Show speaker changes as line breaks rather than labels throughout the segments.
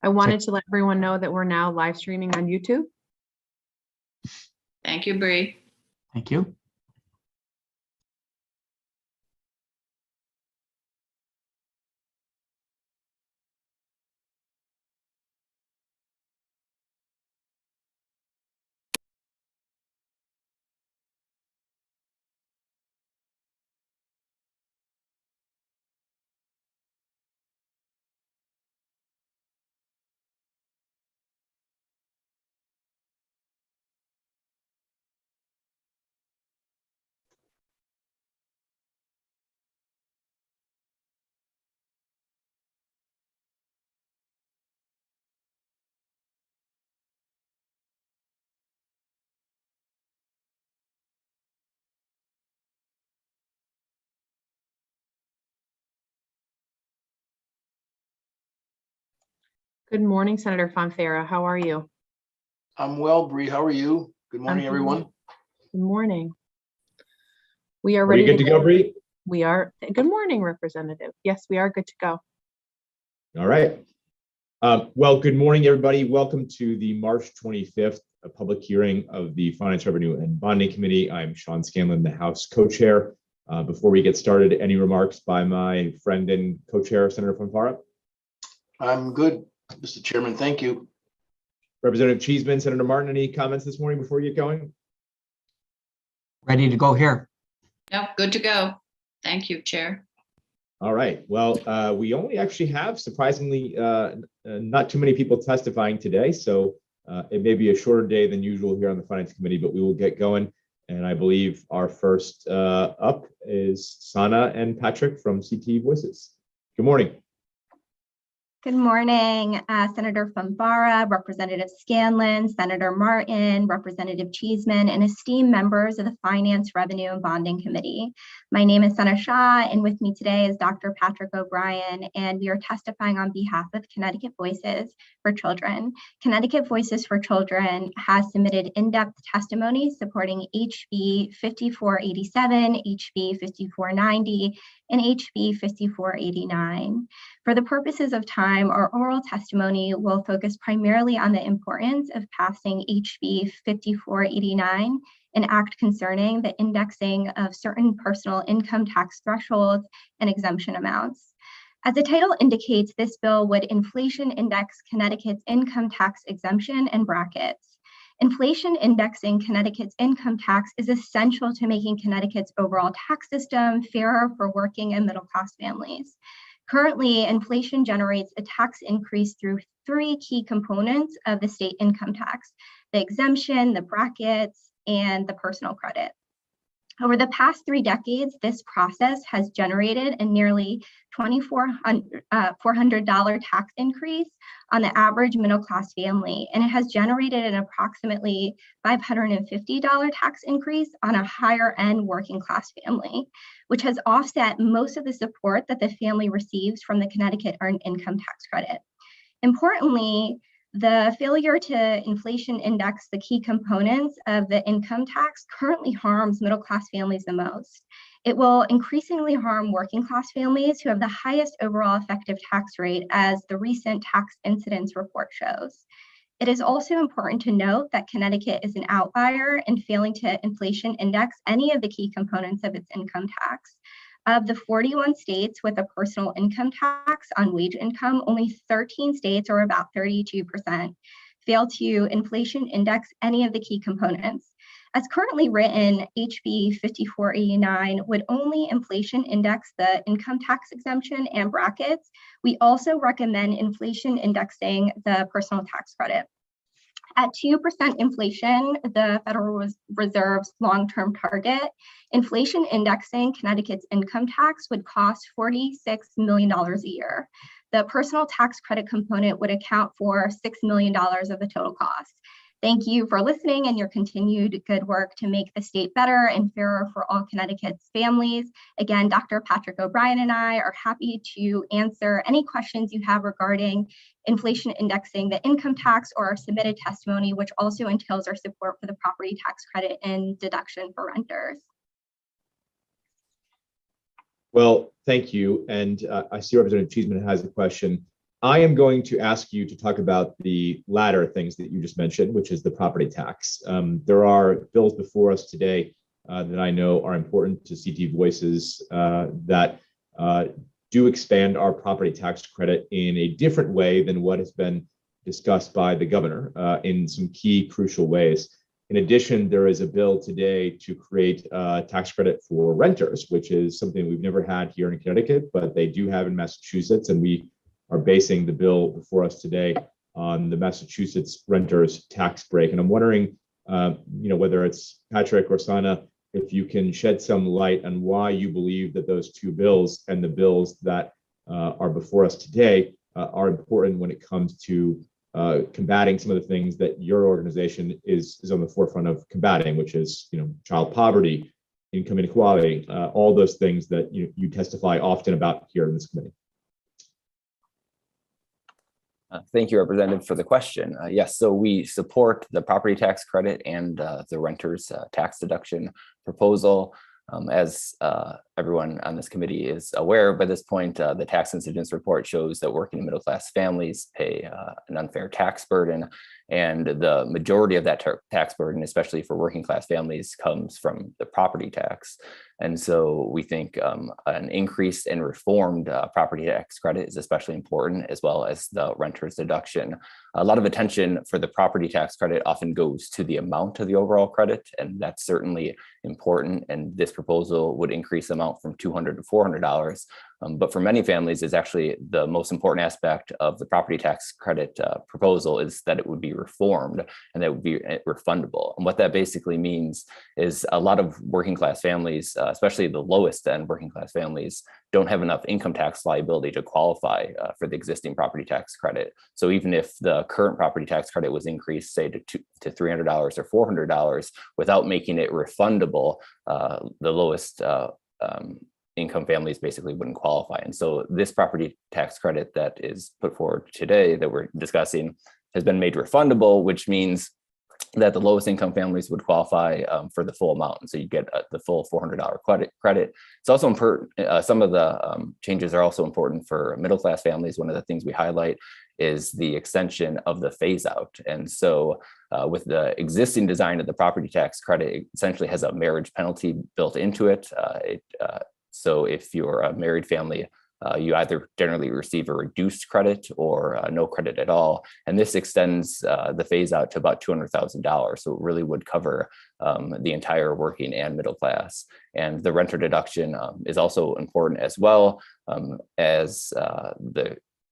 I wanted to let everyone know that we're now live streaming on YouTube.
Thank you, Bree.
Thank you.
Good morning, Senator Fonfara. How are you?
I'm well, Bree. How are you? Good morning, everyone.
Good morning. We are
Are we
ready
good to go, Bree?
We are. Good morning, Representative. Yes, we are good to go.
All right. Well, good morning, everybody. Welcome to the March 25th public hearing of the Finance, Revenue, and Bonding Committee. I'm Sean Scanlon, the House co-chair. Before we get started, any remarks by my friend and co-chair, Senator Fonfara?
I'm good, Mr. Chairman. Thank you.
Representative Cheeseman, Senator Martin, any comments this morning before you get going?
Ready to go here.
Yep, good to go. Thank you, Chair.
All right. Well, we only actually have, surprisingly, not too many people testifying today, so it may be a shorter day than usual here on the Finance Committee, but we will get going. And I believe our first up is Sana and Patrick from CT Voices. Good morning.
Good morning, Senator Fonfara, Representative Scanlon, Senator Martin, Representative Cheeseman, and esteemed members of the Finance, Revenue, and Bonding Committee. My name is Sana Shah, and with me today is Dr. Patrick O'Brien, and we are testifying on behalf of Connecticut Voices for Children. Connecticut Voices for Children has submitted in-depth testimony supporting HB 5487, HB 5490, and HB 5489. For the purposes of time, our oral testimony will focus primarily on the importance of passing HB 5489, an act concerning the indexing of certain personal income tax thresholds and exemption amounts. As the title indicates, this bill would inflation index Connecticut's income tax exemption and brackets. Inflation indexing Connecticut's income tax is essential to making Connecticut's overall tax system fairer for working and middle-class families. Currently, inflation generates a tax increase through three key components of the state income tax: the exemption, the brackets, and the personal credit. Over the past 3 decades, this process has generated a nearly $2,400 tax increase on the average middle-class family, and it has generated an approximately $550 tax increase on a higher-end working-class family, which has offset most of the support that the family receives from the Connecticut Earned Income Tax Credit. Importantly, the failure to inflation index the key components of the income tax currently harms middle-class families the most. It will increasingly harm working-class families who have the highest overall effective tax rate, as the recent tax incidence report shows. It is also important to note that Connecticut is an outlier in failing to inflation index any of the key components of its income tax. Of the 41 states with a personal income tax on wage income, only 13 states, or about 32%, fail to inflation index any of the key components. As currently written, HB 5489 would only inflation index the income tax exemption and brackets. We also recommend inflation indexing the personal tax credit. At 2% inflation, the Federal Reserve's long-term target, inflation indexing Connecticut's income tax would cost $46 million a year. The personal tax credit component would account for $6 million of the total cost. Thank you for listening and your continued good work to make the state better and fairer for all Connecticut's families. Again, Dr. Patrick O'Brien and I are happy to answer any questions you have regarding inflation indexing the income tax or our submitted testimony, which also entails our support for the property tax credit and deduction for renters.
Well, thank you. And I see Representative Cheeseman has a question. I am going to ask you to talk about the latter things that you just mentioned, which is the property tax. There are bills before us today that I know are important to CT Voices that do expand our property tax credit in a different way than what has been discussed by the governor in some key crucial ways. In addition, there is a bill today to create a tax credit for renters, which is something we've never had here in Connecticut, but they do have in Massachusetts, and we are basing the bill before us today on the Massachusetts renters tax break. And I'm wondering, whether it's Patrick or Sana, if you can shed some light on why you believe that those two bills and the bills that are before us today are important when it comes to combating some of the things that your organization is on the forefront of combating, which is, child poverty, income inequality, all those things that you testify often about here in this committee.
Thank you, Representative, for the question. Yes, so we support the property tax credit and the renter's tax deduction proposal. As everyone on this committee is aware by this point, the tax incidence report shows that working middle class families pay an unfair tax burden, and the majority of that tax burden, especially for working class families, comes from the property tax. And so we think an increased and reformed property tax credit is especially important, as well as the renter's deduction. A lot of attention for the property tax credit often goes to the amount of the overall credit, and that's certainly important. And this proposal would increase the amount from $200 to $400. But for many families, is actually the most important aspect of the property tax credit proposal is that it would be reformed and that it would be refundable. And what that basically means is a lot of working class families, especially the lowest end working class families, don't have enough income tax liability to qualify for the existing property tax credit. So even if the current property tax credit was increased, say to $300 or $400, without making it refundable, the lowest income families basically wouldn't qualify. And so this property tax credit that is put forward today that we're discussing has been made refundable, which means that the lowest income families would qualify for the full amount. And so you get the full $400 credit. It's also important, some of the changes are also important for middle class families. One of the things we highlight is the extension of the phase out. And so with the existing design of the property tax credit, it essentially has a marriage penalty built into it. So if you're a married family, you either generally receive a reduced credit or no credit at all. And this extends the phase out to about $200,000. So it really would cover the entire working and middle class. And the renter deduction is also important as well. As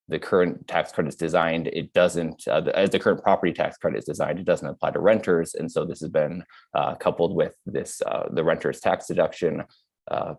the current tax credit is designed, it doesn't, as the current property tax credit is designed, it doesn't apply to renters. And so this has been coupled with this, the renter's tax deduction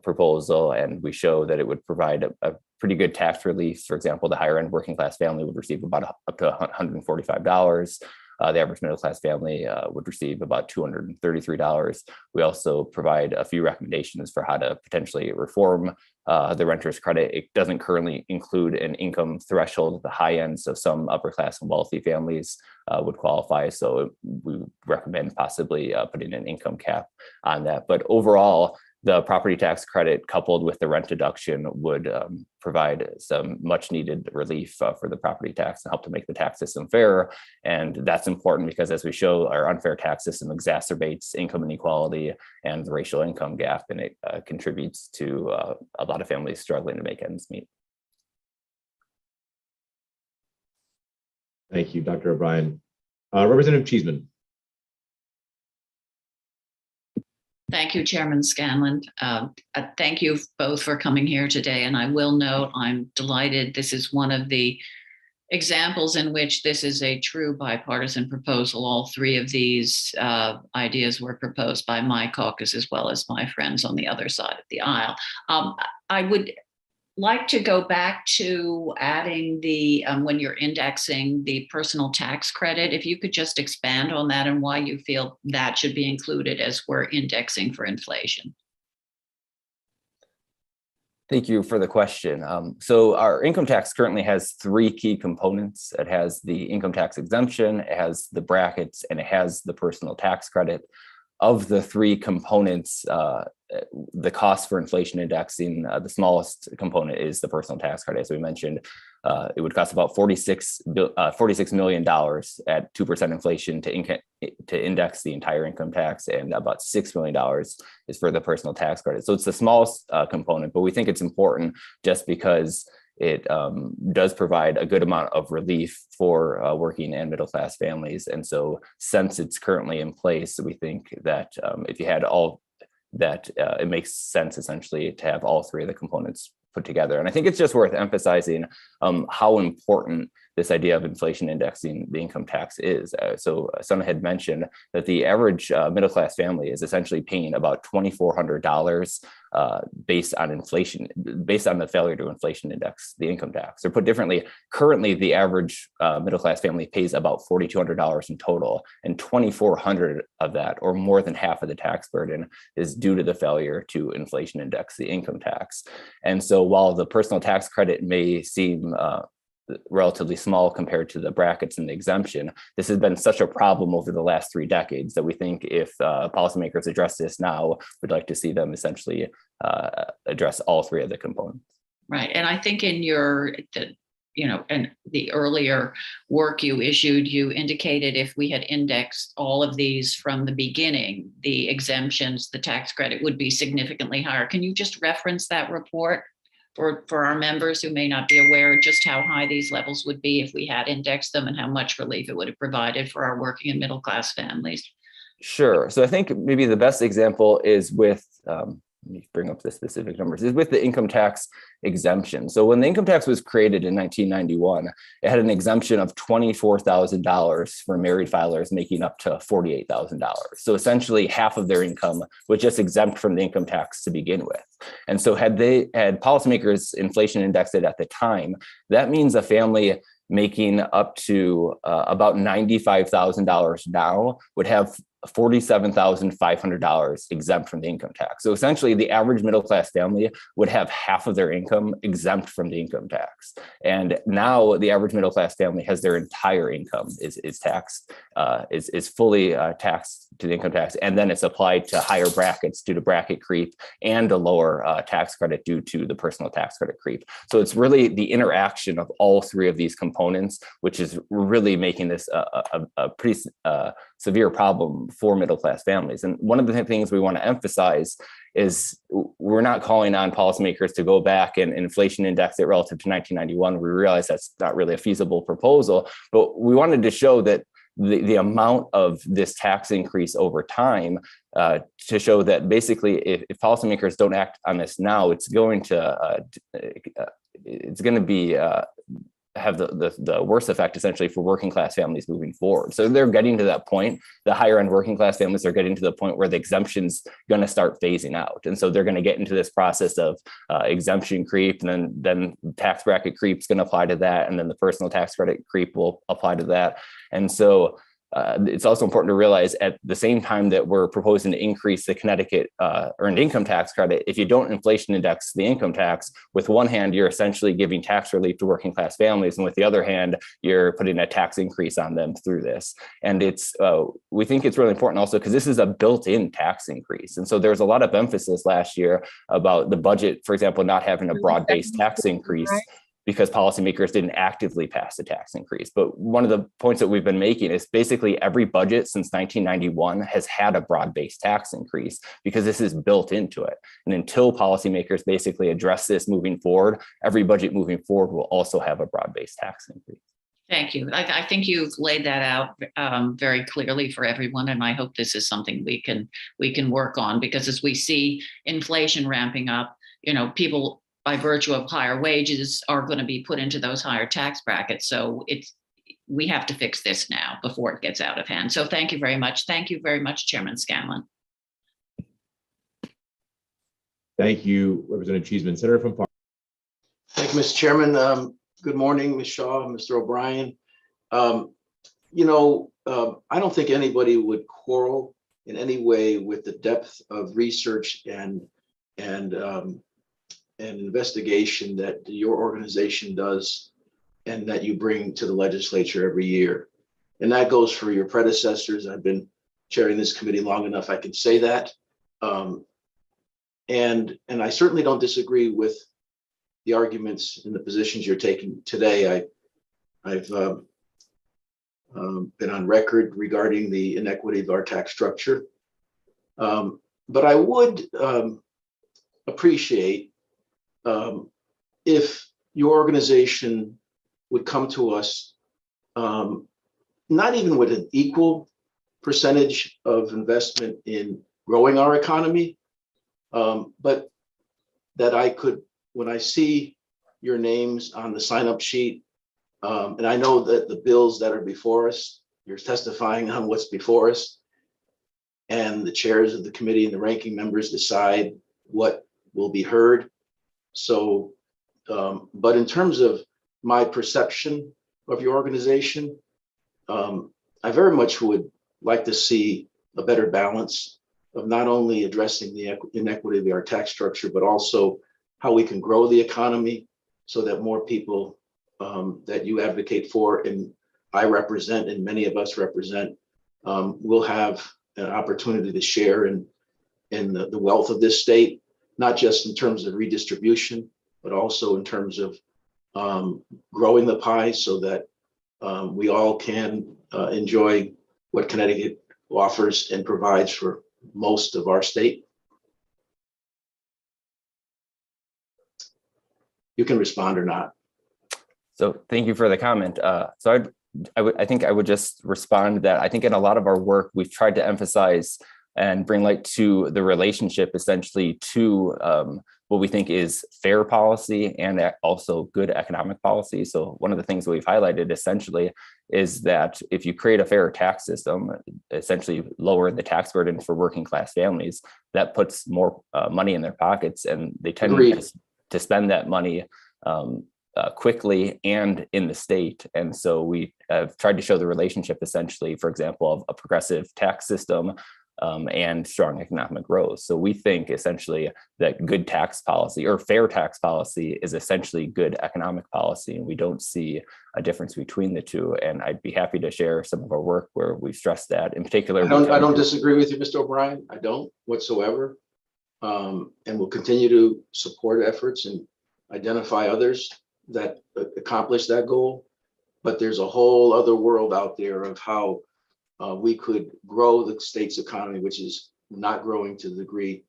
proposal, and we show that it would provide a pretty good tax relief. For example, the higher end working class family would receive about up to $145. The average middle class family would receive about $233. We also provide a few recommendations for how to potentially reform the renter's credit. It doesn't currently include an income threshold at the high end, so some upper class and wealthy families would qualify. So we recommend possibly putting an income cap on that. But overall, the property tax credit coupled with the rent deduction would provide some much needed relief for the property tax and help to make the tax system fairer. And that's important because, as we show, our unfair tax system exacerbates income inequality and the racial income gap, and it contributes to a lot of families struggling to make ends meet.
Thank you, Dr. O'Brien. Representative Cheeseman.
Thank you, Chairman Scanlon. Thank you both for coming here today. And I will note, I'm delighted. This is one of the examples in which this is a true bipartisan proposal. All three of these ideas were proposed by my caucus as well as my friends on the other side of the aisle. I would like to go back to adding the, when you're indexing the personal tax credit, if you could just expand on that and why you feel that should be included as we're indexing for inflation.
Thank you for the question. So our income tax currently has three key components. It has the income tax exemption, it has the brackets, and it has the personal tax credit. Of the three components, the cost for inflation indexing, the smallest component is the personal tax credit. As we mentioned, it would cost about $46 million at 2% inflation to index the entire income tax, and about $6 million is for the personal tax credit. So it's the smallest component, but we think it's important just because it does provide a good amount of relief for working and middle class families. And so since it's currently in place, we think that if you had all that, it makes sense essentially to have all three of the components put together. And I think it's just worth emphasizing how important this idea of inflation indexing the income tax is. So Sana had mentioned that the average middle class family is essentially paying about $2,400 based on inflation, based on the failure to inflation index the income tax. Or put differently, currently the average middle class family pays about $4,200 in total, and $2,400 of that, or more than half of the tax burden, is due to the failure to inflation index the income tax. And so while the personal tax credit may seem relatively small compared to the brackets and the exemption, this has been such a problem over the last 3 decades that we think if policymakers address this now, we'd like to see them essentially address all three of the components.
Right. And I think in and the earlier work you issued, you indicated if we had indexed all of these from the beginning, the exemptions, the tax credit would be significantly higher. Can you just reference that report for our members who may not be aware just how high these levels would be if we had indexed them, and how much relief it would have provided for our working and middle class families?
Sure. So I think maybe the best example is with, let me bring up the specific numbers, is with the income tax exemption. So when the income tax was created in 1991, it had an exemption of $24,000 for married filers making up to $48,000. So essentially half of their income was just exempt from the income tax to begin with. And so had policymakers inflation indexed it at the time, that means a family making up to about $95,000 now would have $47,500 exempt from the income tax. So essentially the average middle class family would have half of their income exempt from the income tax. And now the average middle class family has their entire income is taxed, is fully taxed to the income tax. And then it's applied to higher brackets due to bracket creep, and a lower tax credit due to the personal tax credit creep. So it's really the interaction of all three of these components, which is really making this a pretty severe problem for middle class families. And one of the things we want to emphasize is we're not calling on policymakers to go back and inflation index it relative to 1991. We realize that's not really a feasible proposal, but we wanted to show that the amount of this tax increase over time to show that basically if policymakers don't act on this now, it's going to be have the worst effect essentially for working class families moving forward. So they're getting to that point. The higher end working class families are getting to the point where the exemption's going to start phasing out. And so they're going to get into this process of exemption creep, and then tax bracket creep is going to apply to that. And then the personal tax credit creep will apply to that. And so it's also important to realize at the same time that we're proposing to increase the Connecticut earned income tax credit, if you don't inflation index the income tax, with one hand, you're essentially giving tax relief to working class families. And with the other hand, you're putting a tax increase on them through this. And we think it's really important also because this is a built-in tax increase. And so there's a lot of emphasis last year about the budget, for example, not having a broad-based tax increase, because policymakers didn't actively pass a tax increase. But one of the points that we've been making is basically every budget since 1991 has had a broad-based tax increase because this is built into it. And until policymakers basically address this moving forward, every budget moving forward will also have a broad-based tax increase.
Thank you. I think you've laid that out very clearly for everyone, and I hope this is something we can work on, because as we see inflation ramping up, people by virtue of higher wages are going to be put into those higher tax brackets. So we have to fix this now before it gets out of hand. So thank you very much. Thank you very much, Chairman Scanlon.
Thank you, Representative Cheeseman. Senator from Park.
Thank you, Mr. Chairman. Good morning, Ms. Shaw, Mr. O'Brien. I don't think anybody would quarrel in any way with the depth of research and investigation that your organization does and that you bring to the legislature every year. And that goes for your predecessors. I've been chairing this committee long enough, I can say that. And I certainly don't disagree with the arguments and the positions you're taking today. I've been on record regarding the inequity of our tax structure. But I would appreciate if your organization would come to us, not even with an equal percentage of investment in growing our economy, but that I could, when I see your names on the sign-up sheet, and I know that the bills that are before us, you're testifying on what's before us, and the chairs of the committee and the ranking members decide what will be heard. So, but in terms of my perception of your organization, I very much would like to see a better balance of not only addressing the inequity of our tax structure, but also how we can grow the economy so that more people that you advocate for and I represent and many of us represent will have an opportunity to share in the wealth of this state, not just in terms of redistribution, but also in terms of growing the pie so that we all can enjoy what Connecticut offers and provides for most of our state. You can respond or not.
So thank you for the comment. I think I would just respond that I think in a lot of our work, we've tried to emphasize and bring light to the relationship essentially to what we think is fair policy and also good economic policy. So one of the things that we've highlighted essentially is that if you create a fair tax system, essentially lower the tax burden for working class families, that puts more money in their pockets and they tend to spend that money quickly and in the state. And so we have tried to show the relationship essentially, for example, of a progressive tax system and strong economic growth. So we think essentially that good tax policy or fair tax policy is essentially good economic policy. And we don't see a difference between the two. And I'd be happy to share some of our work where we stress that in particular.
I don't disagree with you, Mr. O'Brien. I don't whatsoever. And we'll continue to support efforts and identify others that accomplish that goal. But there's a whole other world out there of how we could grow the state's economy, which is not growing to the degree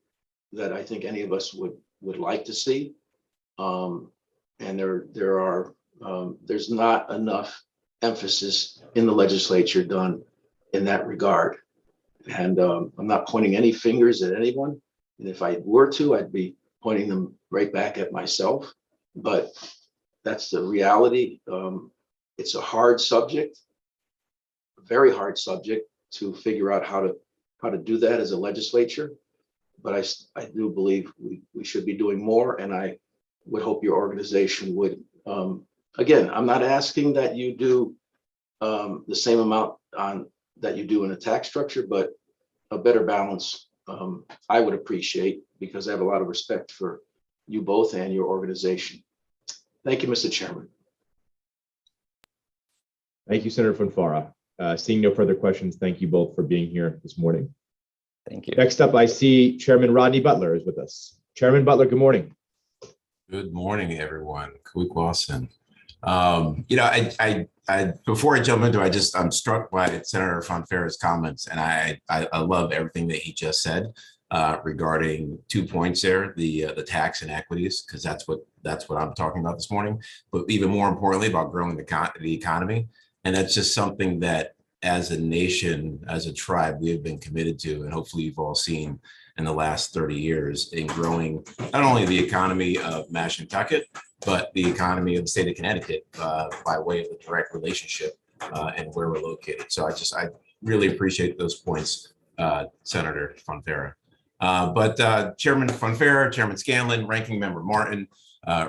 that I think any of us would like to see. And there's not enough emphasis in the legislature done in that regard. And I'm not pointing any fingers at anyone. And if I were to, I'd be pointing them right back at myself. But that's the reality. It's a hard subject. Very hard subject to figure out how to do that as a legislature, but I do believe we should be doing more, and I would hope your organization would. Again, I'm not asking that you do the same amount that you do in a tax structure, but a better balance I would appreciate, because I have a lot of respect for you both and your organization. Thank you, Mr. Chairman.
Thank you, Senator Fonfara. Seeing no further questions, thank you both for being here this morning.
Thank you.
Next up, I see Chairman Rodney Butler is with us. Chairman Butler, good morning.
Good morning, everyone. Pequot. I before I jump into it, I'm struck by Senator Fonfara's comments, and I love everything that he just said regarding 2 points there, the tax inequities, because that's what I'm talking about this morning. But even more importantly, about growing the economy. And that's just something that as a nation, as a tribe, we have been committed to, and hopefully you've all seen in the last 30 years in growing not only the economy of Mashantucket, but the economy of the state of Connecticut by way of a direct relationship and where we're located. So I really appreciate those points, Senator Fonfara. But Chairman Fonfara, Chairman Scanlon, Ranking Member Martin,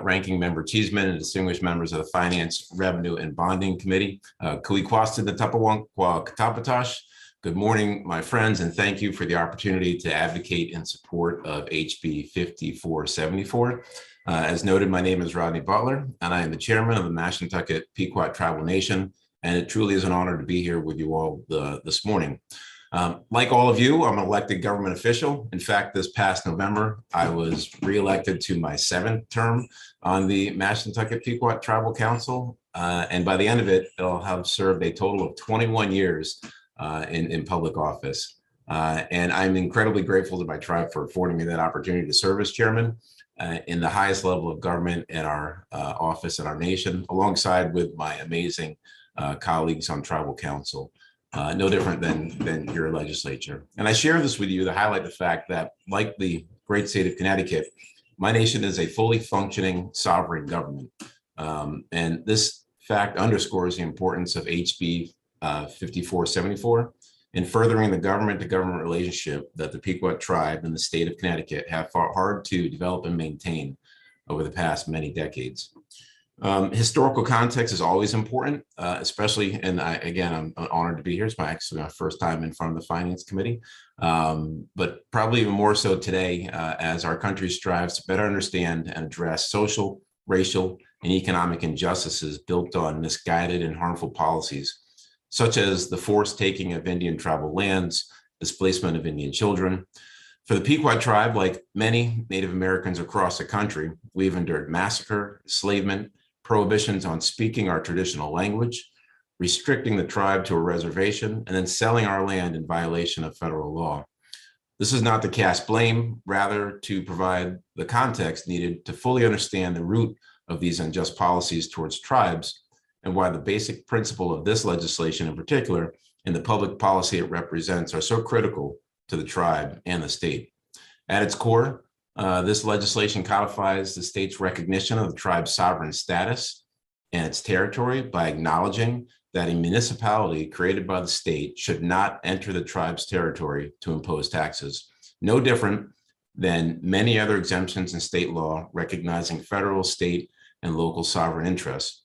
Ranking Member Cheeseman, and distinguished members of the Finance, Revenue, and Bonding Committee. Kuikwasta the Tapawang Katapatash. Good morning, my friends, and thank you for the opportunity to advocate in support of HB 5474. As noted, my name is Rodney Butler, and I am the chairman of the Mashantucket Pequot Tribal Nation, and it truly is an honor to be here with you all this morning. Like all of you, I'm an elected government official. In fact, this past November, I was reelected to my 7th term on the Mashantucket Pequot Tribal Council. And by the end of it, I'll have served a total of 21 years in public office. And I'm incredibly grateful to my tribe for affording me that opportunity to serve as chairman in the highest level of government in our office in our nation, alongside with my amazing colleagues on tribal council. No different than your legislature. And I share this with you to highlight the fact that, like the great state of Connecticut, my nation is a fully functioning sovereign government. And this fact underscores the importance of HB 5474 in furthering the government-to-government relationship that the Pequot tribe and the state of Connecticut have fought hard to develop and maintain over the past many decades. Historical context is always important, especially, and I'm honored to be here. It's actually my first time in front of the Finance Committee, but probably even more so today as our country strives to better understand and address social, racial, and economic injustices built on misguided and harmful policies, such as the forced taking of Indian tribal lands, displacement of Indian children. For the Pequot tribe, like many Native Americans across the country, we've endured massacre, enslavement, prohibitions on speaking our traditional language, restricting the tribe to a reservation, and then selling our land in violation of federal law. This is not to cast blame, rather to provide the context needed to fully understand the root of these unjust policies towards tribes and why the basic principle of this legislation in particular and the public policy it represents are so critical to the tribe and the state. At its core, this legislation codifies the state's recognition of the tribe's sovereign status and its territory by acknowledging that a municipality created by the state should not enter the tribe's territory to impose taxes, no different than many other exemptions in state law recognizing federal, state, and local sovereign interests.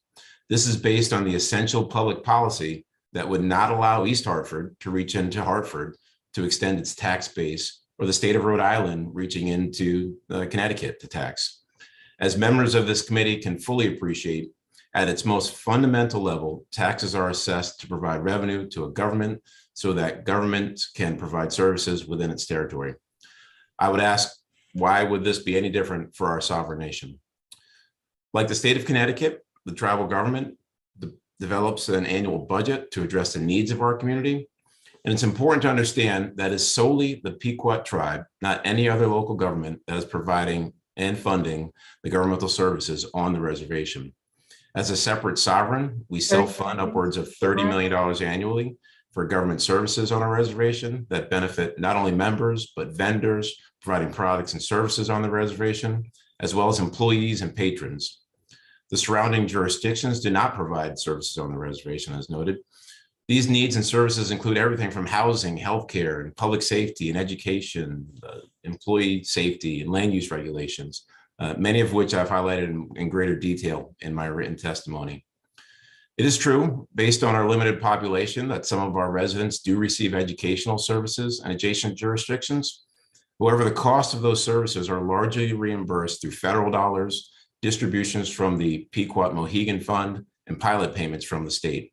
This is based on the essential public policy that would not allow East Hartford to reach into Hartford to extend its tax base, or the state of Rhode Island reaching into Connecticut to tax. As members of this committee can fully appreciate, at its most fundamental level, taxes are assessed to provide revenue to a government so that government can provide services within its territory. I would ask, why would this be any different for our sovereign nation? Like the state of Connecticut, the tribal government develops an annual budget to address the needs of our community. And it's important to understand that it's solely the Pequot tribe, not any other local government, that is providing and funding the governmental services on the reservation. As a separate sovereign, we self-fund upwards of $30 million annually for government services on our reservation that benefit not only members, but vendors providing products and services on the reservation, as well as employees and patrons. The surrounding jurisdictions do not provide services on the reservation, as noted. These needs and services include everything from housing, healthcare, and public safety and education, employee safety and land use regulations, many of which I've highlighted in greater detail in my written testimony. It is true, based on our limited population, that some of our residents do receive educational services in adjacent jurisdictions. However, the cost of those services are largely reimbursed through federal dollars, distributions from the Pequot Mohegan Fund, and pilot payments from the state.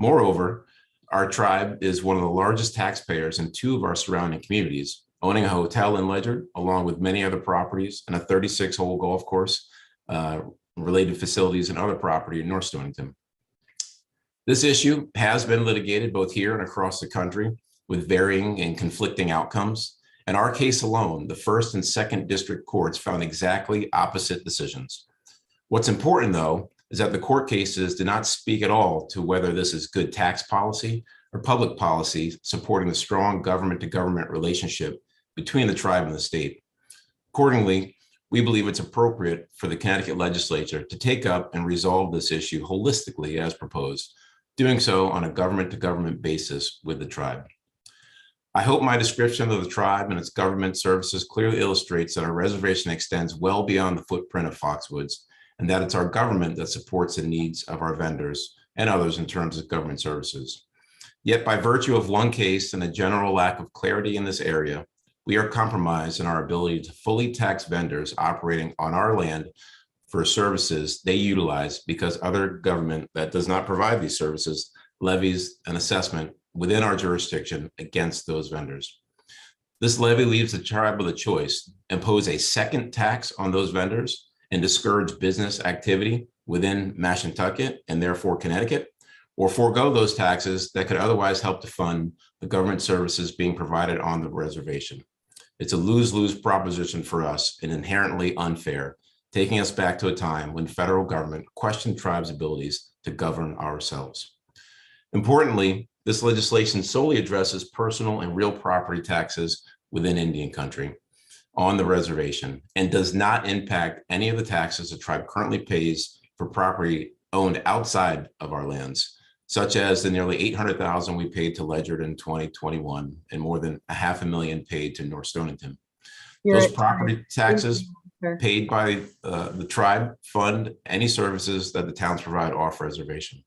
Moreover, our tribe is one of the largest taxpayers in 2 of our surrounding communities, owning a hotel in Ledyard, along with many other properties and a 36-hole golf course, related facilities and other property in North Stonington. This issue has been litigated both here and across the country with varying and conflicting outcomes. In our case alone, the 1st and 2nd district courts found exactly opposite decisions. What's important, though, is that the court cases do not speak at all to whether this is good tax policy or public policy supporting the strong government-to-government relationship between the tribe and the state. Accordingly, we believe it's appropriate for the Connecticut legislature to take up and resolve this issue holistically as proposed, doing so on a government-to-government basis with the tribe. I hope my description of the tribe and its government services clearly illustrates that our reservation extends well beyond the footprint of Foxwoods, and that it's our government that supports the needs of our vendors and others in terms of government services. Yet by virtue of one case and a general lack of clarity in this area, we are compromised in our ability to fully tax vendors operating on our land for services they utilize because other government that does not provide these services levies an assessment within our jurisdiction against those vendors. This levy leaves the tribe with a choice: impose a second tax on those vendors and discourage business activity within Mashantucket and therefore Connecticut, or forego those taxes that could otherwise help to fund the government services being provided on the reservation. It's a lose-lose proposition for us and inherently unfair, taking us back to a time when federal government questioned tribes' abilities to govern ourselves. Importantly, this legislation solely addresses personal and real property taxes within Indian country on the reservation and does not impact any of the taxes the tribe currently pays for property owned outside of our lands, such as the nearly $800,000 we paid to Ledyard in 2021 and more than $500,000 paid to North Stonington.
You're
Those
at
property
time.
taxes
Sir.
paid by the tribe fund any services that the towns provide off reservation.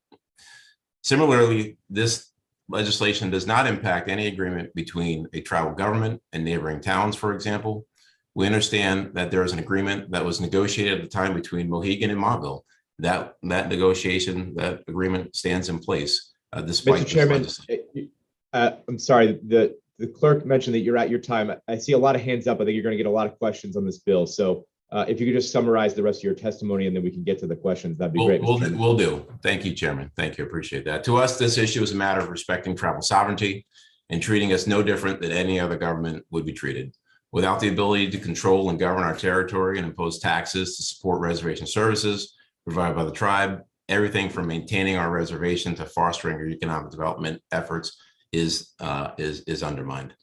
Similarly, this legislation does not impact any agreement between a tribal government and neighboring towns, for example. We understand that there is an agreement that was negotiated at the time between Mohegan and Montville. That negotiation, that agreement stands in place despite
Mr. Chairman,
this legislation.
I'm sorry, the clerk mentioned that you're at your time. I see a lot of hands up. I think you're going to get a lot of questions on this bill. So if you could just summarize the rest of your testimony and then we can get to the questions, that'd be great.
We'll do. Thank you, Chairman. Thank you. Appreciate that. To us, this issue is a matter of respecting tribal sovereignty and treating us no different than any other government would be treated. Without the ability to control and govern our territory and impose taxes to support reservation services provided by the tribe, everything from maintaining our reservation to fostering our economic development efforts is undermined.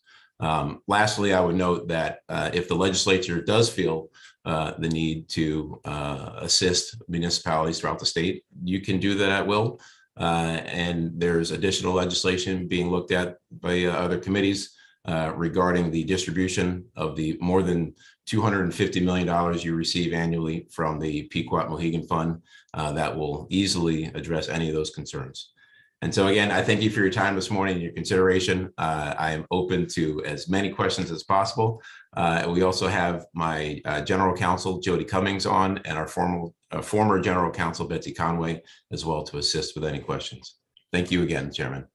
Lastly, I would note that if the legislature does feel the need to assist municipalities throughout the state, you can do that at will. And there's additional legislation being looked at by other committees regarding the distribution of the more than $250 million you receive annually from the Pequot Mohegan Fund that will easily address any of those concerns. And so again, I thank you for your time this morning and your consideration. I am open to as many questions as possible. We also have my general counsel, Jody Cummings, on, and our former general counsel, Betsy Conway, as well, to assist with any questions. Thank you again, Chairman.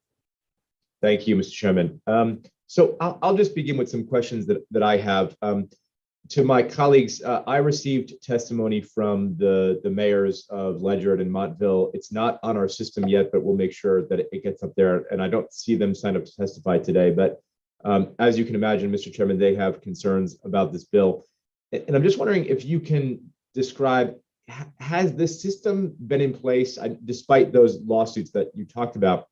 Thank you, Mr. Chairman. So I'll just begin with some questions that I have. To my colleagues, I received testimony from the mayors of Ledyard and Montville. It's not on our system yet, but we'll make sure that it gets up there. And I don't see them sign up to testify today. But as you can imagine, Mr. Chairman, they have concerns about this bill. And I'm just wondering if you can describe, has the system been in place, despite those lawsuits that you talked about,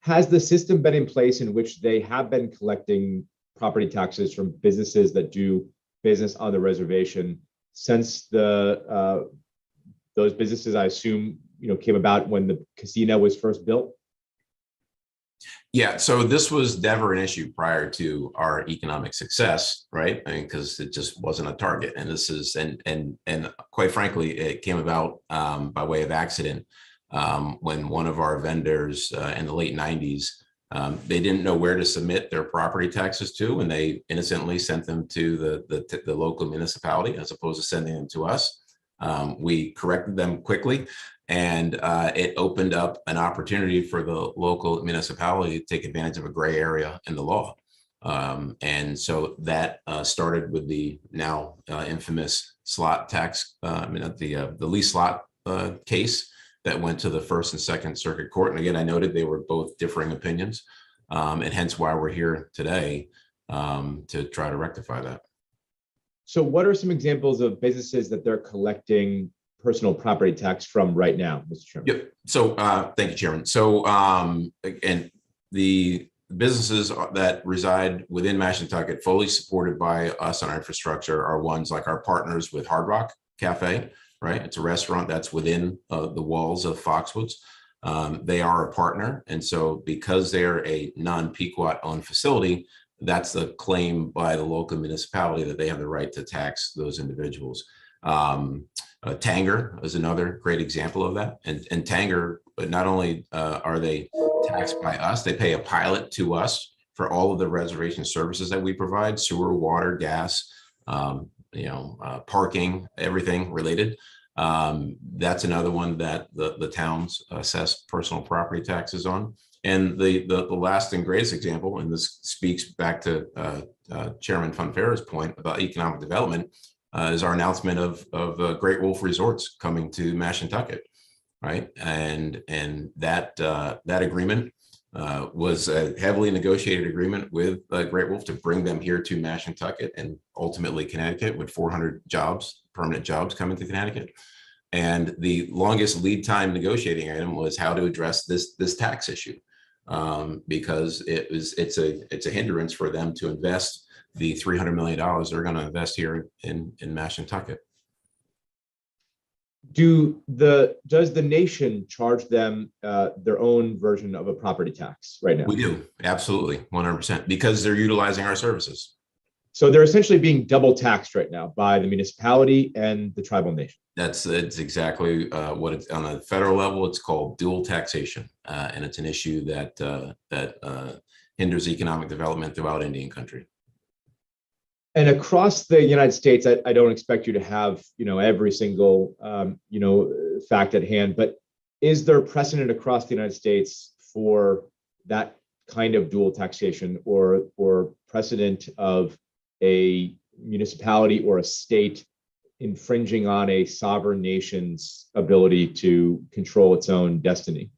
has the system been in place in which they have been collecting property taxes from businesses that do business on the reservation since those businesses, I assume, came about when the casino was first built?
Yeah, so this was never an issue prior to our economic success, right? I mean, because it just wasn't a target, and this is and quite frankly, it came about by way of accident when one of our vendors in the late 90s. They didn't know where to submit their property taxes to, and they innocently sent them to the local municipality as opposed to sending them to us. We corrected them quickly, and it opened up an opportunity for the local municipality to take advantage of a gray area in the law. And so that started with the now infamous slot tax, the lease slot case that went to the First and Second Circuit Court. And again, I noted they were both differing opinions, and hence why we're here today to try to rectify that.
So what are some examples of businesses that they're collecting personal property tax from right now, Mr. Chairman?
Yep. So thank you, Chairman. So and the businesses that reside within Mashantucket, fully supported by us on our infrastructure, are ones like our partners with Hard Rock Cafe, right? It's a restaurant that's within the walls of Foxwoods. They are a partner. And so because they're a non-Pequot owned facility, that's the claim by the local municipality that they have the right to tax those individuals. Tanger is another great example of that. And Tanger, not only are they taxed by us, they pay a pilot to us for all of the reservation services that we provide: sewer, water, gas, parking, everything related. That's another one that the towns assess personal property taxes on. And the last and greatest example, and this speaks back to Chairman Funfera's point about economic development, is our announcement of Great Wolf Resorts coming to Mashantucket, right? And that agreement was a heavily negotiated agreement with Great Wolf to bring them here to Mashantucket and ultimately Connecticut, with 400 jobs, permanent jobs coming to Connecticut. And the longest lead time negotiating item was how to address this tax issue, because it's a hindrance for them to invest the $300 million they're going to invest here in Mashantucket.
Does the nation charge them their own version of a property tax right now?
We do, absolutely, 100%, because they're utilizing our services.
So they're essentially being double taxed right now by the municipality and the tribal nation.
It's exactly what it's on a federal level. It's called dual taxation, and it's an issue that hinders economic development throughout Indian country.
And across the United States, I don't expect you to have every single fact at hand, but is there precedent across the United States for that kind of dual taxation, or precedent of a municipality or a state infringing on a sovereign nation's ability to control its own destiny?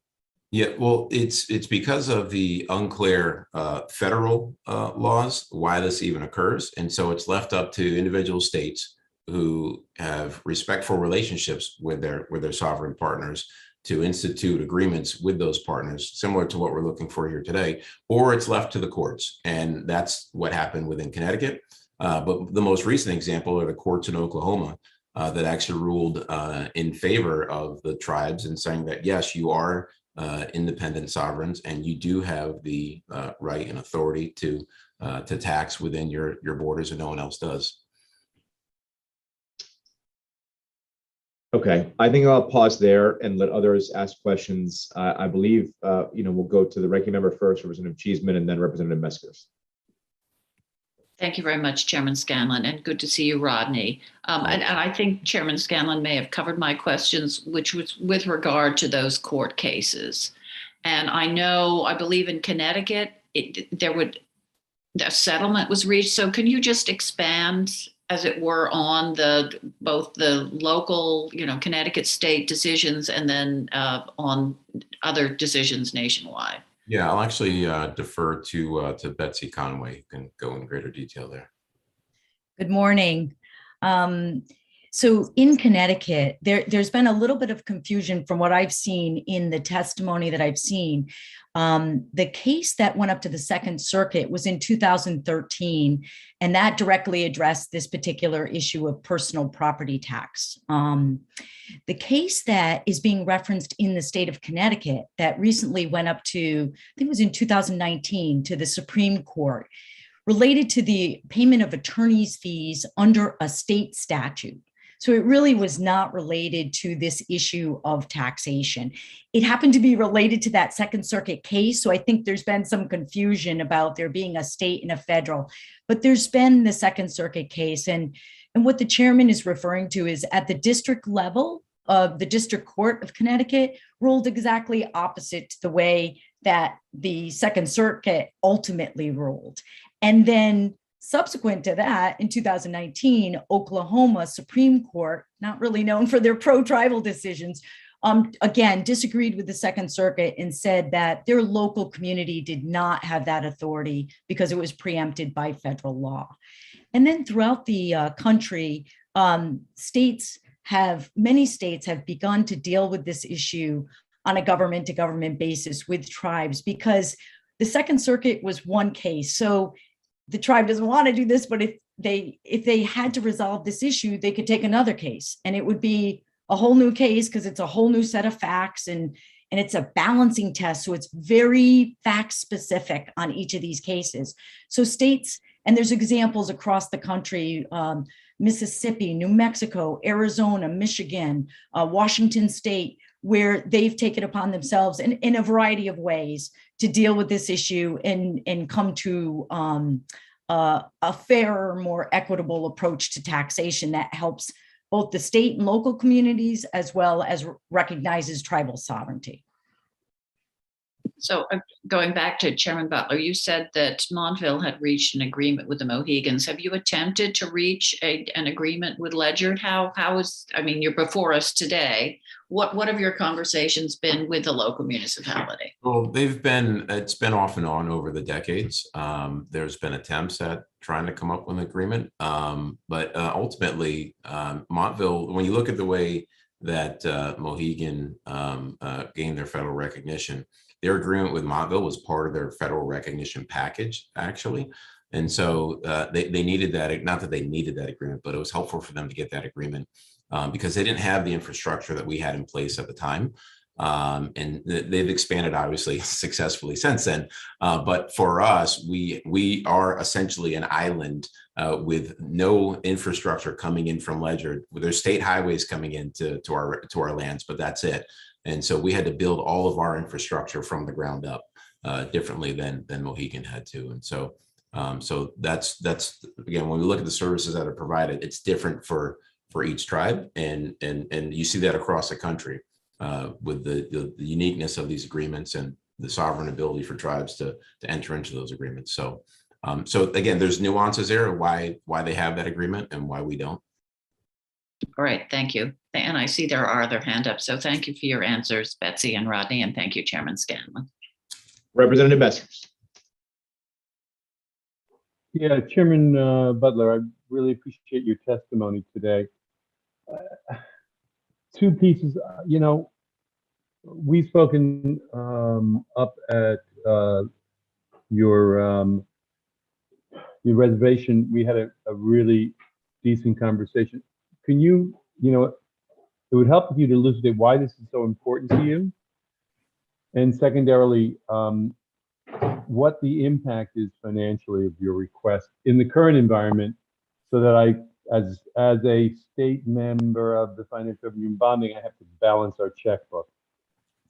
Yeah, well, it's because of the unclear federal laws why this even occurs, and so it's left up to individual states who have respectful relationships with their sovereign partners to institute agreements with those partners, similar to what we're looking for here today, or it's left to the courts, and that's what happened within Connecticut. But the most recent example are the courts in Oklahoma that actually ruled in favor of the tribes and saying that yes, you are independent sovereigns, and you do have the right and authority to tax within your borders, and no one else does.
Okay, I think I'll pause there and let others ask questions. I believe we'll go to the ranking member first, Representative Cheeseman, and then Representative Meskers.
Thank you very much, Chairman Scanlon, and good to see you, Rodney. And I think Chairman Scanlon may have covered my questions, which was with regard to those court cases. And I believe in Connecticut, a settlement was reached. So can you just expand, as it were, on both the local, Connecticut state decisions and then on other decisions nationwide?
Yeah, I'll actually defer to Betsy Conway, who can go in greater detail there.
Good morning. So in Connecticut, there's been a little bit of confusion from what I've seen in the testimony that I've seen. The case that went up to the Second Circuit was in 2013, and that directly addressed this particular issue of personal property tax. The case that is being referenced in the state of Connecticut that recently went up to, I think it was in 2019, to the Supreme Court, related to the payment of attorney's fees under a state statute. So it really was not related to this issue of taxation. It happened to be related to that Second Circuit case. So I think there's been some confusion about there being a state and a federal, but there's been the Second Circuit case. And what the chairman is referring to is at the district level of the District Court of Connecticut ruled exactly opposite to the way that the Second Circuit ultimately ruled. And then subsequent to that, in 2019, Oklahoma Supreme Court, not really known for their pro-tribal decisions, again, disagreed with the Second Circuit and said that their local community did not have that authority because it was preempted by federal law. And then throughout the country, many states have begun to deal with this issue on a government-to-government basis with tribes, because the Second Circuit was one case. So the tribe doesn't want to do this, but if they had to resolve this issue, they could take another case, and it would be a whole new case because it's a whole new set of facts, and it's a balancing test. So it's very fact specific on each of these cases. So states, and there's examples across the country, Mississippi, New Mexico, Arizona, Michigan, Washington State, where they've taken upon themselves in a variety of ways to deal with this issue and come to a fairer, more equitable approach to taxation that helps both the state and local communities, as well as recognizes tribal sovereignty.
So going back to Chairman Butler, you said that Montville had reached an agreement with the Mohegans. Have you attempted to reach an agreement with Ledyard? How is, I mean, you're before us today. What have your conversations been with the local municipality?
Well, it's been off and on over the decades. There's been attempts at trying to come up with an agreement. But ultimately, Montville, when you look at the way that Mohegan gained their federal recognition, their agreement with Montville was part of their federal recognition package, actually. And so they needed that, not that they needed that agreement, but it was helpful for them to get that agreement because they didn't have the infrastructure that we had in place at the time. And they've expanded, obviously, successfully since then. But for us, we are essentially an island with no infrastructure coming in from Ledyard. There's state highways coming into our lands, but that's it. And so we had to build all of our infrastructure from the ground up differently than Mohegan had to. And so that's again, when we look at the services that are provided, it's different for each tribe, and you see that across the country with the uniqueness of these agreements and the sovereign ability for tribes to enter into those agreements. So again, there's nuances there of why they have that agreement and why we don't.
All right, thank you. And I see there are other hand ups. So thank you for your answers, Betsy and Rodney, and thank you, Chairman Scanlon.
Representative Messers.
Yeah, Chairman Butler, I really appreciate your testimony today. Two pieces, we've spoken up at your reservation. We had a really decent conversation. Can you, it would help if you to elucidate why this is so important to you. And secondarily, what the impact is financially of your request in the current environment, so that I, as a state member of the Finance Revenue and Bonding, I have to balance our checkbook.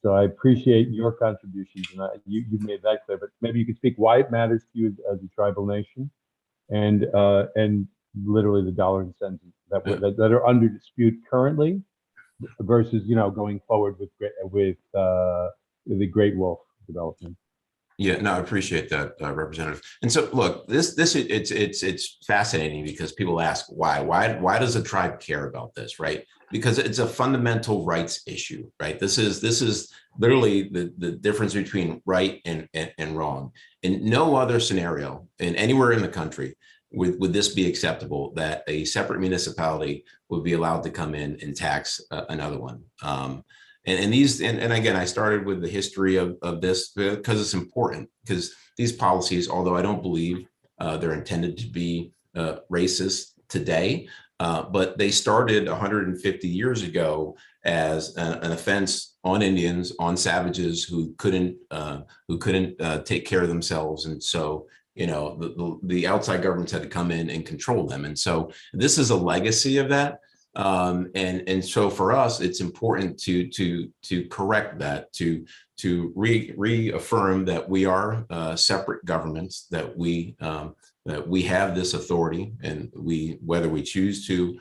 So I appreciate your contributions, and you've made that clear. But maybe you could speak why it matters to you as a tribal nation, and literally the dollar and cents that are under dispute currently, versus going forward with the Great Wolf development.
Yeah, no, I appreciate that, Representative. And so, look, it's fascinating because people ask why does a tribe care about this, right? Because it's a fundamental rights issue, right? This is literally the difference between right and wrong. In no other scenario, in anywhere in the country, would this be acceptable that a separate municipality would be allowed to come in and tax another one? And again, I started with the history of this because it's important, because these policies, although I don't believe they're intended to be racist today, but they started 150 years ago as an offense on Indians, on savages who couldn't take care of themselves. And so, the outside governments had to come in and control them. And so this is a legacy of that. And so for us, it's important to correct that, to reaffirm that we are separate governments, that we have this authority, and whether we choose to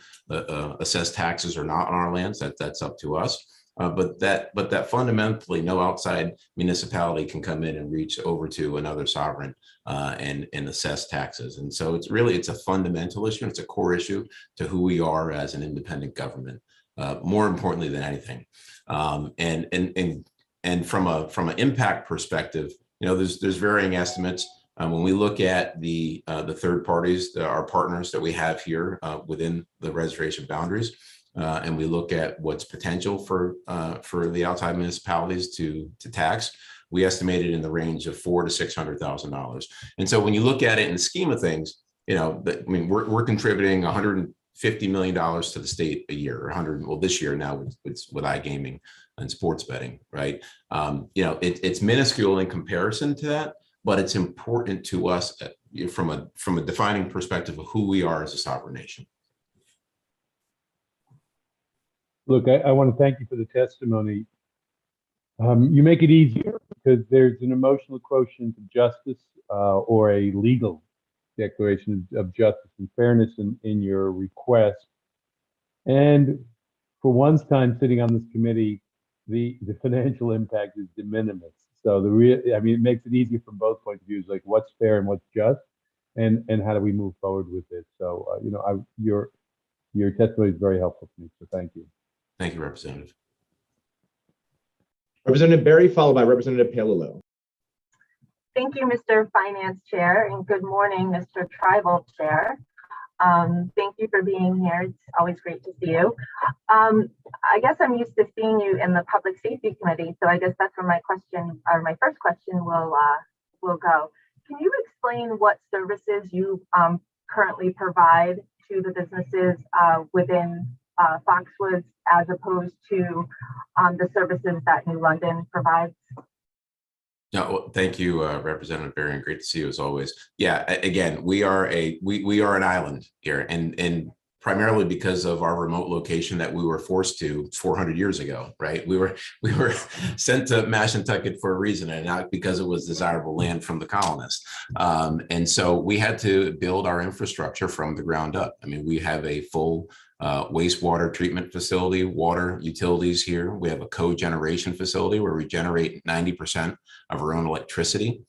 assess taxes or not on our lands, that's up to us. But that fundamentally no outside municipality can come in and reach over to another sovereign and assess taxes. And so it's a fundamental issue. It's a core issue to who we are as an independent government, more importantly than anything. And from an impact perspective, there's varying estimates. When we look at the third parties, our partners that we have here within the reservation boundaries, and we look at what's potential for the outside municipalities to tax, we estimated in the range of $400,000 to $600,000. And so when you look at it in the scheme of things, we're contributing $150 million to the state a year, this year now with iGaming and sports betting, right? It's minuscule in comparison to that, but it's important to us from a defining perspective of who we are as a sovereign nation.
Look, I want to thank you for the testimony. You make it easier because there's an emotional quotient of justice or a legal declaration of justice and fairness in your request. And for one's time sitting on this committee, the financial impact is de minimis. So it makes it easier from both points of views, like what's fair and what's just, and how do we move forward with this. So, your testimony is very helpful to me. So thank you.
Thank you, Representative.
Representative Berry, followed by Representative Palillo.
Thank you, Mr. Finance Chair, and good morning, Mr. Tribal Chair. Thank you for being here. It's always great to see you. I guess I'm used to seeing you in the Public Safety Committee, so I guess that's where my first question will go. Can you explain what services you currently provide to the businesses within Foxwoods as opposed to the services that New London provides?
No, well, thank you, Representative Berry, and great to see you as always. Yeah, again, we are an island here, and primarily because of our remote location that we were forced to 400 years ago, right? We were sent to Mashantucket for a reason, and not because it was desirable land from the colonists. And so we had to build our infrastructure from the ground up. I mean, we have a full wastewater treatment facility, water utilities here. We have a cogeneration facility where we generate 90% of our own electricity,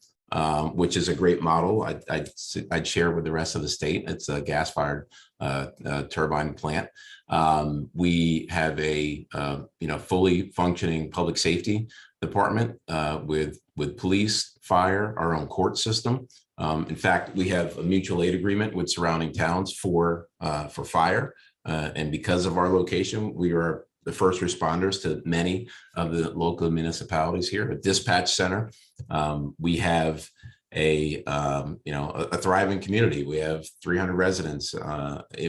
which is a great model. I'd share with the rest of the state. It's a gas-fired turbine plant. We have a fully functioning public safety department with police, fire, our own court system. In fact, we have a mutual aid agreement with surrounding towns for fire. And because of our location, we are the first responders to many of the local municipalities here. A dispatch center. We have a thriving community. We have 300 residents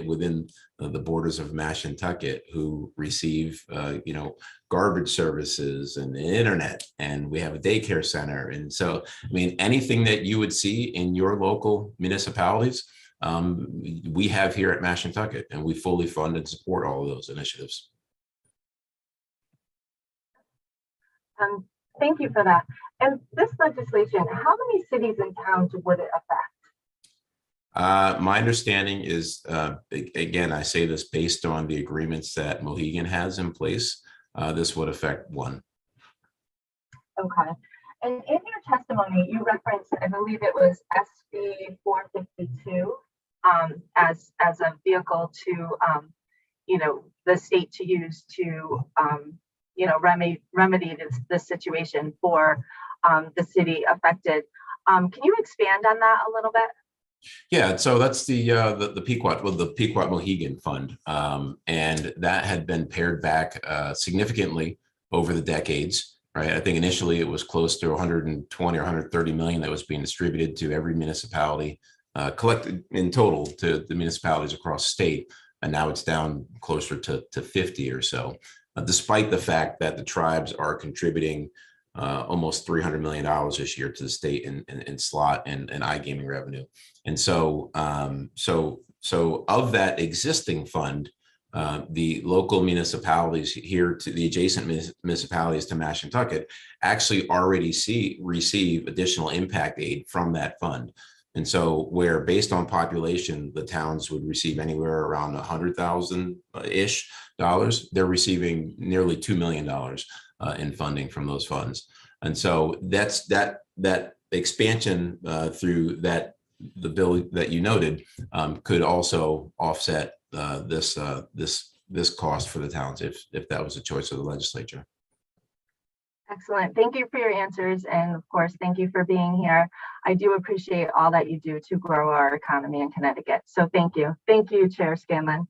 within the borders of Mashantucket who receive garbage services and the internet, and we have a daycare center. And so, I mean, anything that you would see in your local municipalities, we have here at Mashantucket, and we fully fund and support all of those initiatives.
Thank you for that. And this legislation, how many cities and towns would it affect?
My understanding is, again, I say this based on the agreements that Mohegan has in place, this would affect one.
Okay. And in your testimony, you referenced, I believe it was SB 452 as a vehicle to, the state to use to, remedy this situation for the city affected. Can you expand on that a little bit?
Yeah, so that's the Pequot, the Pequot Mohegan Fund, and that had been pared back significantly over the decades, right? I think initially it was close to 120 or 130 million that was being distributed to every municipality, collected in total to the municipalities across the state, and now it's down closer to 50 or so. Despite the fact that the tribes are contributing almost $300 million this year to the state in slot and iGaming revenue. And so, so of that existing fund, the local municipalities here to the adjacent municipalities to Mashantucket actually already receive additional impact aid from that fund. And so where based on population, the towns would receive anywhere around $100,000-ish, they're receiving nearly $2 million in funding from those funds. And so that's that expansion through the bill that you noted could also offset this cost for the towns if that was a choice of the legislature.
Excellent. Thank you for your answers. And of course, thank you for being here. I do appreciate all that you do to grow our economy in Connecticut. So thank you. Thank you, Chair Scanlon.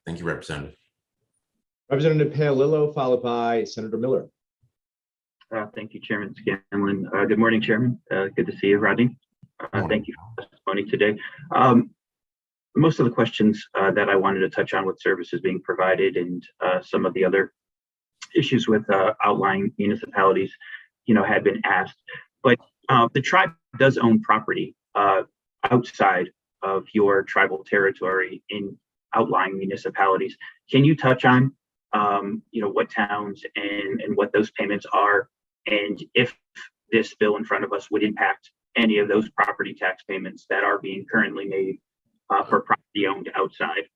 Thank you, Representative.
Representative Palillo, followed by Senator Miller.
Thank you, Chairman Scanlon. Good morning, Chairman. Good to see you, Rodney. Thank you for the testimony today. Most of the questions that I wanted to touch on with services being provided and some of the other issues with outlying municipalities, had been asked. But the tribe does own property outside of your tribal territory in outlying municipalities. Can you touch on, what towns and what those payments are, and if this bill in front of us would impact any of those property tax payments that are being currently made for property owned outside?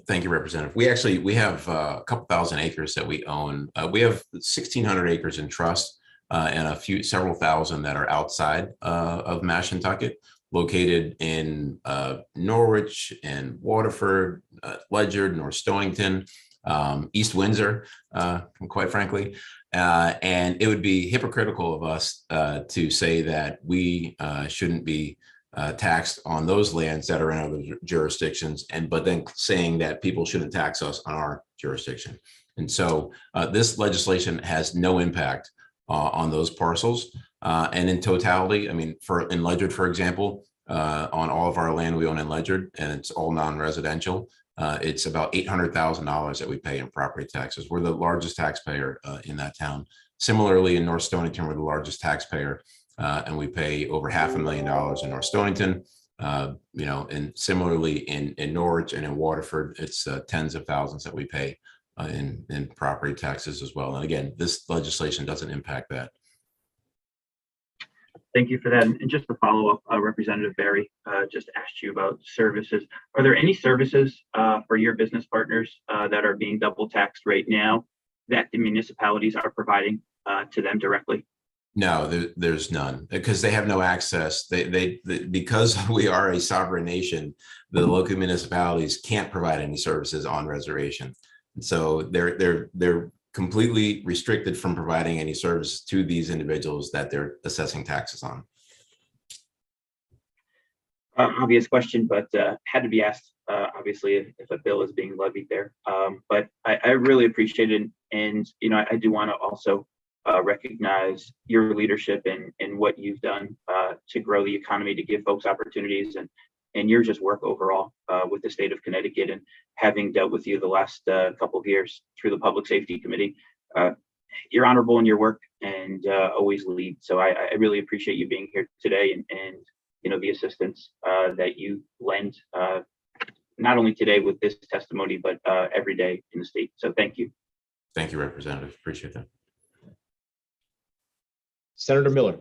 Thank you, Representative. We have a couple thousand acres that we own. We have 1,600 acres in trust and several thousand that are outside of Mashantucket, located in Norwich and Waterford, Ledyard, North Stonington, East Windsor, quite frankly. And it would be hypocritical of us to say that we shouldn't be taxed on those lands that are in other jurisdictions, but then saying that people shouldn't tax us on our jurisdiction. And so this legislation has no impact on those parcels. And in totality, I mean, in Ledyard, for example, on all of our land we own in Ledyard, and it's all non-residential, it's about $800,000 that we pay in property taxes. We're the largest taxpayer in that town. Similarly, in North Stonington, we're the largest taxpayer, and we pay over $500,000 in North Stonington. And similarly in Norwich and in Waterford, it's tens of thousands that we pay in property taxes as well. And again, this legislation doesn't impact that.
Thank you for that. And just to follow up, Representative Barry just asked you about services. Are there any services for your business partners that are being double taxed right now that the municipalities are providing to them directly?
No, there's none, because they have no access. Because we are a sovereign nation, the local municipalities can't provide any services on reservation. And so they're completely restricted from providing any service to these individuals that they're assessing taxes on.
Obvious question, but had to be asked, obviously, if a bill is being levied there. But I really appreciate it. And, I do want to also recognize your leadership and what you've done to grow the economy, to give folks opportunities, and your just work overall with the state of Connecticut, and having dealt with you the last couple of years through the Public Safety Committee. You're honorable in your work and always lead. So I really appreciate you being here today and the assistance that you lend, not only today with this testimony, but every day in the state. So thank you.
Thank you, Representative. Appreciate that.
Senator Miller.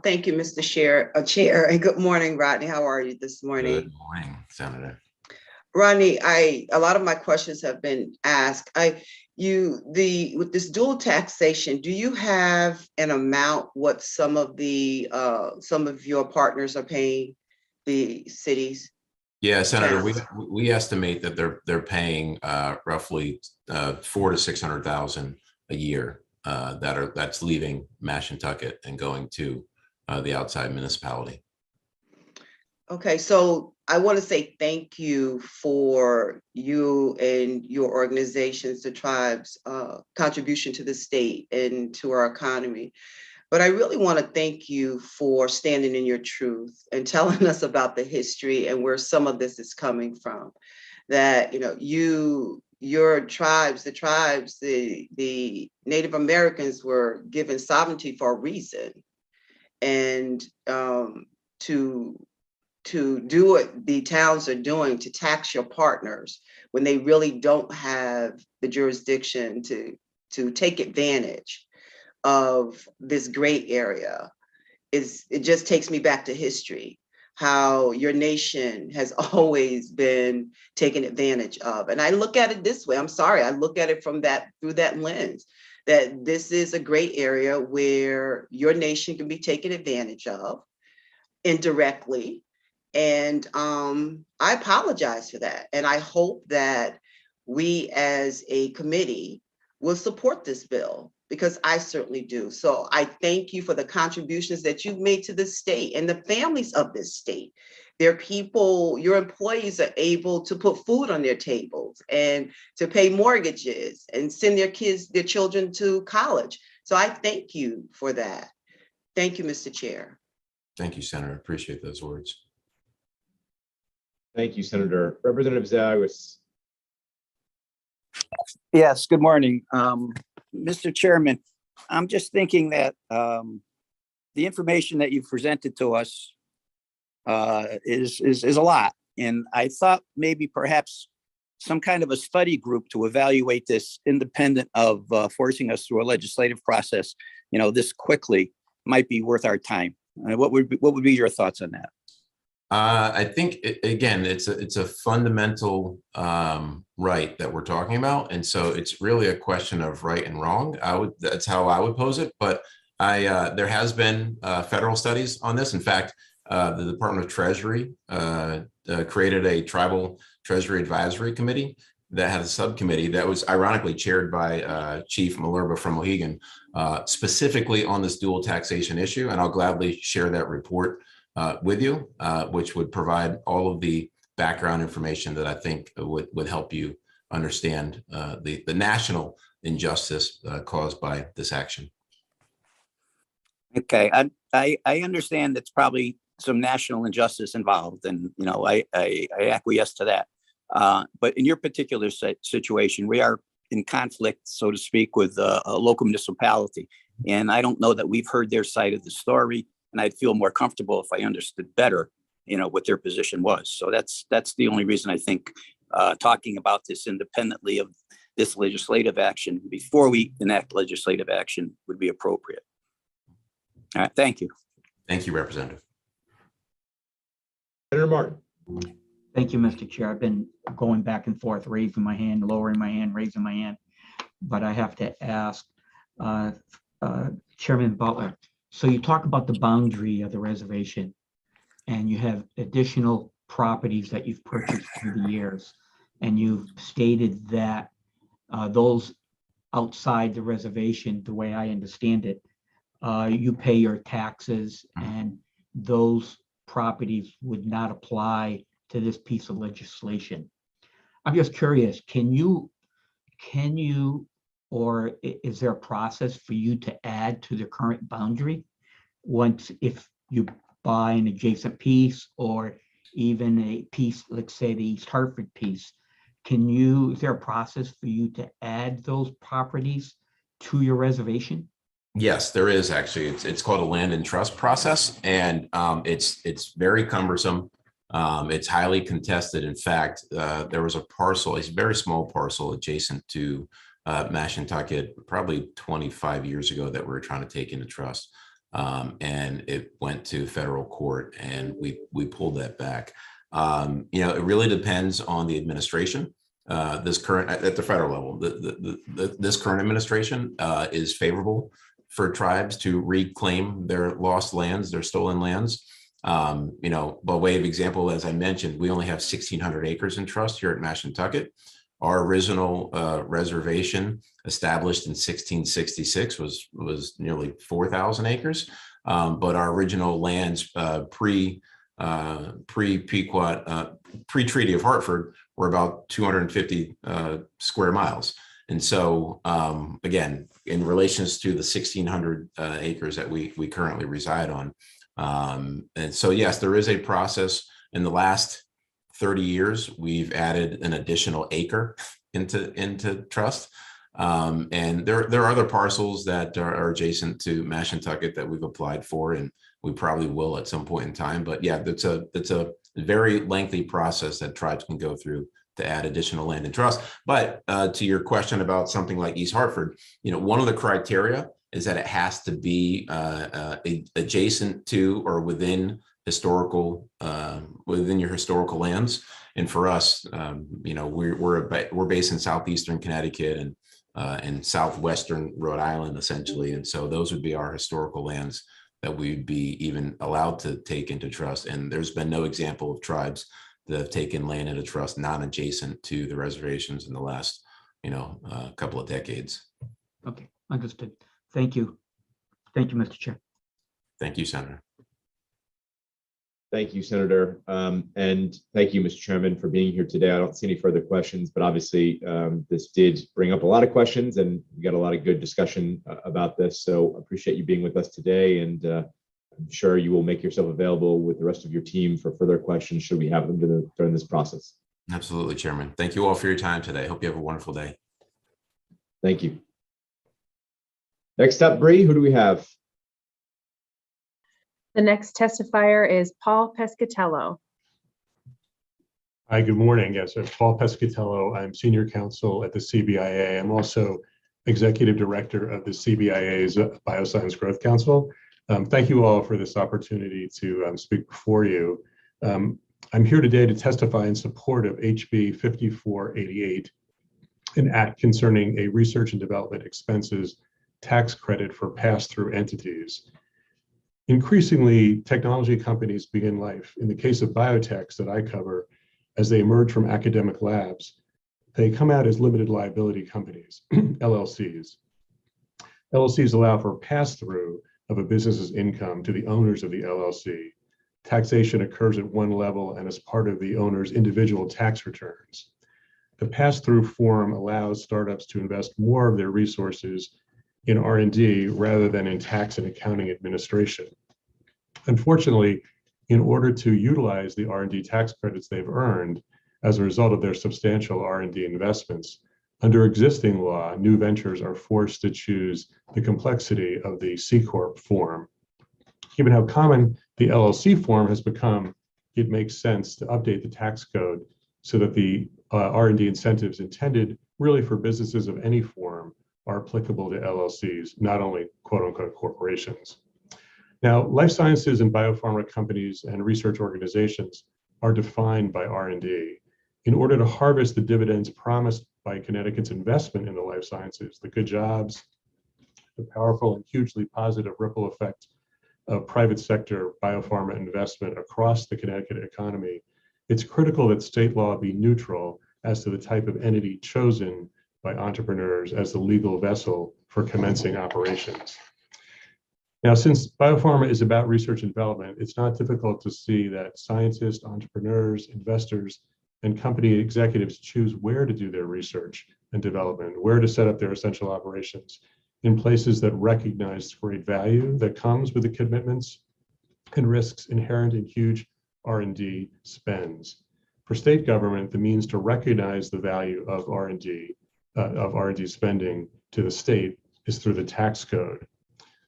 Thank you, Mr. Chair, and good morning, Rodney. How are you this morning?
Good morning, Senator.
Rodney, a lot of my questions have been asked. With this dual taxation, do you have an amount what some of your partners are paying the cities?
Yeah, Senator, we estimate that they're paying roughly $400,000 to $600,000 a year that's leaving Mashantucket and going to the outside municipality.
Okay, so I want to say thank you for you and your organizations, the tribes, contribution to the state and to our economy. But I really want to thank you for standing in your truth and telling us about the history and where some of this is coming from. That, your tribes, the Native Americans were given sovereignty for a reason. And to do what the towns are doing, to tax your partners when they really don't have the jurisdiction to take advantage of this gray area, it just takes me back to history, how your nation has always been taken advantage of. And I look at it this way, I look at it through that lens, that this is a gray area where your nation can be taken advantage of indirectly. And I apologize for that. And I hope that we as a committee will support this bill, because I certainly do. So I thank you for the contributions that you've made to the state and the families of this state. Their people, your employees are able to put food on their tables and to pay mortgages and send their children to college. So I thank you for that. Thank you, Mr. Chair.
Thank you, Senator. Appreciate those words.
Thank you, Senator. Representative Zagos.
Yes, good morning. Mr. Chairman, I'm just thinking that the information that you've presented to us is a lot. And I thought maybe perhaps some kind of a study group to evaluate this independent of forcing us through a legislative process, this quickly might be worth our time. What would be your thoughts on that?
I think again, it's a fundamental right that we're talking about, and so it's really a question of right and wrong. That's how I would pose it. But there has been federal studies on this. In fact, the Department of Treasury created a tribal treasury advisory committee that had a subcommittee that was ironically chaired by Chief Malerba from Mohegan, specifically on this dual taxation issue. And I'll gladly share that report with you, which would provide all of the background information that I think would help you understand the national injustice caused by this action.
Okay, I understand it's probably some national injustice involved, and I acquiesce to that. But in your particular situation, we are in conflict, so to speak, with a local municipality, and I don't know that we've heard their side of the story. And I'd feel more comfortable if I understood better, what their position was. So that's the only reason I think talking about this independently of this legislative action before we enact legislative action would be appropriate. All right, thank you.
Thank you, Representative.
Senator Martin.
Thank you, Mr. Chair. I've been going back and forth, raising my hand, lowering my hand, raising my hand. But I have to ask Chairman Butler. So you talk about the boundary of the reservation, and you have additional properties that you've purchased through the years. And you've stated that those outside the reservation, the way I understand it, you pay your taxes, and those properties would not apply to this piece of legislation. I'm just curious, can you, or is there a process for you to add to the current boundary once, if you buy an adjacent piece or even a piece, let's say the East Hartford piece, is there a process for you to add those properties to your reservation?
Yes, there is actually. It's called a land and trust process, and it's very cumbersome. It's highly contested. In fact, there was a parcel, a very small parcel adjacent to Mashantucket, probably 25 years ago, that we were trying to take into trust, and it went to federal court, and we pulled that back. It really depends on the administration. This current, at the federal level, this current administration is favorable for tribes to reclaim their lost lands, their stolen lands. By way of example, as I mentioned, we only have 1,600 acres in trust here at Mashantucket. Our original reservation, established in 1666, was nearly 4,000 acres. But our original lands pre-Pequot, pre-Treaty of Hartford, were about 250 square miles. And so, again, in relations to the 1,600 acres that we currently reside on. And so, yes, there is a process. In the last 30 years, we've added an additional acre into trust. And there are other parcels that are adjacent to Mashantucket that we've applied for, and we probably will at some point in time. But yeah, it's a very lengthy process that tribes can go through to add additional land and trust. But to your question about something like East Hartford, one of the criteria is that it has to be adjacent to or within your historical lands. And for us, we're based in southeastern Connecticut and southwestern Rhode Island, essentially. And so those would be our historical lands that we'd be even allowed to take into trust. And there's been no example of tribes that have taken land into trust non-adjacent to the reservations in the last, couple of decades.
Okay, understood. Thank you. Thank you, Mr. Chair.
Thank you, Senator.
Thank you, Senator. And thank you, Mr. Chairman, for being here today. I don't see any further questions, but obviously this did bring up a lot of questions, and we got a lot of good discussion about this. So I appreciate you being with us today, and I'm sure you will make yourself available with the rest of your team for further questions should we have them during this process.
Absolutely, Chairman. Thank you all for your time today. Hope you have a wonderful day.
Thank you. Next up, Bree, who do we have?
The next testifier is Paul Pescatello.
Hi, good morning. Yes, I'm Paul Pescatello. I'm senior counsel at the CBIA. I'm also executive director of the CBIA's Bioscience Growth Council. Thank you all for this opportunity to speak before you. I'm here today to testify in support of HB 5488, an act concerning a research and development expenses tax credit for pass-through entities. Increasingly, technology companies begin life. In the case of biotechs that I cover, as they emerge from academic labs, they come out as limited liability companies, LLCs. LLCs allow for pass-through of a business's income to the owners of the LLC. Taxation occurs at one level and as part of the owner's individual tax returns. The pass-through form allows startups to invest more of their resources in R&D rather than in tax and accounting administration. Unfortunately, in order to utilize the R&D tax credits they've earned as a result of their substantial R&D investments, under existing law, new ventures are forced to choose the complexity of the C Corp form. Given how common the LLC form has become, it makes sense to update the tax code so that the R&D incentives intended really for businesses of any form are applicable to LLCs, not only quote unquote corporations. Now, life sciences and biopharma companies and research organizations are defined by R&D. In order to harvest the dividends promised by Connecticut's investment in the life sciences, the good jobs, the powerful and hugely positive ripple effect of private sector biopharma investment across the Connecticut economy, it's critical that state law be neutral as to the type of entity chosen by entrepreneurs as the legal vessel for commencing operations. Now, since biopharma is about research and development, it's not difficult to see that scientists, entrepreneurs, investors, and company executives choose where to do their research and development, where to set up their essential operations in places that recognize great value that comes with the commitments and risks inherent in huge R&D spends. For state government, the means to recognize the value of R&D spending to the state is through the tax code.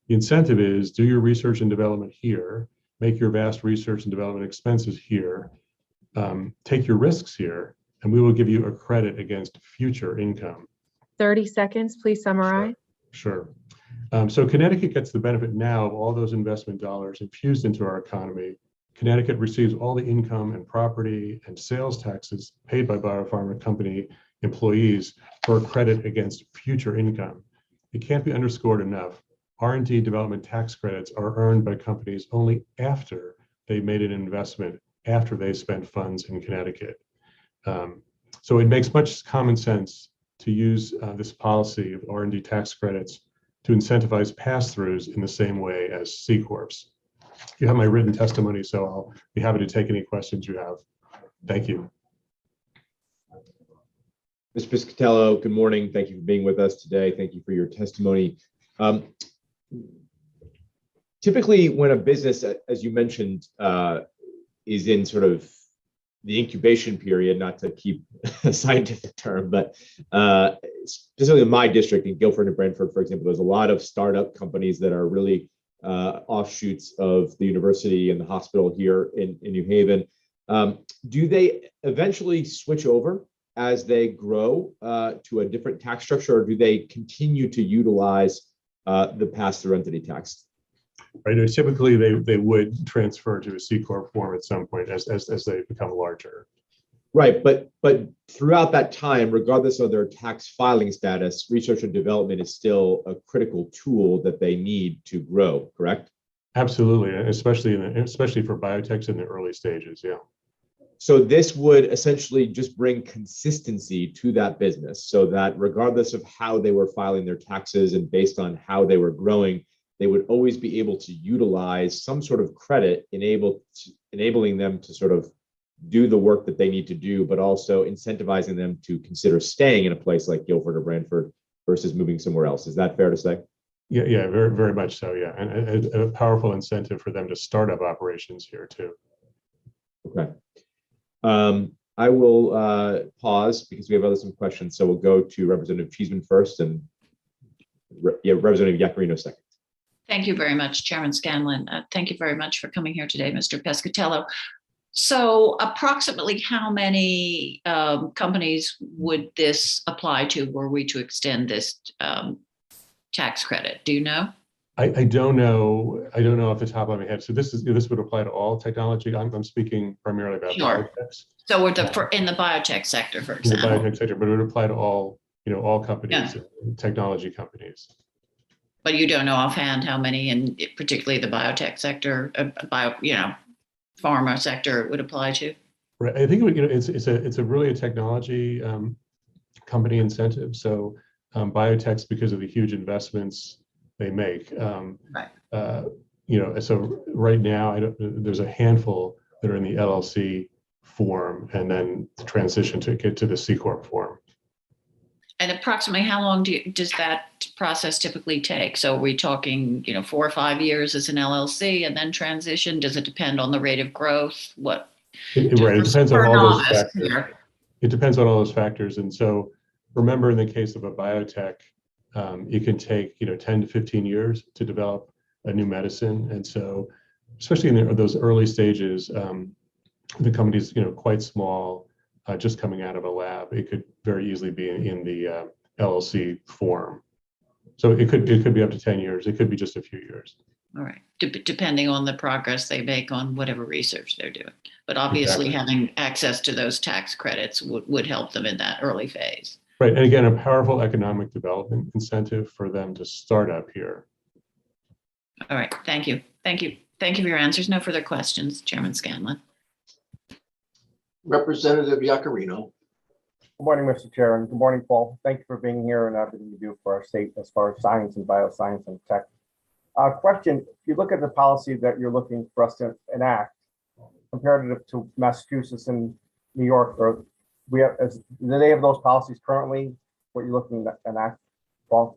The incentive is do your research and development here, make your vast research and development expenses here, take your risks here, and we will give you a credit against future income.
30 seconds, please summarize.
Sure. So Connecticut gets the benefit now of all those investment dollars infused into our economy. Connecticut receives all the income and property and sales taxes paid by biopharma company employees for a credit against future income. It can't be underscored enough. R&D development tax credits are earned by companies only after they made an investment, after they spent funds in Connecticut. So it makes much common sense to use this policy of R&D tax credits to incentivize pass-throughs in the same way as C Corps. You have my written testimony, so I'll be happy to take any questions you have. Thank you.
Mr. Pescatello, good morning. Thank you for being with us today. Thank you for your testimony. Typically, when a business, as you mentioned, is in sort of the incubation period, not to keep a scientific term, but specifically in my district in Guilford and Brantford, for example, there's a lot of startup companies that are really offshoots of the university and the hospital here in New Haven. Do they eventually switch over as they grow to a different tax structure, or do they continue to utilize the pass-through entity tax?
Right. Typically, they would transfer to a C Corp form at some point as they become larger.
Right, but throughout that time, regardless of their tax filing status, research and development is still a critical tool that they need to grow. Correct?
Absolutely, especially for biotechs in the early stages. Yeah.
So this would essentially just bring consistency to that business, so that regardless of how they were filing their taxes and based on how they were growing, they would always be able to utilize some sort of credit enabling them to sort of do the work that they need to do, but also incentivizing them to consider staying in a place like Guilford or Brantford versus moving somewhere else. Is that fair to say?
Yeah, very, very much so. Yeah, and a powerful incentive for them to start up operations here too.
Okay. I will pause because we have some questions. So we'll go to Representative Cheeseman first and Representative Yacarino second.
Thank you very much, Chairman Scanlon. Thank you very much for coming here today, Mr. Pescatello. So approximately how many companies would this apply to were we to extend this tax credit? Do you know?
I don't know. I don't know off the top of my head. So this would apply to all technology. I'm speaking primarily about
Sure.
biotechs.
So we're in the biotech sector, for
In the
example.
biotech sector, but it would apply to all, all companies,
Yeah.
technology companies.
But you don't know offhand how many, and particularly the biotech sector, pharma sector it would apply to?
Right. I think it's a really a technology company incentive. So biotechs, because of the huge investments they make,
Right.
So right now there's a handful that are in the LLC form, and then the transition to get to the C Corp form.
And approximately how long does that process typically take? So are we talking, 4 or 5 years as an LLC and then transition? Does it depend on the rate of growth? What?
It depends on all those factors. It depends on all those factors. And so remember, in the case of a biotech, it can take 10 to 15 years to develop a new medicine. And so especially in those early stages, the company's quite small, just coming out of a lab. It could very easily be in the LLC form. So it could be up to 10 years. It could be just a few years.
All right, depending on the progress they make on whatever research they're doing. But obviously having access to those tax credits would help them in that early phase.
Right, and again, a powerful economic development incentive for them to start up here.
All right, thank you. Thank you for your answers. No further questions, Chairman Scanlon.
Representative Yacarino.
Good morning, Mr. Chair, and good morning, Paul. Thank you for being here and everything you do for our state as far as science and bioscience and tech. Question, if you look at the policy that you're looking for us to enact, comparative to Massachusetts and New York, or do they have those policies currently, what you're looking to enact, Paul?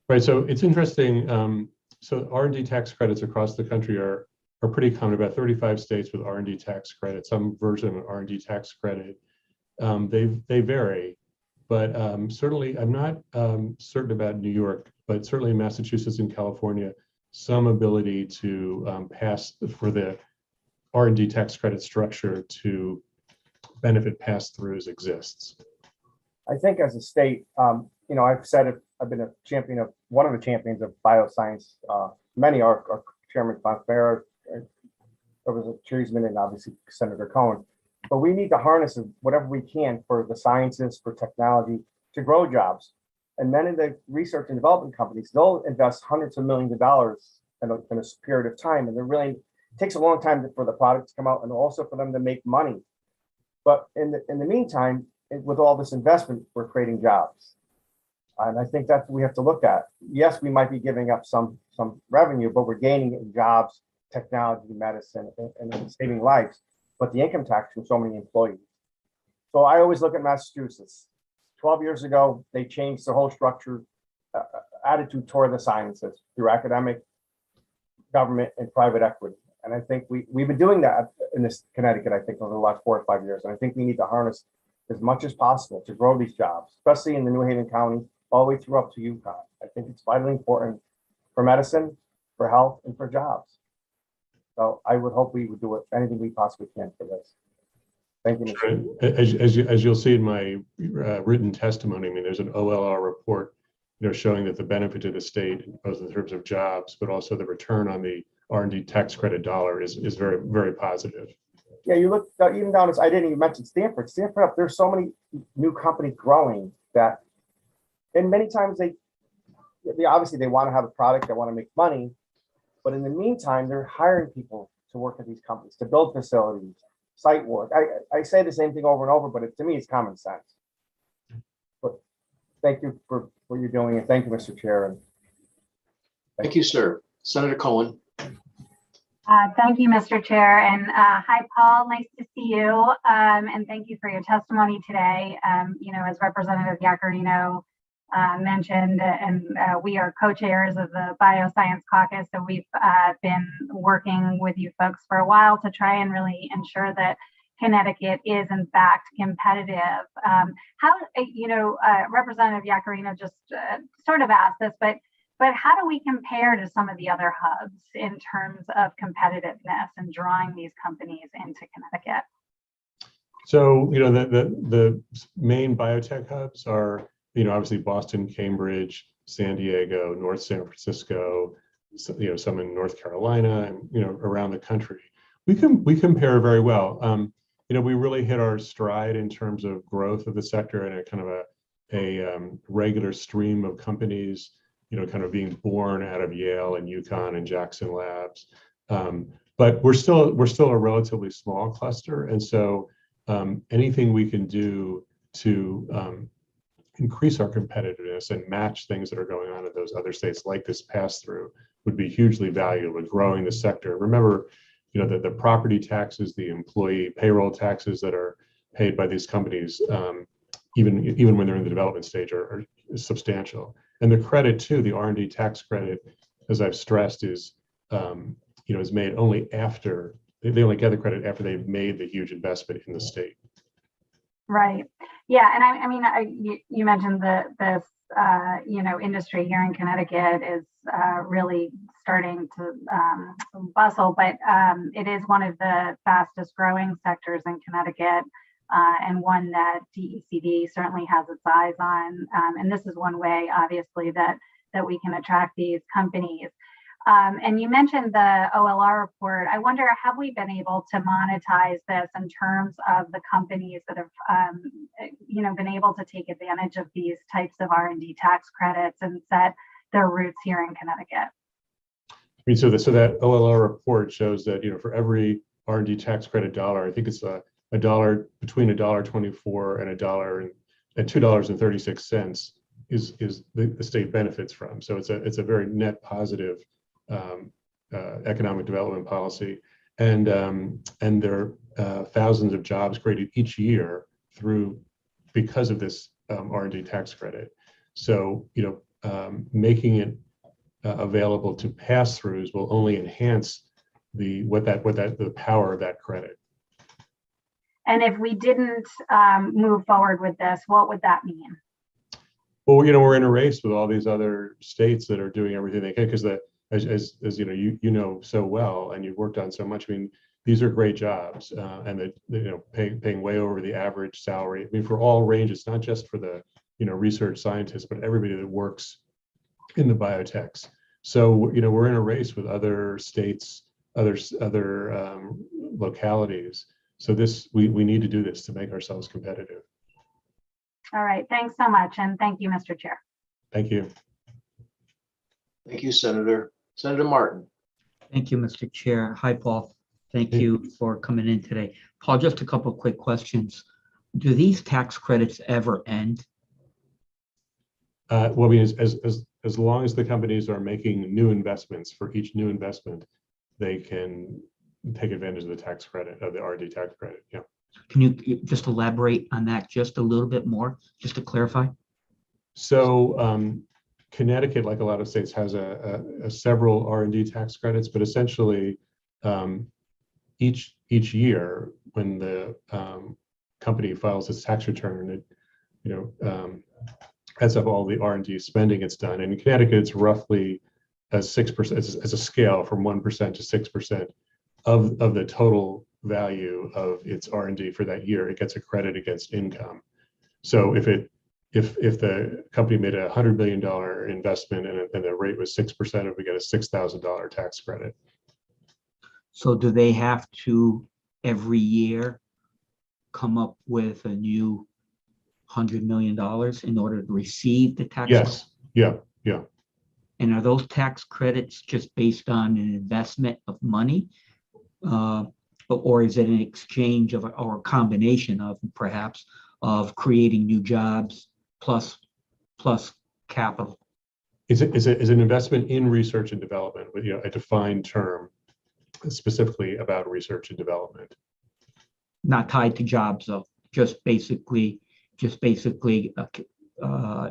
Right, so it's interesting. So R&D tax credits across the country are pretty common. About 35 states with R&D tax credit, some version of an R&D tax credit. They vary, but certainly I'm not certain about New York, but certainly in Massachusetts and California, some ability to pass for the R&D tax credit structure to benefit pass-throughs exists.
I think as a state, I've said it, I've been one of the champions of bioscience. Many are Chairman Fonfara, Representative Cheeseman, and obviously Senator Cohen. But we need to harness whatever we can for the sciences, for technology, to grow jobs. And then in the research and development companies, they'll invest hundreds of millions of dollars in a period of time. And it takes a long time for the product to come out and also for them to make money. But in the meantime, with all this investment, we're creating jobs. And I think that's what we have to look at. Yes, we might be giving up some revenue, but we're gaining in jobs, technology, medicine, and saving lives. But the income tax from so many employees. So I always look at Massachusetts. 12 years ago, they changed the whole structure, attitude toward the sciences through academic, government, and private equity. And I think we've been doing that in this Connecticut, I think, over the last 4 or 5 years. And I think we need to harness as much as possible to grow these jobs, especially in the New Haven County, all the way through up to UConn. I think it's vitally important for medicine, for health, and for jobs. So I would hope we would do anything we possibly can for this. Thank you, Mr.
As you'll see in my written testimony, I mean, there's an OLR report, showing that the benefit to the state, both in terms of jobs, but also the return on the R&D tax credit dollar is very, very positive.
Yeah, you look even down as I didn't even mention Stanford. Stanford, there's so many new companies growing that, and many times they obviously they want to have a product, they want to make money, but in the meantime, they're hiring people to work at these companies, to build facilities, site work. I say the same thing over and over, but to me, it's common sense. But thank you for what you're doing, and thank you, Mr. Chair. And
thank you, sir. Senator Cohen.
Thank you, Mr. Chair. And hi, Paul. Nice to see you. And thank you for your testimony today. As Representative Yacarino mentioned, and we are co-chairs of the Bioscience Caucus. So we've been working with you folks for a while to try and really ensure that Connecticut is in fact competitive. Representative Yacarino just sort of asked this, but how do we compare to some of the other hubs in terms of competitiveness and drawing these companies into Connecticut?
So, the main biotech hubs are, obviously Boston, Cambridge, San Diego, North San Francisco, some in North Carolina, and around the country. We compare very well. We really hit our stride in terms of growth of the sector and a kind of a regular stream of companies, kind of being born out of Yale and UConn and Jackson Labs. But we're still a relatively small cluster, and so anything we can do to increase our competitiveness and match things that are going on in those other states, like this pass-through, would be hugely valuable in growing the sector. Remember, the property taxes, the employee payroll taxes that are paid by these companies, even when they're in the development stage, are substantial. And the credit too, the R&D tax credit, as I've stressed, is made only after they only get the credit after they've made the huge investment in the state.
Right. Yeah. And I mean, you mentioned this industry here in Connecticut is really starting to bustle, but it is one of the fastest growing sectors in Connecticut, and one that DECD certainly has its eyes on. And this is one way, obviously, that we can attract these companies. And you mentioned the OLR report. I wonder, have we been able to monetize this in terms of the companies that have, been able to take advantage of these types of R&D tax credits and set their roots here in Connecticut?
I mean, so that OLR report shows that for every R&D tax credit dollar, I think it's a dollar, between $1.24 and $2.36 is the state benefits from. So it's a very net positive economic development policy, and there are thousands of jobs created each year because of this R&D tax credit. So making it available to pass-throughs will only enhance the power of that credit.
And if we didn't move forward with this, what would that mean?
Well, we're in a race with all these other states that are doing everything they can, because as you know so well, and you've worked on so much. I mean, these are great jobs, and paying way over the average salary. I mean, for all ranges, not just for the research scientists, but everybody that works in the biotechs. So we're in a race with other states, other localities. So we need to do this to make ourselves competitive.
All right. Thanks so much, and thank you, Mr. Chair.
Thank you.
Thank you, Senator. Senator Martin.
Thank you, Mr. Chair. Hi, Paul. Thank you for coming in today. Paul, just a couple of quick questions. Do these tax credits ever end?
Well, I mean, as long as the companies are making new investments, for each new investment, they can take advantage of the tax credit, of the R&D tax credit. Yeah.
Can you just elaborate on that just a little bit more, just to clarify?
So Connecticut, like a lot of states, has a several R&D tax credits, but essentially each year when the company files its tax return, it adds up all the R&D spending it's done. And in Connecticut, it's roughly 6%, as a scale from 1% to 6% of the total value of its R&D for that year. It gets a credit against income. So if the company made a $100 million investment and the rate was 6%, it would get a $6,000 tax credit.
So do they have to every year come up with a new $100 million in order to receive the tax?
Yes. Yeah.
And are those tax credits just based on an investment of money, or is it an exchange of, or a combination of, perhaps, of creating new jobs plus capital?
Is an investment in research and development with a defined term specifically about research and development.
Not tied to jobs, though. Just basically an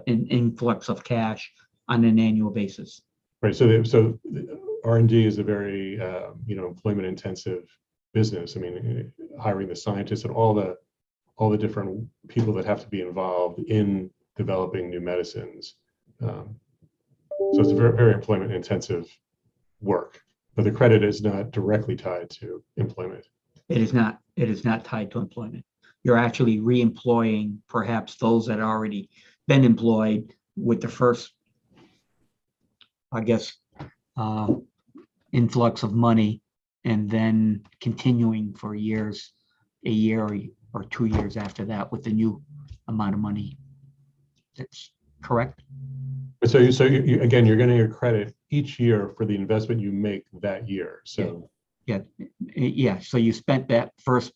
influx of cash on an annual basis.
Right. So R&D is a very employment intensive business. I mean, hiring the scientists and all the different people that have to be involved in developing new medicines. So it's a very, very employment intensive work, but the credit is not directly tied to employment.
It is not tied to employment. You're actually re-employing perhaps those that already been employed with the first, I guess, influx of money and then continuing for years, a year or 2 years after that with the new amount of money. That's correct?
So again, you're getting a credit each year for the investment you make that year. So
Yeah. So you spent that first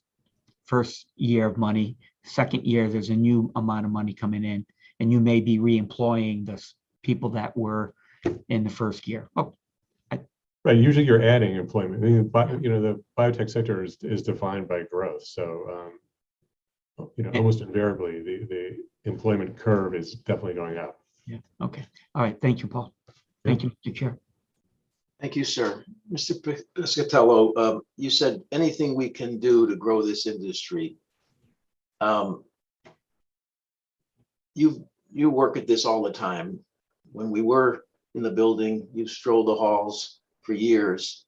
year of money. Second year, there's a new amount of money coming in, and you may be re-employing the people that were in the first year. Oh,
right. Usually, you're adding employment. I mean, the biotech sector is defined by growth. So, almost invariably, the employment curve is definitely going up.
Yeah. Okay. All right. Thank you, Paul. Thank you, Mr. Chair.
Thank you, sir. Mr. Pescatello, you said anything we can do to grow this industry. You work at this all the time. When we were in the building, you strolled the halls for years,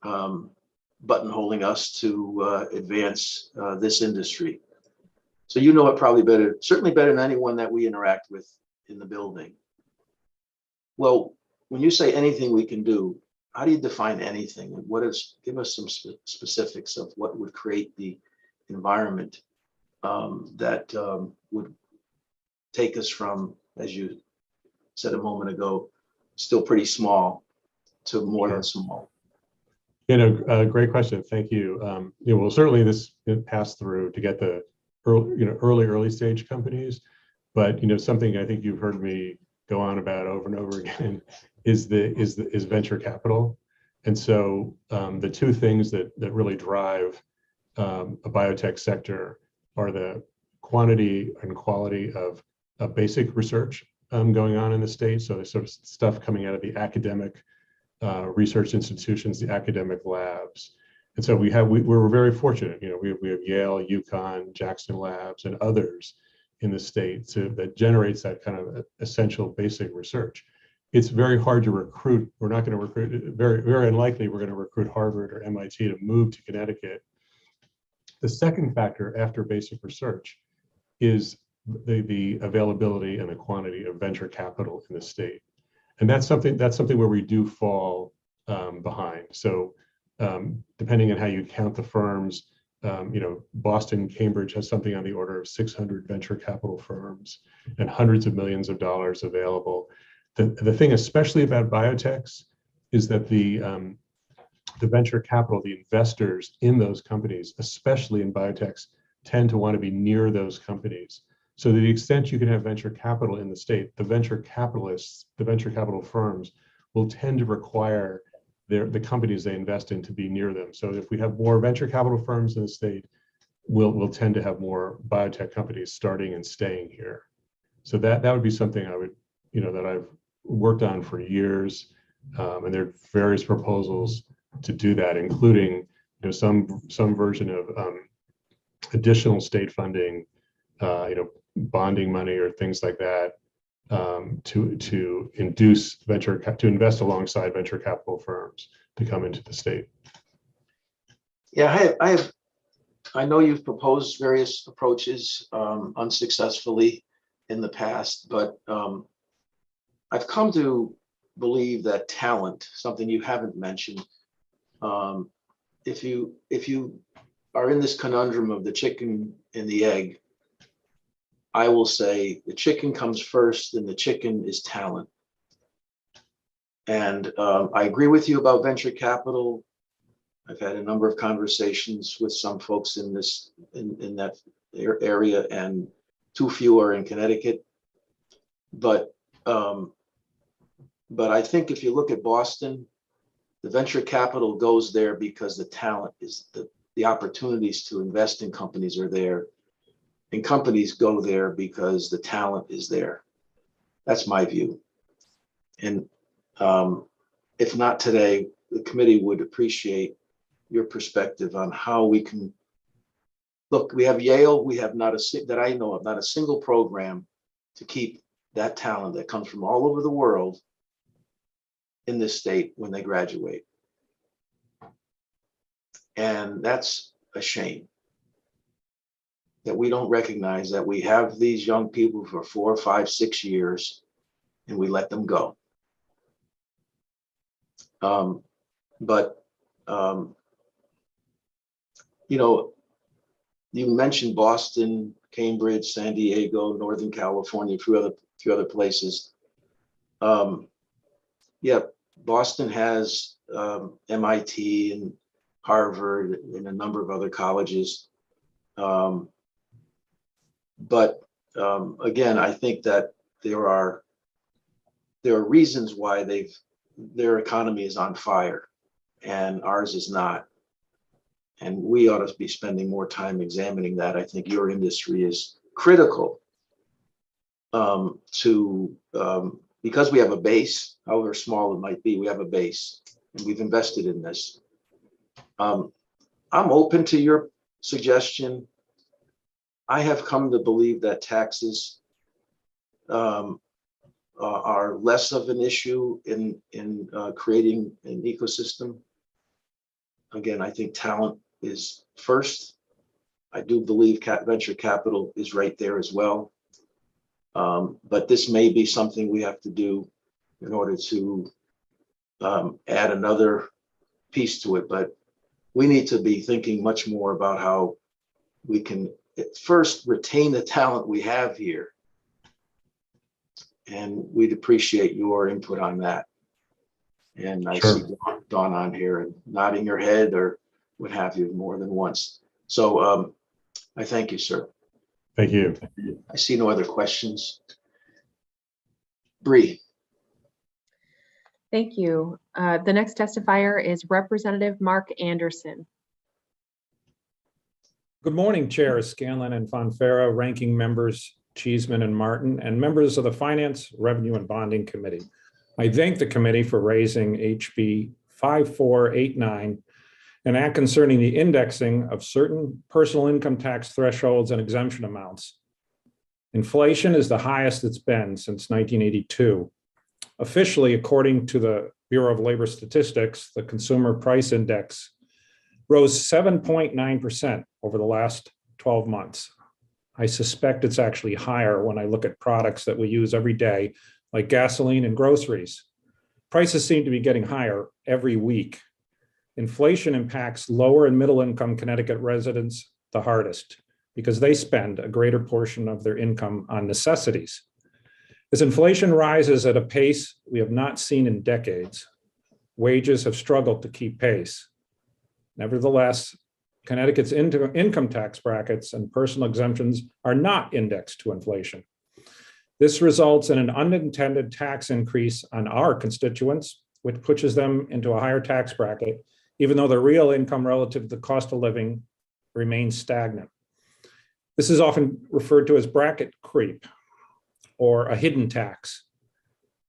buttonholing us to advance this industry. So you know it probably better, certainly better than anyone that we interact with in the building. Well, when you say anything we can do, how do you define anything? And give us some specifics of what would create the environment that would take us from, as you said a moment ago, still pretty small to more than small?
Great question. Thank you. Well, certainly this passed through to get the early stage companies, but something I think you've heard me go on about over and over again is venture capital. And so the two things that really drive a biotech sector are the quantity and quality of basic research going on in the state. So there's sort of stuff coming out of the academic research institutions, the academic labs. And so we're very fortunate. We have Yale, UConn, Jackson Labs, and others in the state that generates that kind of essential basic research. It's very hard to recruit. We're not going to recruit, very, very unlikely we're going to recruit Harvard or MIT to move to Connecticut. The second factor after basic research is the availability and the quantity of venture capital in the state. And that's something where we do fall behind. So depending on how you count the firms, Boston, Cambridge has something on the order of 600 venture capital firms and hundreds of millions of dollars available. The thing especially about biotechs is that the venture capital, the investors in those companies, especially in biotechs, tend to want to be near those companies. So to the extent you can have venture capital in the state, the venture capitalists, the venture capital firms will tend to require the companies they invest in to be near them. So if we have more venture capital firms in the state, we'll tend to have more biotech companies starting and staying here. So that would be something I would, that I've worked on for years. And there are various proposals to do that, including some version of additional state funding, bonding money or things like that, to induce to invest alongside venture capital firms to come into the state.
Yeah, I know you've proposed various approaches unsuccessfully in the past, but I've come to believe that talent, something you haven't mentioned, if you are in this conundrum of the chicken and the egg, I will say the chicken comes first, and the chicken is talent. And I agree with you about venture capital. I've had a number of conversations with some folks in that area, and too few are in Connecticut. But I think if you look at Boston, the venture capital goes there because the talent is the opportunities to invest in companies are there. And companies go there because the talent is there. That's my view. And if not today, the committee would appreciate your perspective on how we can look. We have Yale. We have that I know of, not a single program to keep that talent that comes from all over the world in this state when they graduate. And that's a shame that we don't recognize that we have these young people for 4, 5, 6 years and we let them go. But, you know, you mentioned Boston, Cambridge, San Diego, Northern California, a few other places. Yeah, Boston has MIT and Harvard and a number of other colleges. But again, I think that there are reasons why their economy is on fire and ours is not. And we ought to be spending more time examining that. I think your industry is critical because we have a base, however small it might be, we have a base and we've invested in this. I'm open to your suggestion. I have come to believe that taxes are less of an issue in creating an ecosystem. Again, I think talent is first. I do believe venture capital is right there as well. But this may be something we have to do in order to add another piece to it. But we need to be thinking much more about how we can first retain the talent we have here. And we'd appreciate your input on that. And I see Dawn on here and nodding your head or what have you more than once. So I thank you, sir.
Thank you.
I see no other questions. Bree.
Thank you. The next testifier is Representative Mark Anderson.
Good morning, Chair Scanlon and Fonfara, ranking members Cheeseman and Martin, and members of the Finance, Revenue, and Bonding Committee. I thank the committee for raising HB 5489, an act concerning the indexing of certain personal income tax thresholds and exemption amounts. Inflation is the highest it's been since 1982. Officially, according to the Bureau of Labor Statistics, the Consumer Price Index rose 7.9% over the last 12 months. I suspect it's actually higher when I look at products that we use every day, like gasoline and groceries. Prices seem to be getting higher every week. Inflation impacts lower and middle income Connecticut residents the hardest because they spend a greater portion of their income on necessities. As inflation rises at a pace we have not seen in decades, wages have struggled to keep pace. Nevertheless, Connecticut's income tax brackets and personal exemptions are not indexed to inflation. This results in an unintended tax increase on our constituents, which pushes them into a higher tax bracket, even though their real income relative to the cost of living remains stagnant. This is often referred to as bracket creep or a hidden tax.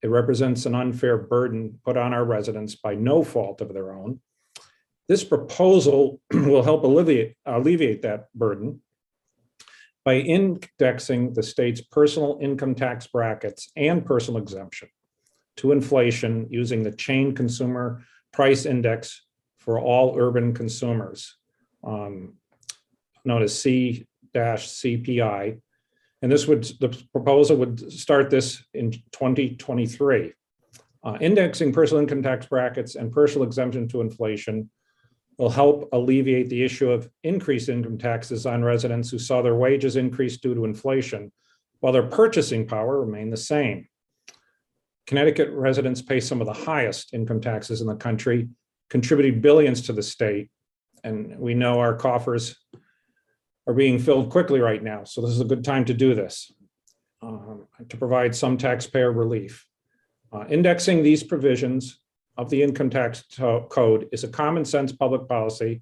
It represents an unfair burden put on our residents by no fault of their own. This proposal will help alleviate that burden by indexing the state's personal income tax brackets and personal exemption to inflation using the chain consumer price index for all urban consumers, known as C-CPI. And the proposal would start this in 2023. Indexing personal income tax brackets and personal exemption to inflation will help alleviate the issue of increased income taxes on residents who saw their wages increase due to inflation, while their purchasing power remained the same. Connecticut residents pay some of the highest income taxes in the country, contributing billions to the state, and we know our coffers are being filled quickly right now, so this is a good time to do this, to provide some taxpayer relief. Indexing these provisions of the income tax code is a common sense public policy,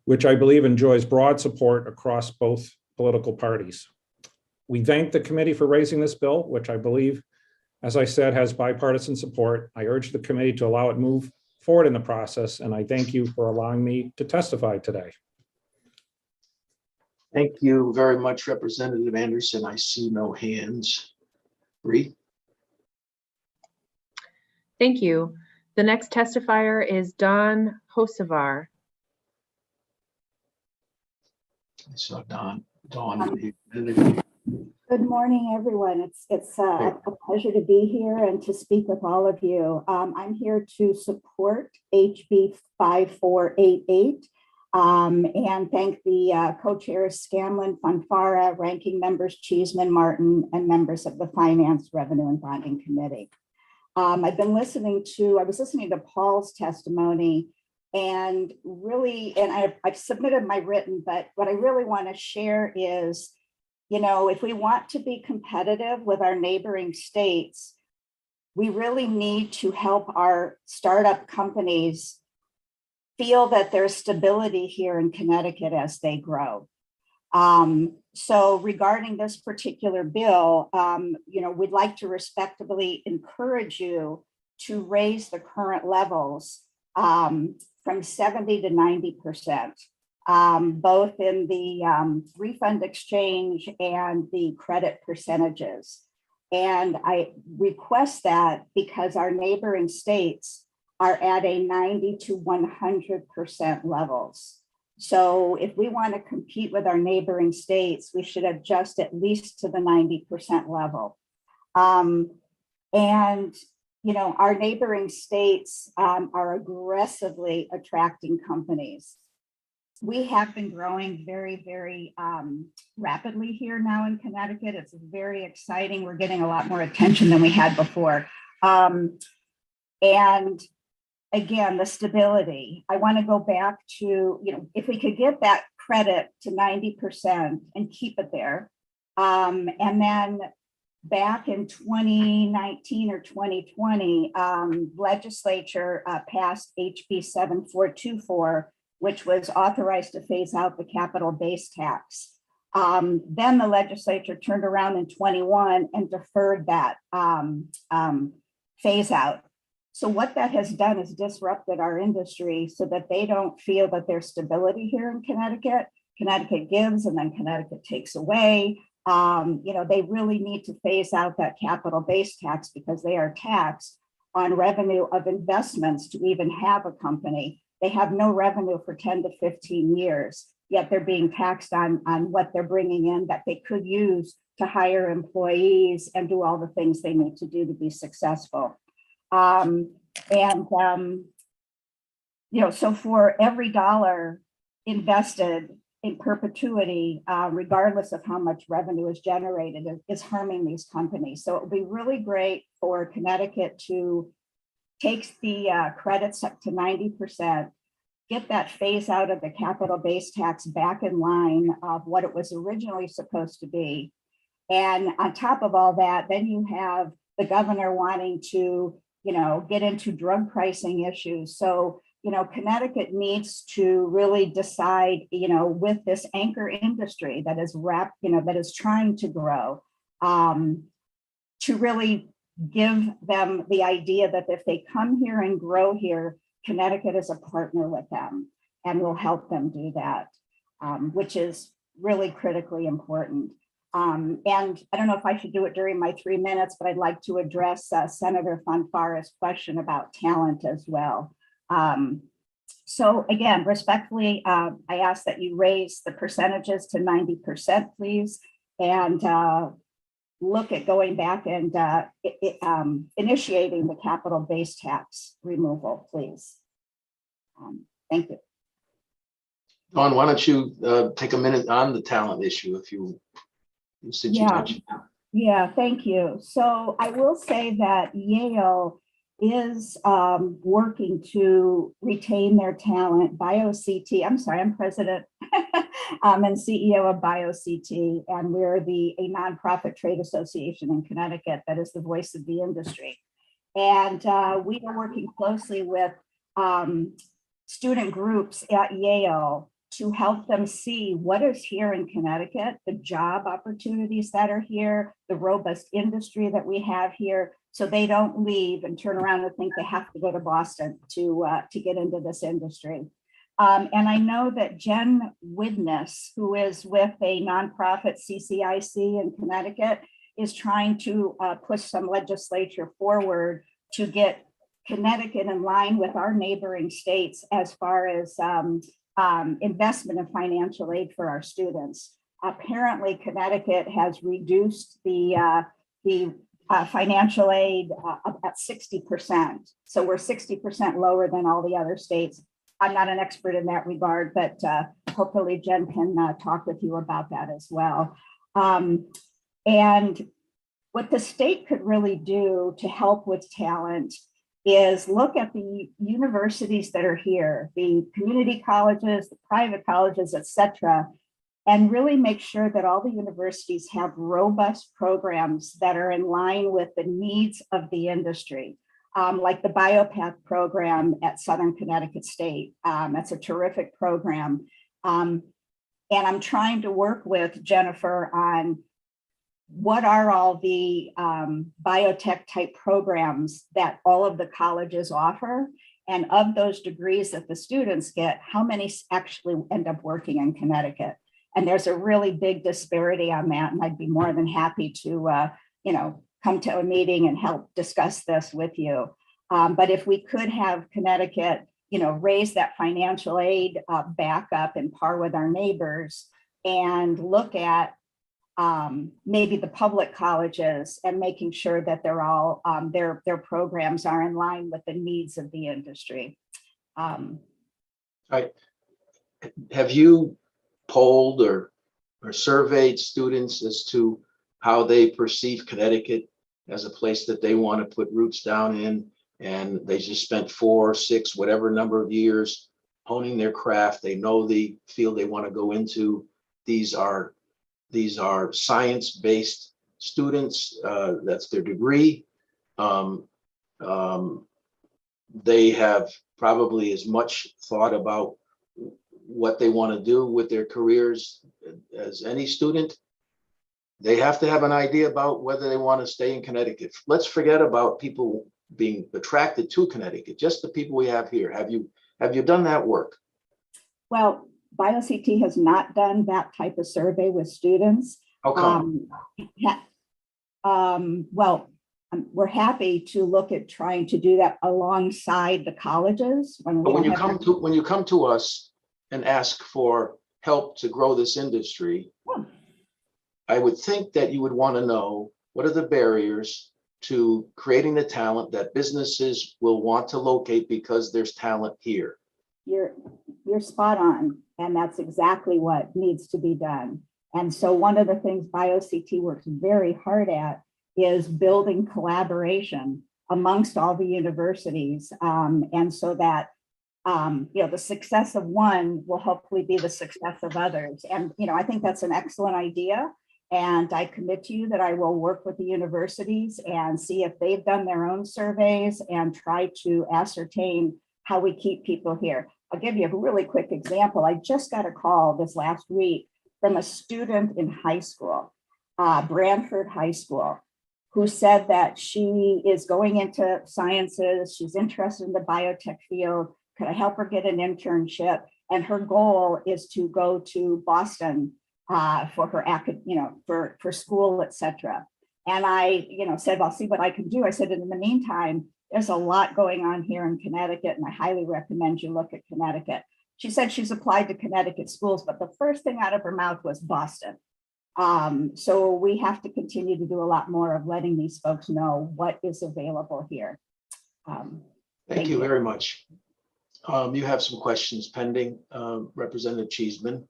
which I believe enjoys broad support across both political parties. We thank the committee for raising this bill, which I believe, as I said, has bipartisan support. I urge the committee to allow it move forward in the process, and I thank you for allowing me to testify today.
Thank you very much, Representative Anderson. I see no hands. Bree?
Thank you. The next testifier is Don Hocevar.
I saw Dawn.
Good morning, everyone. It's a pleasure to be here and to speak with all of you. I'm here to support HB 5488 and thank the co-chairs Scanlon, Fonfara, ranking members Cheeseman, Martin, and members of the Finance, Revenue, and Bonding Committee. I was listening to Paul's testimony, and really, I've submitted my written, but what I really want to share is, you know, if we want to be competitive with our neighboring states, we really need to help our startup companies feel that there's stability here in Connecticut as they grow. So regarding this particular bill, you know, we'd like to respectfully encourage you to raise the current levels from 70 to 90%. Both in the refund exchange and the credit percentages. And I request that because our neighboring states are at a 90 to 100% levels. So if we want to compete with our neighboring states, we should adjust at least to the 90% level. And you know, our neighboring states are aggressively attracting companies. We have been growing very, very rapidly here now in Connecticut. It's very exciting. We're getting a lot more attention than we had before. And again, the stability. I want to go back to, you know, if we could get that credit to 90% and keep it there. And then back in 2019 or 2020, legislature passed HB 7424, which was authorized to phase out the capital base tax. Then the legislature turned around in 21 and deferred that phase out. So what that has done is disrupted our industry so that they don't feel that there's stability here in Connecticut. Connecticut gives and then Connecticut takes away. You know, they really need to phase out that capital base tax because they are taxed on revenue of investments to even have a company. They have no revenue for 10 to 15 years, yet they're being taxed on what they're bringing in that they could use to hire employees and do all the things they need to do to be successful. You know, so for every dollar invested in perpetuity, regardless of how much revenue is generated, is harming these companies. So it would be really great for Connecticut to take the credits up to 90%, get that phase out of the capital base tax back in line of what it was originally supposed to be. And on top of all that, then you have the governor wanting to, you know, get into drug pricing issues. So, you know, Connecticut needs to really decide, you know, with this anchor industry that is that is trying to grow, to really give them the idea that if they come here and grow here, Connecticut is a partner with them and will help them do that, which is really critically important. And I don't know if I should do it during my 3 minutes, but I'd like to address Senator Fonfara's question about talent as well. So again, respectfully, I ask that you raise the percentages to 90%, please, and look at going back and initiating the capital base tax removal, please. Thank you.
Dawn, why don't you take a minute on the talent issue if you, since you mentioned it.
Yeah, thank you. So I will say that Yale is working to retain their talent. BioCT, I'm president and CEO of BioCT, and we're a nonprofit trade association in Connecticut that is the voice of the industry. And we are working closely with student groups at Yale to help them see what is here in Connecticut, the job opportunities that are here, the robust industry that we have here, so they don't leave and turn around and think they have to go to Boston to get into this industry. And I know that Jen Widness, who is with a nonprofit CCIC in Connecticut, is trying to push some legislature forward to get Connecticut in line with our neighboring states as far as investment and financial aid for our students. apparently Connecticut has reduced the financial aid about 60%. So we're 60% lower than all the other states. I'm not an expert in that regard, but hopefully Jen can talk with you about that as well. And what the state could really do to help with talent is look at the universities that are here, the community colleges, the private colleges, et cetera, and really make sure that all the universities have robust programs that are in line with the needs of the industry. Like the Biotech program at Southern Connecticut State. That's a terrific program. And I'm trying to work with Jennifer on what are all the biotech type programs that all of the colleges offer. And of those degrees that the students get, how many actually end up working in Connecticut? And there's a really big disparity on that. And I'd be more than happy to, come to a meeting and help discuss this with you. But if we could have Connecticut, raise that financial aid back up in par with our neighbors and look at maybe the public colleges and making sure that they're all, their programs are in line with the needs of the industry.
Right. Have you polled or surveyed students as to how they perceive Connecticut as a place that they want to put roots down in, and they just spent 4, 6, whatever number of years honing their craft? They know the field they want to go into. These are science-based students. That's their degree. They have probably as much thought about what they want to do with their careers as any student. They have to have an idea about whether they want to stay in Connecticut. Let's forget about people being attracted to Connecticut, just the people we have here. Have you done that work?
Well, BioCT has not done that type of survey with students.
How come?
We're happy to look at trying to do that alongside the colleges.
But when you come to us and ask for help to grow this industry, I would think that you would want to know what are the barriers to creating the talent that businesses will want to locate because there's talent here.
You're spot on, and that's exactly what needs to be done. And so one of the things BioCT works very hard at is building collaboration amongst all the universities, and so that the success of one will hopefully be the success of others. And I think that's an excellent idea. And I commit to you that I will work with the universities and see if they've done their own surveys and try to ascertain how we keep people here. I'll give you a really quick example. I just got a call this last week from a student in high school, Branford High School, who said that she is going into sciences. She's interested in the biotech field. Could I help her get an internship? And her goal is to go to Boston for her for school, etc. And I, said, I'll see what I can do. I said, and in the meantime, there's a lot going on here in Connecticut, and I highly recommend you look at Connecticut. She said she's applied to Connecticut schools, but the first thing out of her mouth was Boston. So we have to continue to do a lot more of letting these folks know what is available here.
Thank you very much. You have some questions pending, Representative Cheeseman.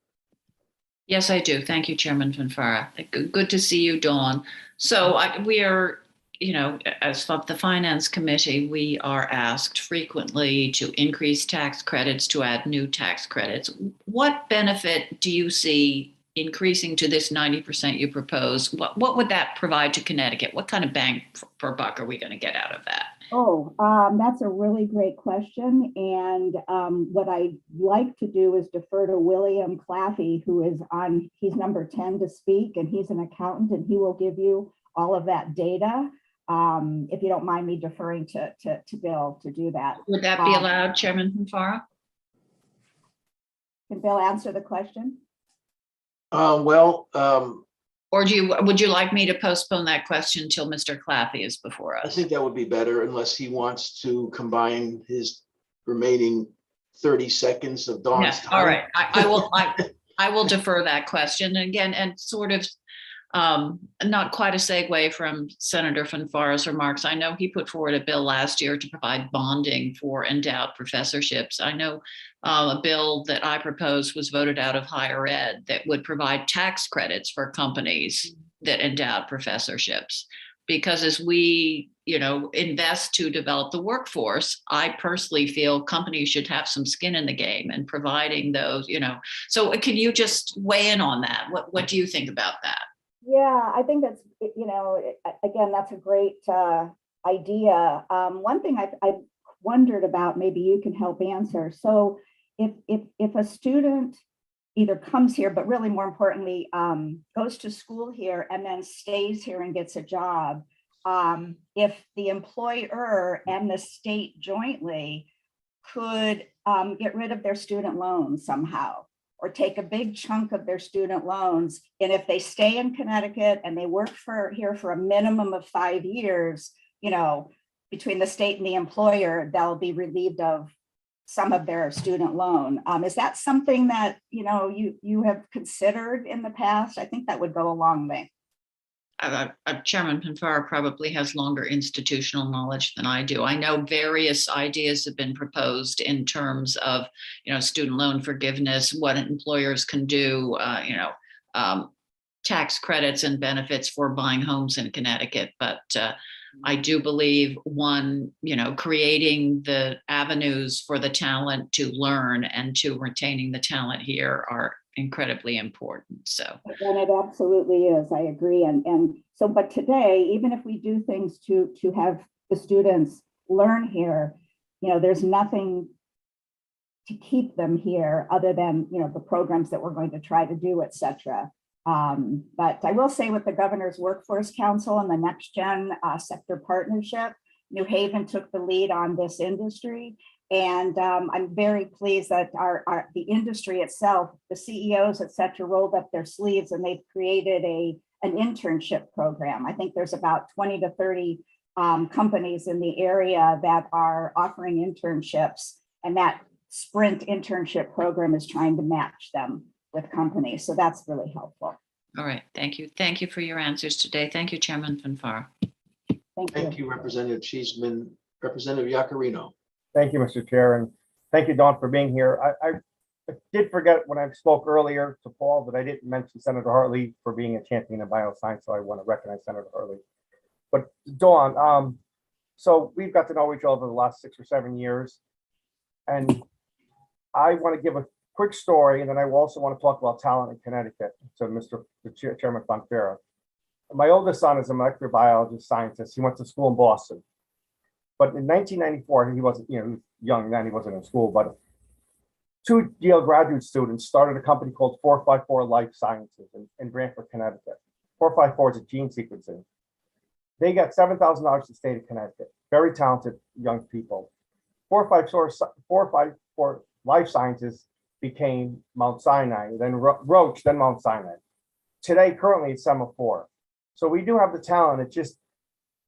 Yes, I do. Thank you, Chairman Fanfara. Good to see you, Dawn. So we are, as the Finance Committee, we are asked frequently to increase tax credits, to add new tax credits. What benefit do you see increasing to this 90% you propose? What would that provide to Connecticut? What kind of bang per buck are we going to get out of that?
That's a really great question. And what I'd like to do is defer to William Claffey, who is he's number 10 to speak, and he's an accountant, and he will give you all of that data. If you don't mind me deferring to Bill to do that.
Would that be allowed, Chairman Fanfara?
Can Bill answer the question?
Or would you like me to postpone that question until Mr. Claffey is before us?
I think that would be better, unless he wants to combine his remaining 30 seconds of Dawn's time.
All right, I will. I will defer that question again, and sort of not quite a segue from Senator Fanfara's remarks. I know he put forward a bill last year to provide bonding for endowed professorships. I know a bill that I proposed was voted out of higher ed that would provide tax credits for companies that endowed professorships. Because as we, invest to develop the workforce, I personally feel companies should have some skin in the game and providing those, So can you just weigh in on that? What do you think about that?
Yeah, I think that's, again, that's a great idea. One thing I've wondered about, maybe you can help answer. So if a student either comes here, but really more importantly, goes to school here and then stays here and gets a job, if the employer and the state jointly could get rid of their student loans somehow, or take a big chunk of their student loans. And if they stay in Connecticut and they work here for a minimum of 5 years, between the state and the employer, they'll be relieved of some of their student loan. Is that something that, you have considered in the past? I think that would go a long way.
Chairman Panfara probably has longer institutional knowledge than I do. I know various ideas have been proposed in terms of, student loan forgiveness, what employers can do, tax credits and benefits for buying homes in Connecticut. But I do believe creating the avenues for the talent to learn and to retaining the talent here are incredibly important. So,
and it absolutely is. I agree. And so, but today, even if we do things to have the students learn here, there's nothing to keep them here other than, the programs that we're going to try to do, et cetera. But I will say with the Governor's Workforce Council and the Next Gen Sector Partnership, New Haven took the lead on this industry. And I'm very pleased that the industry itself, the CEOs, et cetera, rolled up their sleeves and they've created an internship program. I think there's about 20 to 30 companies in the area that are offering internships, and that Sprint internship program is trying to match them with companies. So that's really helpful.
All right. Thank you. Thank you for your answers today. Thank you, Chairman Fanfara.
Thank you, Representative Cheeseman. Representative Yacarino.
Thank you, Mr. Chair, and thank you, Dawn, for being here. I did forget when I spoke earlier to Paul that I didn't mention Senator Hartley for being a champion of bioscience, so I want to recognize Senator Hartley. But Dawn, so we've got to know each other over the last 6 or 7 years, and I want to give a quick story, and then I also want to talk about talent in Connecticut. So, Chairman Fanfara, my oldest son is a molecular biologist scientist. He went to school in Boston. But in 1994, he wasn't, he was young then, he wasn't in school, but 2 Yale graduate students started a company called 454 Life Sciences in Brantford, Connecticut. 454 is a gene sequencing. They got $7,000 to the state of Connecticut. Very talented young people. 454 Life Sciences became Mount Sinai, then Roche, then Mount Sinai. Today, currently, it's Semaphore. So we do have the talent. It's just,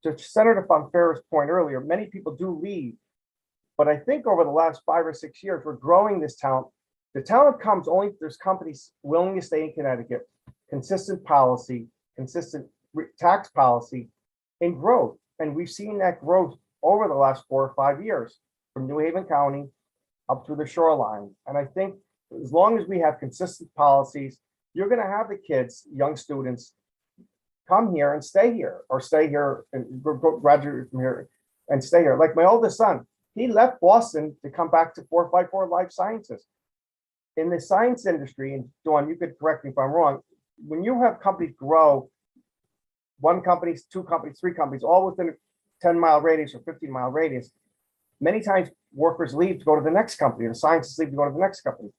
to Senator Fanfara's point earlier, many people do leave, but I think over the last 5 or 6 years, we're growing this talent. The talent comes only if there's companies willing to stay in Connecticut, consistent policy, consistent tax policy, and growth. And we've seen that growth over the last 4 or 5 years, from New Haven County up through the shoreline. And I think as long as we have consistent policies, you're going to have the kids, young students, come here and stay here, or stay here and graduate from here and stay here. Like my oldest son, he left Boston to come back to 454 Life Sciences. In the science industry, and Dawn, you could correct me if I'm wrong, when you have companies grow, 1 company, 2 companies, 3 companies, all within a 10-mile radius or 15-mile radius, many times workers leave to go to the next company, the scientists leave to go to the next company.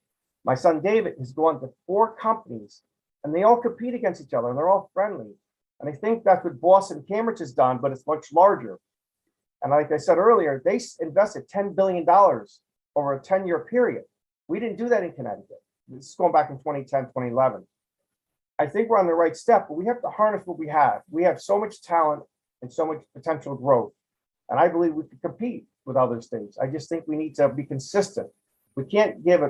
My son David has gone to 4 companies, and they all compete against each other, and they're all friendly. And I think that's what Boston Cambridge has done, but it's much larger. And like I said earlier, they invested $10 billion over a 10-year period. We didn't do that in Connecticut. This is going back in 2010, 2011. I think we're on the right step, but we have to harness what we have. We have so much talent and so much potential growth. And I believe we can compete with other states. I just think we need to be consistent. We can't give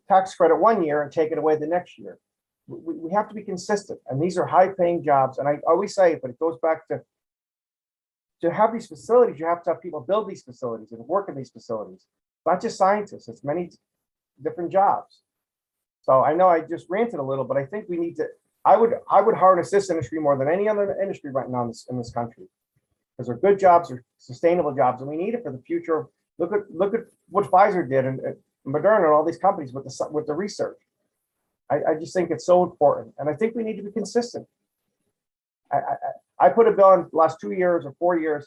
tax credit one year and take it away the next year. We have to be consistent, and these are high-paying jobs. And I always say it, but it goes back to have these facilities, you have to have people build these facilities and work in these facilities. Not just scientists, it's many different jobs. So I know I just ranted a little, but I think we need to, I would harness this industry more than any other industry right now in this country. Because they're good jobs, they're sustainable jobs, and we need it for the future. Look at what Pfizer did and Moderna and all these companies with the research. I just think it's so important, and I think we need to be consistent. I put a bill in the last 2 years or 4 years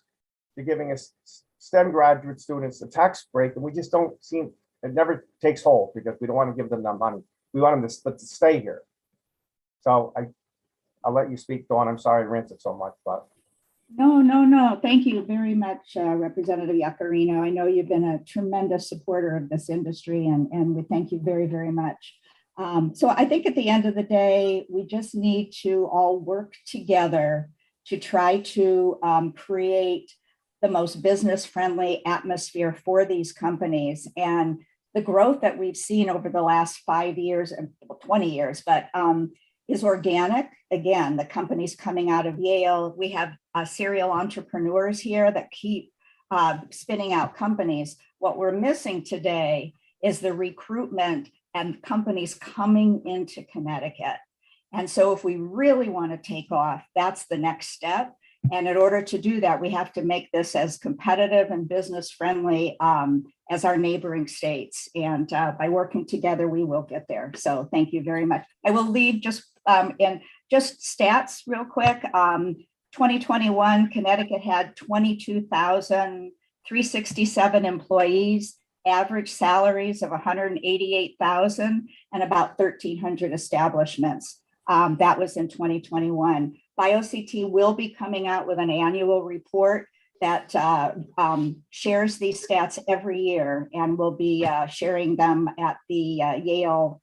to giving us STEM graduate students a tax break, and we just don't seem, it never takes hold because we don't want to give them that money. We want them to stay here. So I'll let you speak, Dawn. I'm sorry I ranted so much, but.
No. Thank you very much, Representative Yaccarino. I know you've been a tremendous supporter of this industry, and we thank you very, very much. So I think at the end of the day, we just need to all work together to try to create the most business-friendly atmosphere for these companies. And the growth that we've seen over the last 5 years and 20 years, but is organic. Again, the companies coming out of Yale, we have serial entrepreneurs here that keep spinning out companies. What we're missing today is the recruitment and companies coming into Connecticut. And so if we really want to take off, that's the next step. And in order to do that, we have to make this as competitive and business friendly as our neighboring states. And by working together, we will get there. So thank you very much. I will leave just stats real quick. 2021, Connecticut had 22,367 employees, average salaries of 188,000, and about 1,300 establishments. That was in 2021. BioCT will be coming out with an annual report that shares these stats every year, and we'll be sharing them at the Yale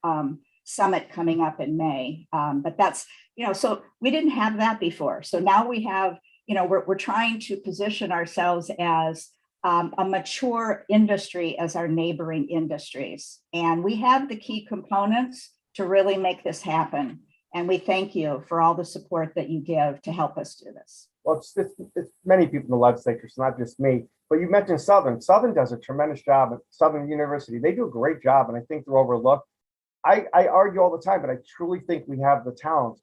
Summit coming up in May. But that's, so we didn't have that before. So now we have, we're trying to position ourselves as a mature industry as our neighboring industries. And we have the key components to really make this happen. And we thank you for all the support that you give to help us do this.
Well, it's many people in the legislature, it's not just me. But you mentioned Southern. Southern does a tremendous job at Southern University. They do a great job, and I think they're overlooked. I argue all the time, but I truly think we have the talent.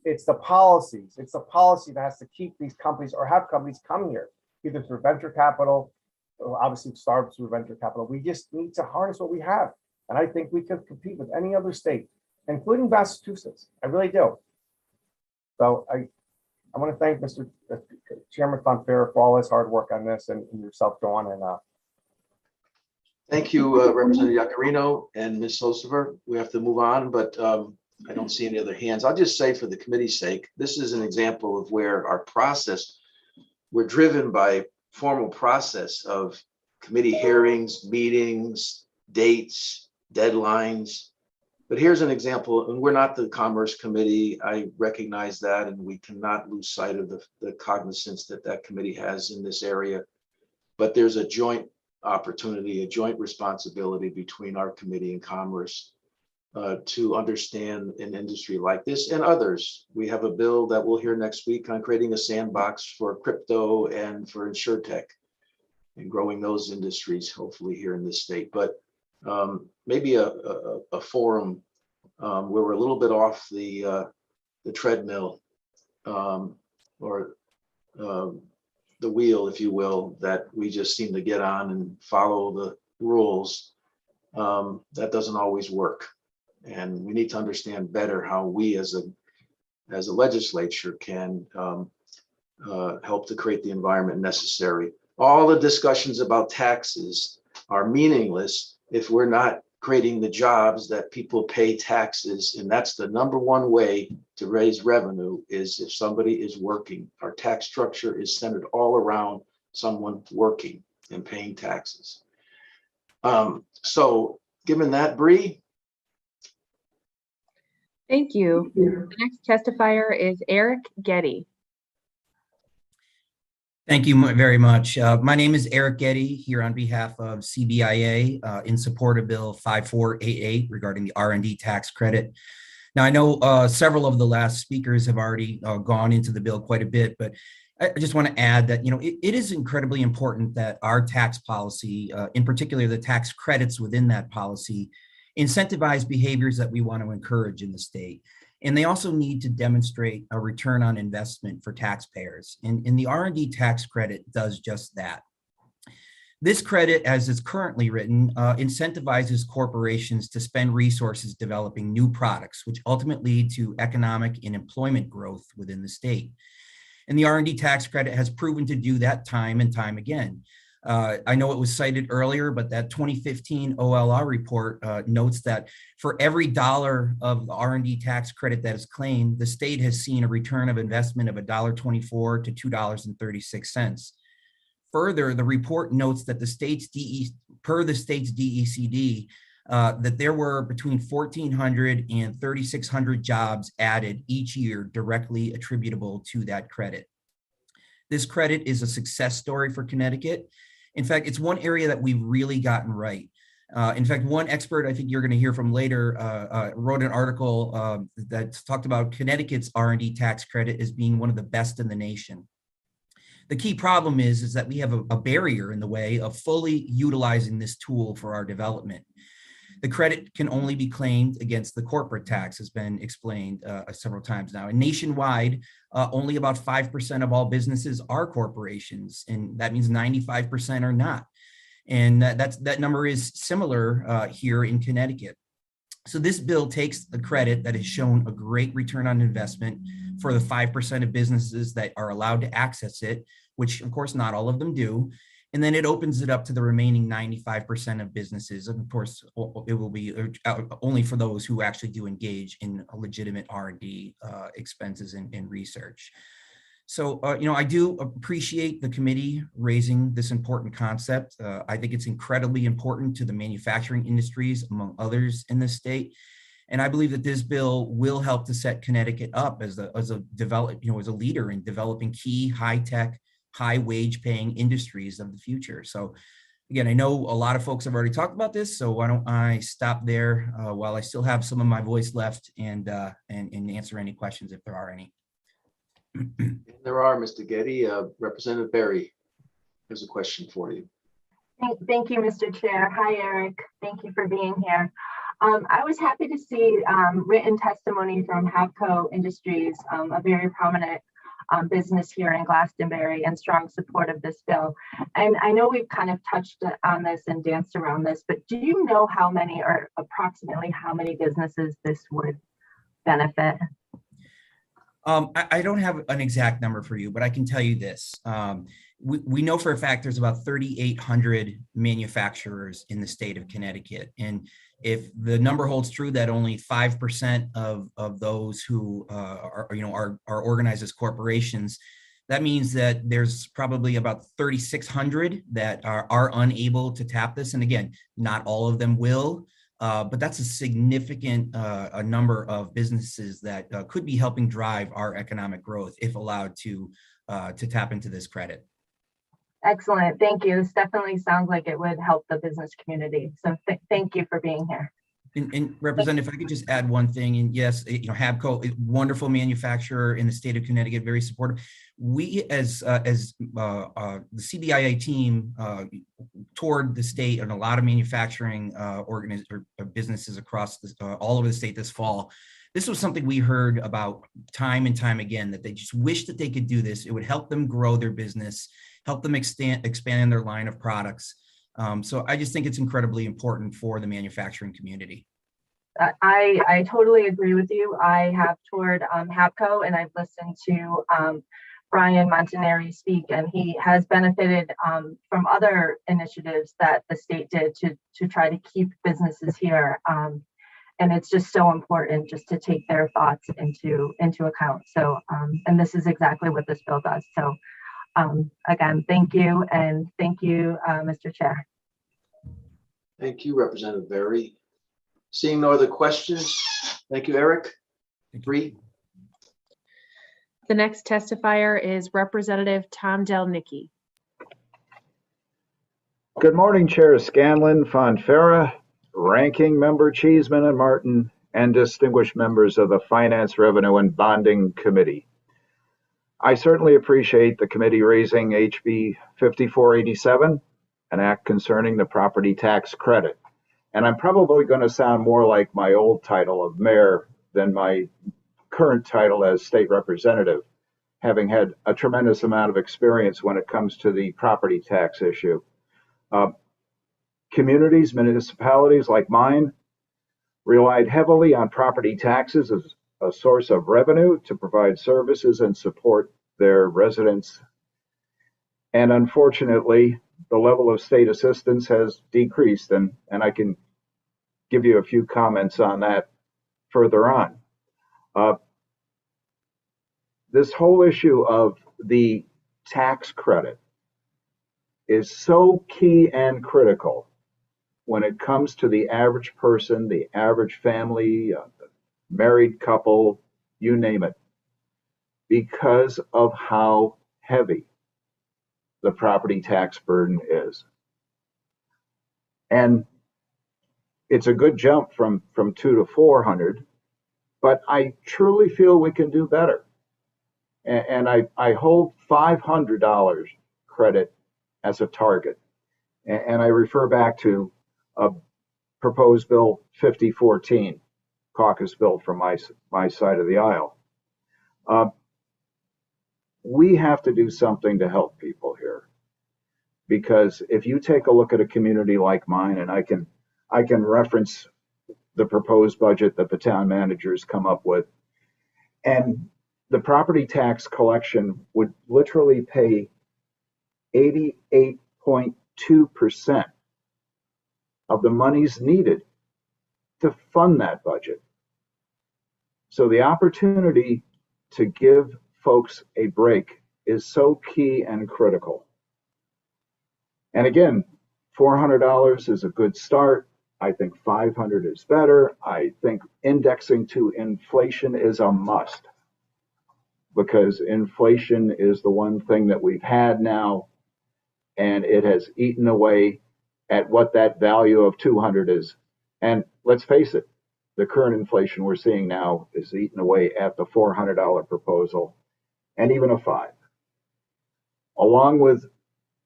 It's the policies. It's the policy that has to keep these companies or have companies come here, either through venture capital, or obviously it starts through venture capital. We just need to harness what we have. And I think we can compete with any other state, including Massachusetts. I really do. So I want to thank Mr. Chairman Fonfara for all his hard work on this, and yourself, Dawn. And
thank you, Representative Yaccarino and Ms. Hocevar. We have to move on, but I don't see any other hands. I'll just say, for the committee's sake, this is an example of where our process, we're driven by formal process of committee hearings, meetings, dates, deadlines. But here's an example, and we're not the Commerce Committee. I recognize that, and we cannot lose sight of the cognizance that committee has in this area. But there's a joint opportunity, a joint responsibility between our committee and Commerce to understand an industry like this and others. We have a bill that we'll hear next week on creating a sandbox for crypto and for InsurTech and growing those industries, hopefully here in this state. But maybe a forum where we're a little bit off the treadmill or the wheel, if you will, that we just seem to get on and follow the rules. That doesn't always work. And we need to understand better how we as a legislature can help to create the environment necessary. All the discussions about taxes are meaningless if we're not creating the jobs that people pay taxes. And that's the number one way to raise revenue, is if somebody is working. Our tax structure is centered all around someone working and paying taxes. So given that, Bree.
Thank you. The next testifier is Eric Getty.
Thank you very much. My name is Eric Getty here on behalf of CBIA in support of Bill 5488 regarding the R&D tax credit. Now, I know several of the last speakers have already gone into the bill quite a bit, but I just want to add that, it is incredibly important that our tax policy, in particular the tax credits within that policy, incentivize behaviors that we want to encourage in the state. And they also need to demonstrate a return on investment for taxpayers. And the R&D tax credit does just that. This credit, as it's currently written, incentivizes corporations to spend resources developing new products, which ultimately lead to economic and employment growth within the state. And the R&D tax credit has proven to do that time and time again. I know it was cited earlier, but that 2015 OLR report notes that for every dollar of the R&D tax credit that is claimed, the state has seen a return of investment of $1.24 to $2.36. Further, the report notes that per the state's DECD, that there were between 1,400 and 3,600 jobs added each year directly attributable to that credit. This credit is a success story for Connecticut. In fact, it's one area that we've really gotten right. In fact, one expert I think you're going to hear from later wrote an article that talked about Connecticut's R&D tax credit as being one of the best in the nation. The key problem is that we have a barrier in the way of fully utilizing this tool for our development. The credit can only be claimed against the corporate tax, has been explained several times now. And nationwide, only about 5% of all businesses are corporations, and that means 95% are not. And that number is similar here in Connecticut. So this bill takes the credit that has shown a great return on investment for the 5% of businesses that are allowed to access it, which of course not all of them do. And then it opens it up to the remaining 95% of businesses. And of course, it will be only for those who actually do engage in a legitimate R&D expenses and research. So, I do appreciate the committee raising this important concept. I think it's incredibly important to the manufacturing industries, among others in the state. And I believe that this bill will help to set Connecticut up as a leader in developing key high-tech, high wage paying industries of the future. So again, I know a lot of folks have already talked about this, so why don't I stop there while I still have some of my voice left and answer any questions if there are any.
There are, Mr. Getty. Representative Berry has a question for you.
Thank you, Mr. Chair. Hi, Eric. Thank you for being here. I was happy to see written testimony from Habco Industries, a very prominent business here in Glastonbury, and strong support of this bill. And I know we've kind of touched on this and danced around this, but do you know how many, or approximately how many businesses this would benefit?
I don't have an exact number for you, but I can tell you this. We know for a fact there's about 3,800 manufacturers in the state of Connecticut. And if the number holds true that only 5% of those who are organized as corporations, that means that there's probably about 3,600 that are unable to tap this. And again, not all of them will. But that's a significant a number of businesses that could be helping drive our economic growth if allowed to tap into this credit.
Excellent. Thank you. This definitely sounds like it would help the business community. So thank you for being here.
And Representative, if I could just add one thing, and yes, Habco, wonderful manufacturer in the state of Connecticut, very supportive. We, as the CBIA team, toured the state and a lot of manufacturing businesses across all over the state this fall. This was something we heard about time and time again, that they just wish that they could do this. It would help them grow their business, help them expand their line of products. So I just think it's incredibly important for the manufacturing community.
I totally agree with you. I have toured Habco, and I've listened to Brian Montanari speak, and he has benefited from other initiatives that the state did to try to keep businesses here. And it's just so important just to take their thoughts into account. So, and this is exactly what this bill does. So again, thank you. And thank you, Mr. Chair.
Thank you, Representative Berry. Seeing no other questions, thank you, Eric. Bree.
The next testifier is Representative Tom Delnicki.
Good morning, Chair Scanlon, Fonfara, Ranking Member Cheeseman and Martin, and distinguished members of the Finance, Revenue, and Bonding Committee. I certainly appreciate the committee raising HB 5487, an act concerning the property tax credit. And I'm probably going to sound more like my old title of mayor than my current title as state representative, having had a tremendous amount of experience when it comes to the property tax issue. Communities, municipalities like mine relied heavily on property taxes as a source of revenue to provide services and support their residents. And unfortunately, the level of state assistance has decreased, and I can give you a few comments on that further on. This whole issue of the tax credit is so key and critical when it comes to the average person, the average family, married couple, you name it, because of how heavy the property tax burden is. And it's a good jump from 200 to 400, but I truly feel we can do better. And I hold $500 credit as a target. And I refer back to a proposed bill 5014, caucus bill from my side of the aisle. We have to do something to help people here, because if you take a look at a community like mine, and I can reference the proposed budget that the town managers come up with, and the property tax collection would literally pay 88.2% of the monies needed to fund that budget. So the opportunity to give folks a break is so key and critical. And again, $400 is a good start. I think 500 is better. I think indexing to inflation is a must, because inflation is the one thing that we've had now, and it has eaten away at what that value of 200 is. And let's face it, the current inflation we're seeing now is eaten away at the $400 proposal, and even a 5. Along with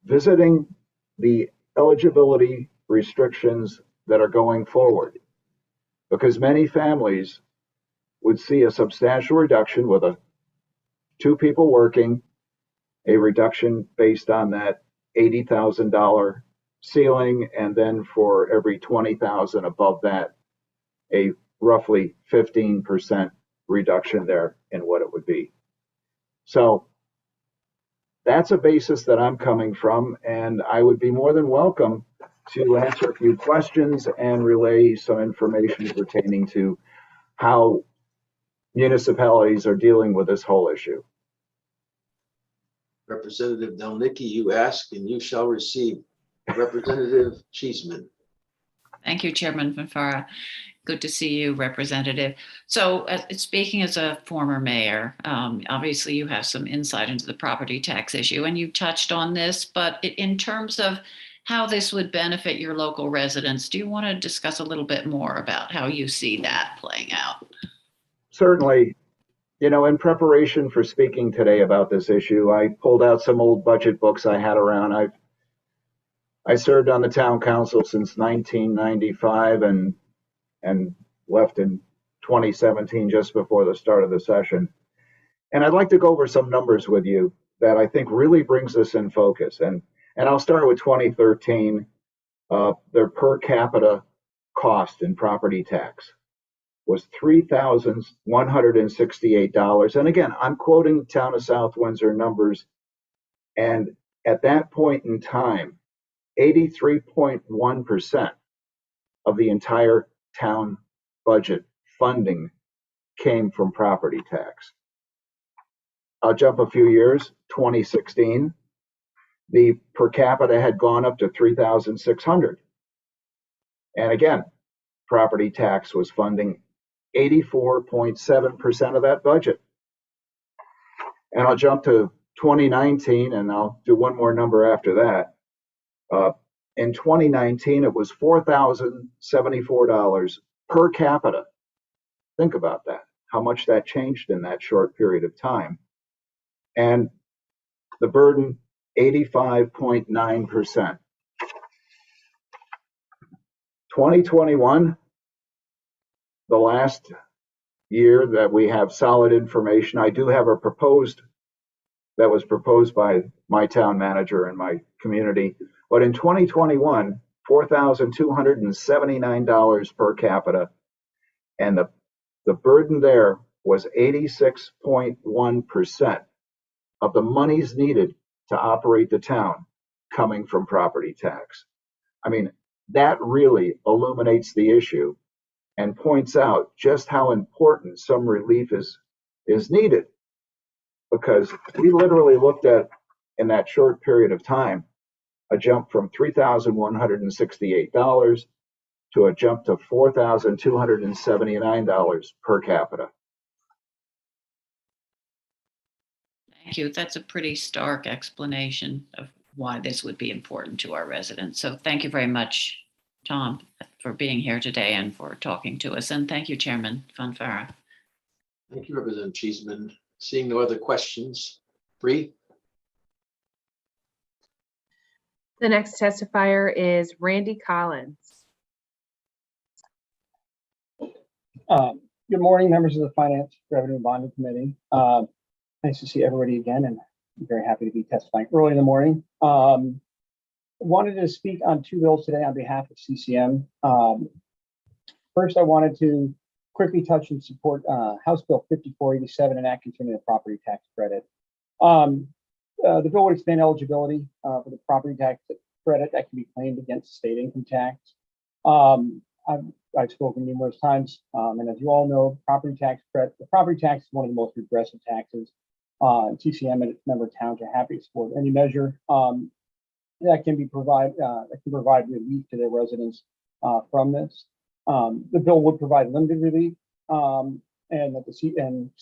visiting the eligibility restrictions that are going forward, because many families would see a substantial reduction with 2 people working, a reduction based on that $80,000 ceiling, and then for every 20,000 above that, a roughly 15% reduction there in what it would be. So that's a basis that I'm coming from, and I would be more than welcome to answer a few questions and relay some information pertaining to how municipalities are dealing with this whole issue.
Representative Delnicki, you ask and you shall receive. Representative Cheeseman.
Thank you, Chairman Fonfara. Good to see you, Representative. So speaking as a former mayor, obviously you have some insight into the property tax issue, and you touched on this, but in terms of how this would benefit your local residents, do you want to discuss a little bit more about how you see that playing out?
Certainly. You know, in preparation for speaking today about this issue, I pulled out some old budget books I had around. I served on the town council since 1995 and left in 2017, just before the start of the session. And I'd like to go over some numbers with you that I think really brings this in focus. And I'll start with 2013, their per capita cost in property tax was $3,168. And again, I'm quoting Town of South Windsor numbers. And at that point in time, 83.1% of the entire town budget funding came from property tax. I'll jump a few years, 2016, the per capita had gone up to 3,600. And again, property tax was funding 84.7% of that budget. And I'll jump to 2019 and I'll do one more number after that. In 2019, it was $4,074 per capita. Think about that, how much that changed in that short period of time. And the burden, 85.9%. 2021, the last year that we have solid information, I do have a that was proposed by my town manager and my community. But in 2021, $4,279 per capita. And the burden there was 86.1% of the monies needed to operate the town coming from property tax. I mean, that really illuminates the issue and points out just how important some relief is needed. Because we literally looked at, in that short period of time, a jump from $3,168 to a jump to $4,279 per capita.
Thank you. That's a pretty stark explanation of why this would be important to our residents. So thank you very much, Tom, for being here today and for talking to us. And thank you, Chairman Fonfara.
Thank you, Representative Cheeseman. Seeing no other questions, Bree?
The next testifier is Randy Collins.
Good morning, members of the Finance, Revenue, and Bonding Committee. Nice to see everybody again, and I'm very happy to be testifying early in the morning. Wanted to speak on two bills today on behalf of CCM. First, I wanted to quickly touch and support House Bill 5487, an act concerning the property tax credit. The bill would expand eligibility for the property tax credit that can be claimed against state income tax. I've spoken numerous times, and as you all know, property tax credit, the property tax is one of the most regressive taxes. TCM and its member towns are happy to support any measure that can provide relief to their residents from this. The bill would provide limited relief, and that CCM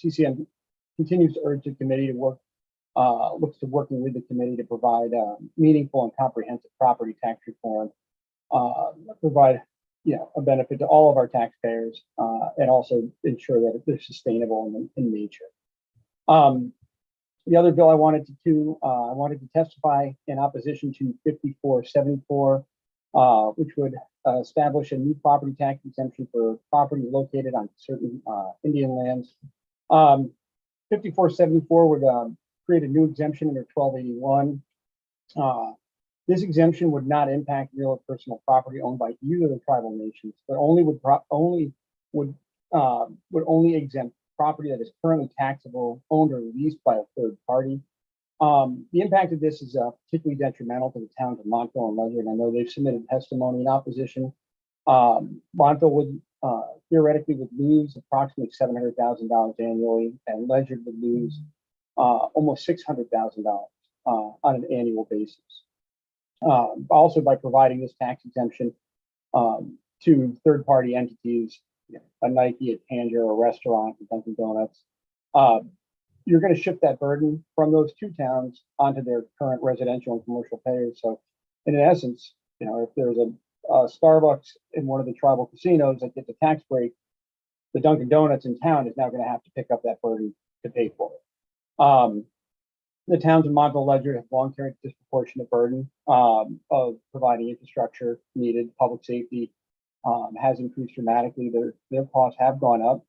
continues to urge the committee to looks to working with the committee to provide meaningful and comprehensive property tax reform, provide a benefit to all of our taxpayers, and also ensure that they're sustainable in nature. The other bill I wanted to testify in opposition to 5474, which would establish a new property tax exemption for property located on certain Indian lands. 5474 would create a new exemption under 1281. This exemption would not impact real or personal property owned by either of the tribal nations, but would only exempt property that is currently taxable, owned, or leased by a third party. The impact of this is particularly detrimental to the towns of Montville and Ledyard. I know they've submitted testimony in opposition. Montville would theoretically lose approximately $700,000 annually, and Ledyard would lose almost $600,000 on an annual basis. Also, by providing this tax exemption to third-party entities, a Nike, a Tanger, a restaurant, a Dunkin' Donuts, you're going to shift that burden from those two towns onto their current residential and commercial payers. So, in essence, if there's a Starbucks in one of the tribal casinos that gets a tax break, the Dunkin' Donuts in town is now going to have to pick up that burden to pay for it. The towns of Montville, Ledyard have long carried a disproportionate burden of providing infrastructure needed. Public safety has increased dramatically. Their costs have gone up.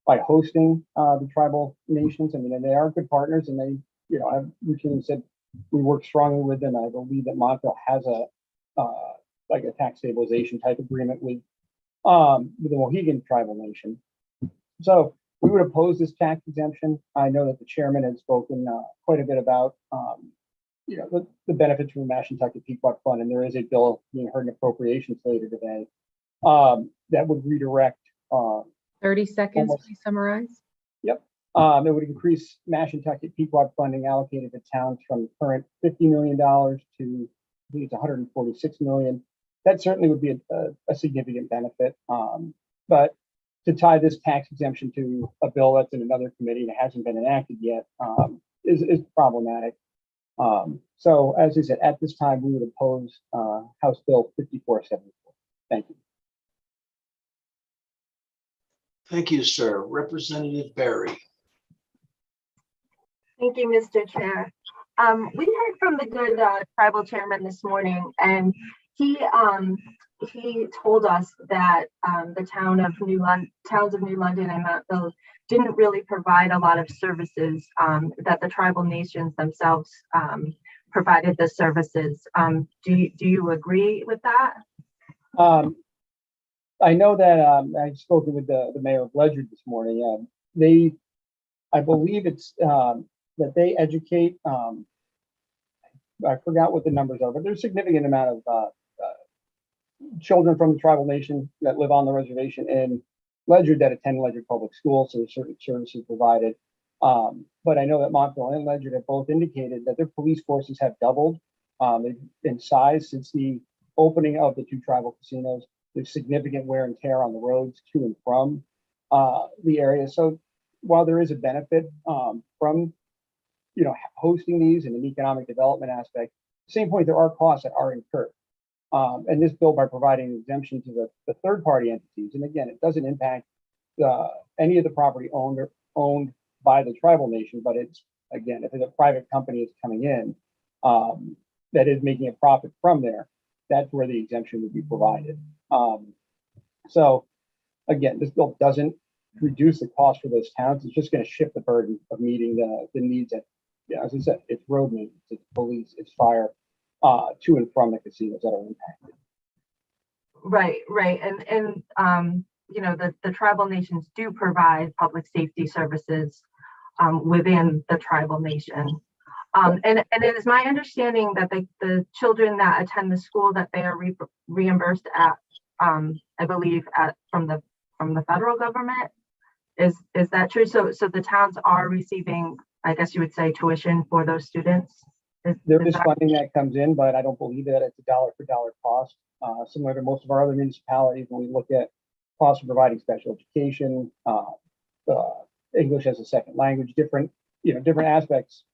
By hosting the tribal nations. I mean, and they are good partners, and they, I've routinely said we work strongly with them. I believe that Montville has a tax stabilization type agreement with the Mohegan tribal nation. So we would oppose this tax exemption. I know that the chairman has spoken quite a bit about the benefits from the Mashantucket Pequot Fund, and there is a bill being heard in appropriations later today that would redirect
30 seconds, please summarize.
Yep. It would increase Mashantucket Pequot funding allocated to towns from current $50 million to, I think it's $146 million. That certainly would be a significant benefit. But to tie this tax exemption to a bill that's in another committee and hasn't been enacted yet is problematic. So as I said, at this time, we would oppose House Bill 5474. Thank you.
Thank you, sir. Representative Barry.
Thank you, Mr. Chair. We heard from the good tribal chairman this morning, and he told us that the towns of New London and Montville didn't really provide a lot of services, that the tribal nations themselves provided the services. Do you agree with that?
I know that I've spoken with the mayor of Ledyard this morning. I believe it's that they educate. I forgot what the numbers are, but there's a significant amount of children from the tribal nation that live on the reservation in Ledyard that attend Ledyard Public Schools, so there's certain services provided. But I know that Montville and Ledyard have both indicated that their police forces have doubled in size since the opening of the two tribal casinos. There's significant wear and tear on the roads to and from the area. So while there is a benefit from hosting these in an economic development aspect, at the same point there are costs that are incurred. And this bill, by providing an exemption to the third-party entities, and again, it doesn't impact any of the property owned by the tribal nation, but it's, again, if it's a private company is coming in that is making a profit from there, that's where the exemption would be provided. So again, this bill doesn't reduce the cost for those towns. It's just going to shift the burden of meeting the needs that, as I said, it's road maintenance, it's police, it's fire, to and from the casinos that are impacted.
Right. And the tribal nations do provide public safety services within the tribal nation. And it is my understanding that the children that attend the school that they are reimbursed at, I believe from the federal government. Is that true? So the towns are receiving, I guess you would say, tuition for those students?
There is funding that comes in, but I don't believe that it's a dollar for dollar cost. Similar to most of our other municipalities, when we look at costs of providing special education, English as a second language, different aspects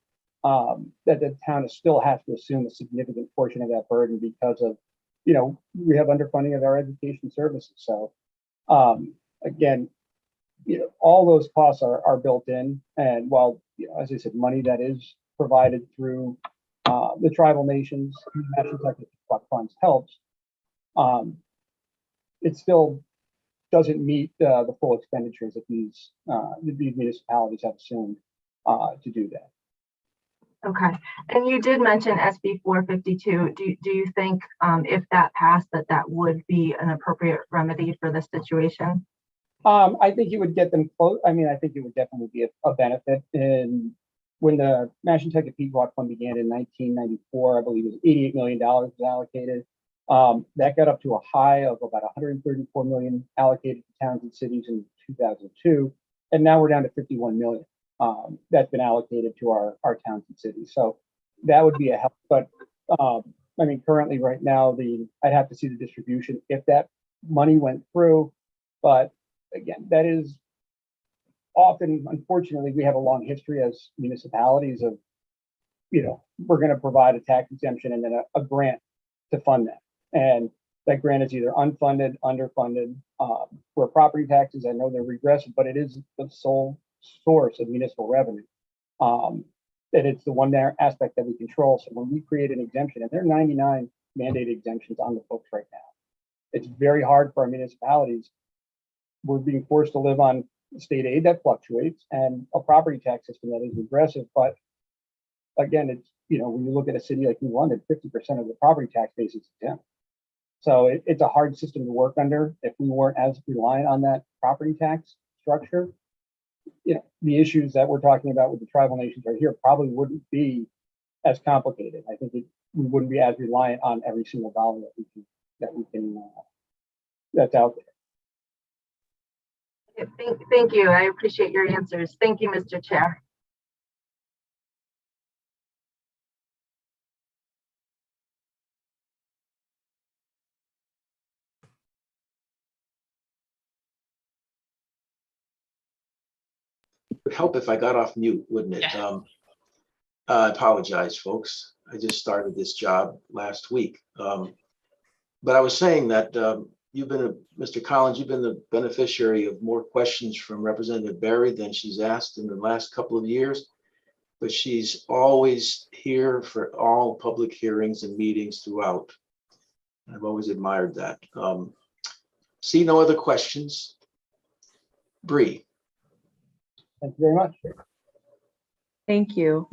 that the town still has to assume a significant portion of that burden because of, we have underfunding of our education services. So again, all those costs are built in. And while, as I said, money that is provided through the tribal nations, National Pequot funds helps, it still doesn't meet the full expenditures that these municipalities have assumed to do that.
Okay, and you did mention SB 452. Do you think if that passed, that would be an appropriate remedy for this situation?
I think it would get them close. I mean, I think it would definitely be a benefit. And when the National Pequot Fund began in 1994, I believe it was $88 million was allocated. That got up to a high of about $134 million allocated to towns and cities in 2002, and now we're down to $51 million that's been allocated to our towns and cities. So that would be a help. But I mean, currently, right now, I'd have to see the distribution if that money went through. But again, that is often, unfortunately, we have a long history as municipalities of, we're going to provide a tax exemption and then a grant to fund that. And that grant is either unfunded, underfunded. For property taxes, I know they're regressive, but it is the sole source of municipal revenue. That it's the one aspect that we control. So when we create an exemption, and there are 99 mandated exemptions on the books right now, it's very hard for our municipalities. We're being forced to live on state aid that fluctuates and a property tax system that is regressive. But again, it's, when you look at a city like New London, 50% of the property tax base is exempt. So it's a hard system to work under. If we weren't as reliant on that property tax structure, the issues that we're talking about with the tribal nations right here probably wouldn't be as complicated. I think we wouldn't be as reliant on every single dollar that we can that's out there.
Thank you. I appreciate your answers. Thank you, Mr. Chair.
would help if I got off mute, wouldn't it? I apologize, folks. I just started this job last week. But I was saying that Mr. Collins, you've been the beneficiary of more questions from Representative Berry than she's asked in the last couple of years. But she's always here for all public hearings and meetings throughout. I've always admired that. See no other questions. Bree.
Thank you very much.
Thank you.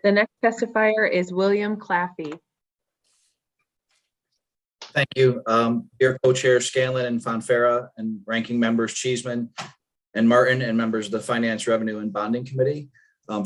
The next testifier is William Claffey.
Thank you. Dear co-chair Scanlon and Fonfara and ranking members Cheeseman and Martin and members of the Finance, Revenue and Bonding Committee.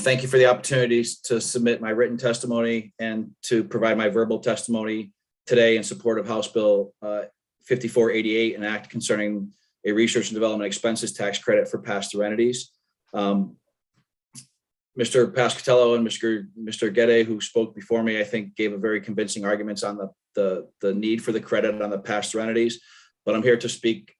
Thank you for the opportunities to submit my written testimony and to provide my verbal testimony today in support of House Bill 5488, an act concerning a research and development expenses tax credit for pass-through entities. Mr. Pescatello and Mr. Gedde, who spoke before me, I think gave a very convincing arguments on the need for the credit on the pass-through entities. But I'm here to speak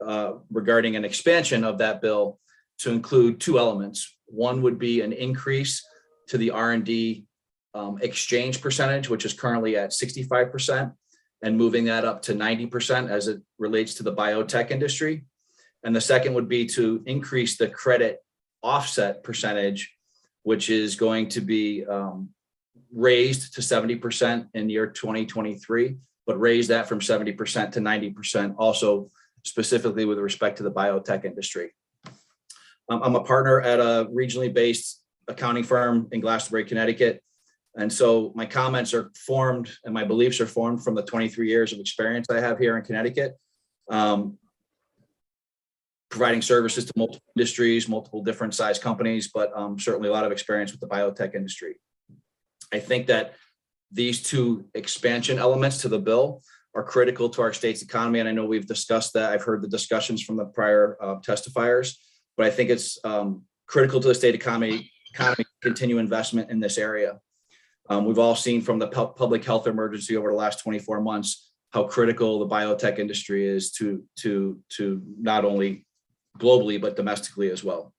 regarding an expansion of that bill to include two elements. One would be an increase to the R&D exchange percentage, which is currently at 65%, and moving that up to 90% as it relates to the biotech industry. And the second would be to increase the credit offset percentage, which is going to be raised to 70% in year 2023, but raise that from 70% to 90%, also specifically with respect to the biotech industry. I'm a partner at a regionally based accounting firm in Glastonbury, Connecticut. And so my comments are formed and my beliefs are formed from the 23 years of experience I have here in Connecticut, providing services to multiple industries, multiple different size companies, but certainly a lot of experience with the biotech industry. I think that these two expansion elements to the bill are critical to our state's economy. And I know we've discussed that. I've heard the discussions from the prior testifiers, but I think it's critical to the state economy to continue investment in this area. We've all seen from the public health emergency over the last 24 months how critical the biotech industry is to not only globally but domestically as well.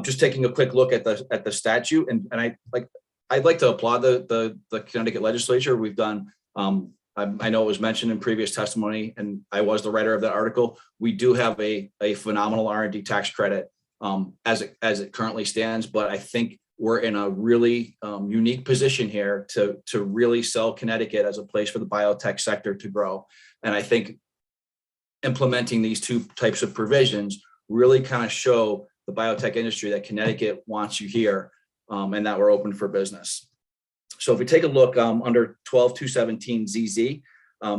Just taking a quick look at the statute, and I'd like to applaud the Connecticut legislature. We've done. I know it was mentioned in previous testimony, and I was the writer of that article. We do have a phenomenal R&D tax credit as it currently stands, but I think we're in a really unique position here to really sell Connecticut as a place for the biotech sector to grow. And I think implementing these two types of provisions really kind of show the biotech industry that Connecticut wants you here and that we're open for business. So if we take a look under 12217 ZZ,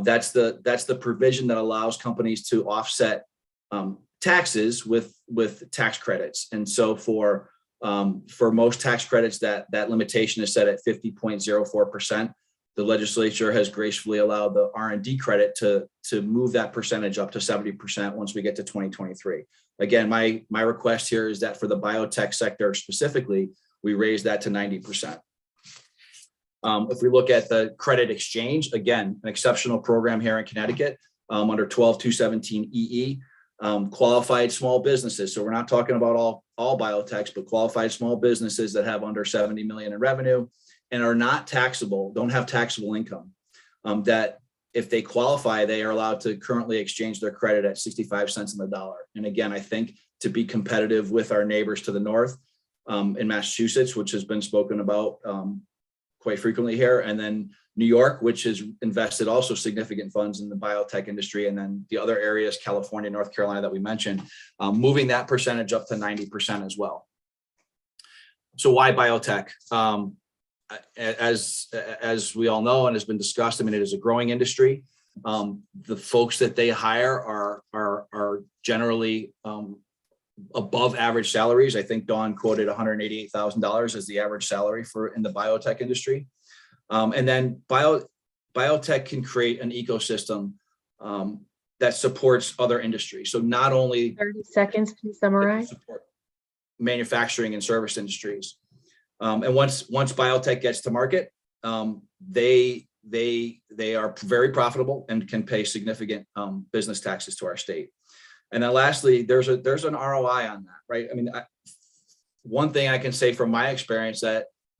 that's the provision that allows companies to offset taxes with tax credits. And so for most tax credits, that limitation is set at 50.04%. The legislature has gracefully allowed the R&D credit to move that percentage up to 70% once we get to 2023. Again, my request here is that for the biotech sector specifically, we raise that to 90%. If we look at the credit exchange, again, an exceptional program here in Connecticut under 12217 EE, qualified small businesses. So we're not talking about all biotechs, but qualified small businesses that have under 70 million in revenue and are not taxable, don't have taxable income, that if they qualify, they are allowed to currently exchange their credit at 65 cents on the dollar. And again, I think to be competitive with our neighbors to the north in Massachusetts, which has been spoken about quite frequently here, and then New York, which has invested also significant funds in the biotech industry, and then the other areas, California, North Carolina that we mentioned, moving that percentage up to 90% as well. So why biotech? As we all know and has been discussed, I mean, it is a growing industry. The folks that they hire are generally above average salaries. I think Dawn quoted $188,000 as the average salary in the biotech industry. And then biotech can create an ecosystem that supports other industries. So not only
30 seconds to summarize.
Support manufacturing and service industries. And once biotech gets to market, they are very profitable and can pay significant business taxes to our state. And then lastly, there's an ROI on that, right? I mean, one thing I can say from my experience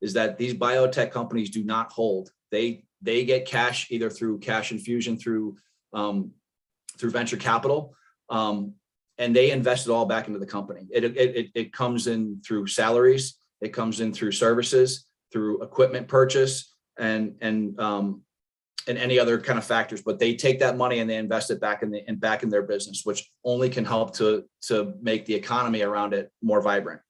is that these biotech companies do not hold. They get cash either through cash infusion through venture capital, and they invest it all back into the company. It comes in through salaries, it comes in through services, through equipment purchase, and any other kind of factors. But they take that money and they invest it back in their business, which only can help to make the economy around it more vibrant.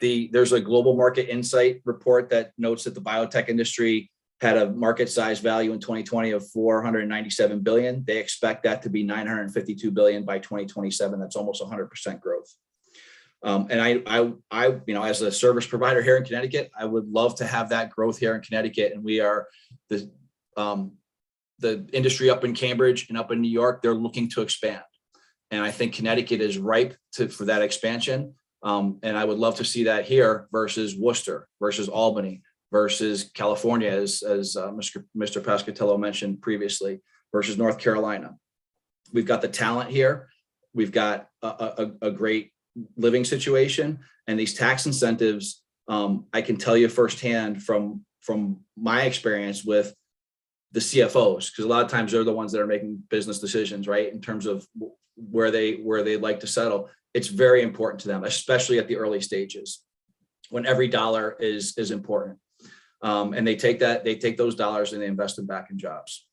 There's a global market insight report that notes that the biotech industry had a market size value in 2020 of 497 billion. They expect that to be 952 billion by 2027. That's almost 100% growth. And I, as a service provider here in Connecticut, I would love to have that growth here in Connecticut. And we are the industry up in Cambridge and up in New York, they're looking to expand. And I think Connecticut is ripe for that expansion. And I would love to see that here versus Worcester, versus Albany, versus California, as Mr. Pescatello mentioned previously, versus North Carolina. We've got the talent here. We've got a great living situation, and these tax incentives, I can tell you firsthand from my experience with the CFOs, because a lot of times they're the ones that are making business decisions, right, in terms of where they'd like to settle. It's very important to them, especially at the early stages, when every dollar is important. And they take those dollars and they invest them back in jobs.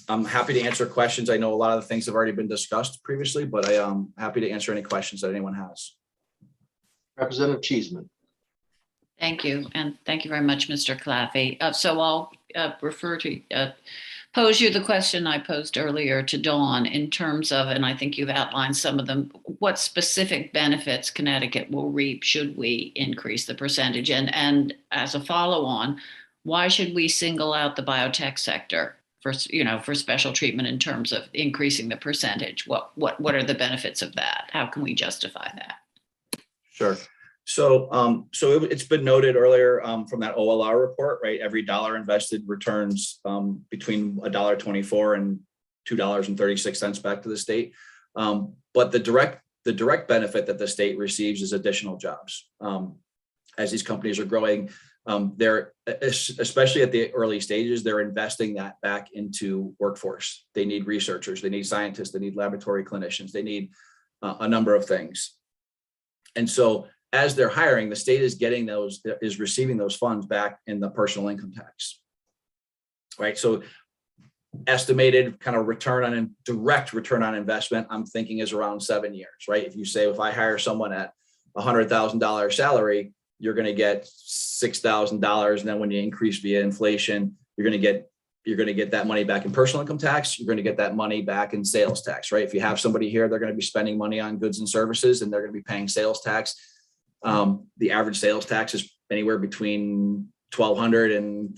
I'm happy to answer questions. I know a lot of the things have already been discussed previously, but I am happy to answer any questions that anyone has.
Representative Cheeseman.
Thank you. And thank you very much, Mr. Claffey. So I'll pose you the question I posed earlier to Dawn in terms of, and I think you've outlined some of them, what specific benefits Connecticut will reap should we increase the percentage? And as a follow-on, why should we single out the biotech sector for special treatment in terms of increasing the percentage? What are the benefits of that? How can we justify that?
Sure. So it's been noted earlier from that OLR report, right? Every dollar invested returns between $1.24 and $2.36 back to the state. But the direct benefit that the state receives is additional jobs. As these companies are growing, they're, especially at the early stages, they're investing that back into workforce. They need researchers, they need scientists, they need laboratory clinicians, they need a number of things. And so as they're hiring, the state is receiving those funds back in the personal income tax, right? So estimated kind of direct return on investment, I'm thinking is around 7 years, right? If you say, if I hire someone at $100,000 salary, you're going to get $6,000. And then when you increase via inflation, you're going to get that money back in personal income tax. You're going to get that money back in sales tax, right? If you have somebody here, they're going to be spending money on goods and services, and they're going to be paying sales tax. The average sales tax is anywhere between $1,200 and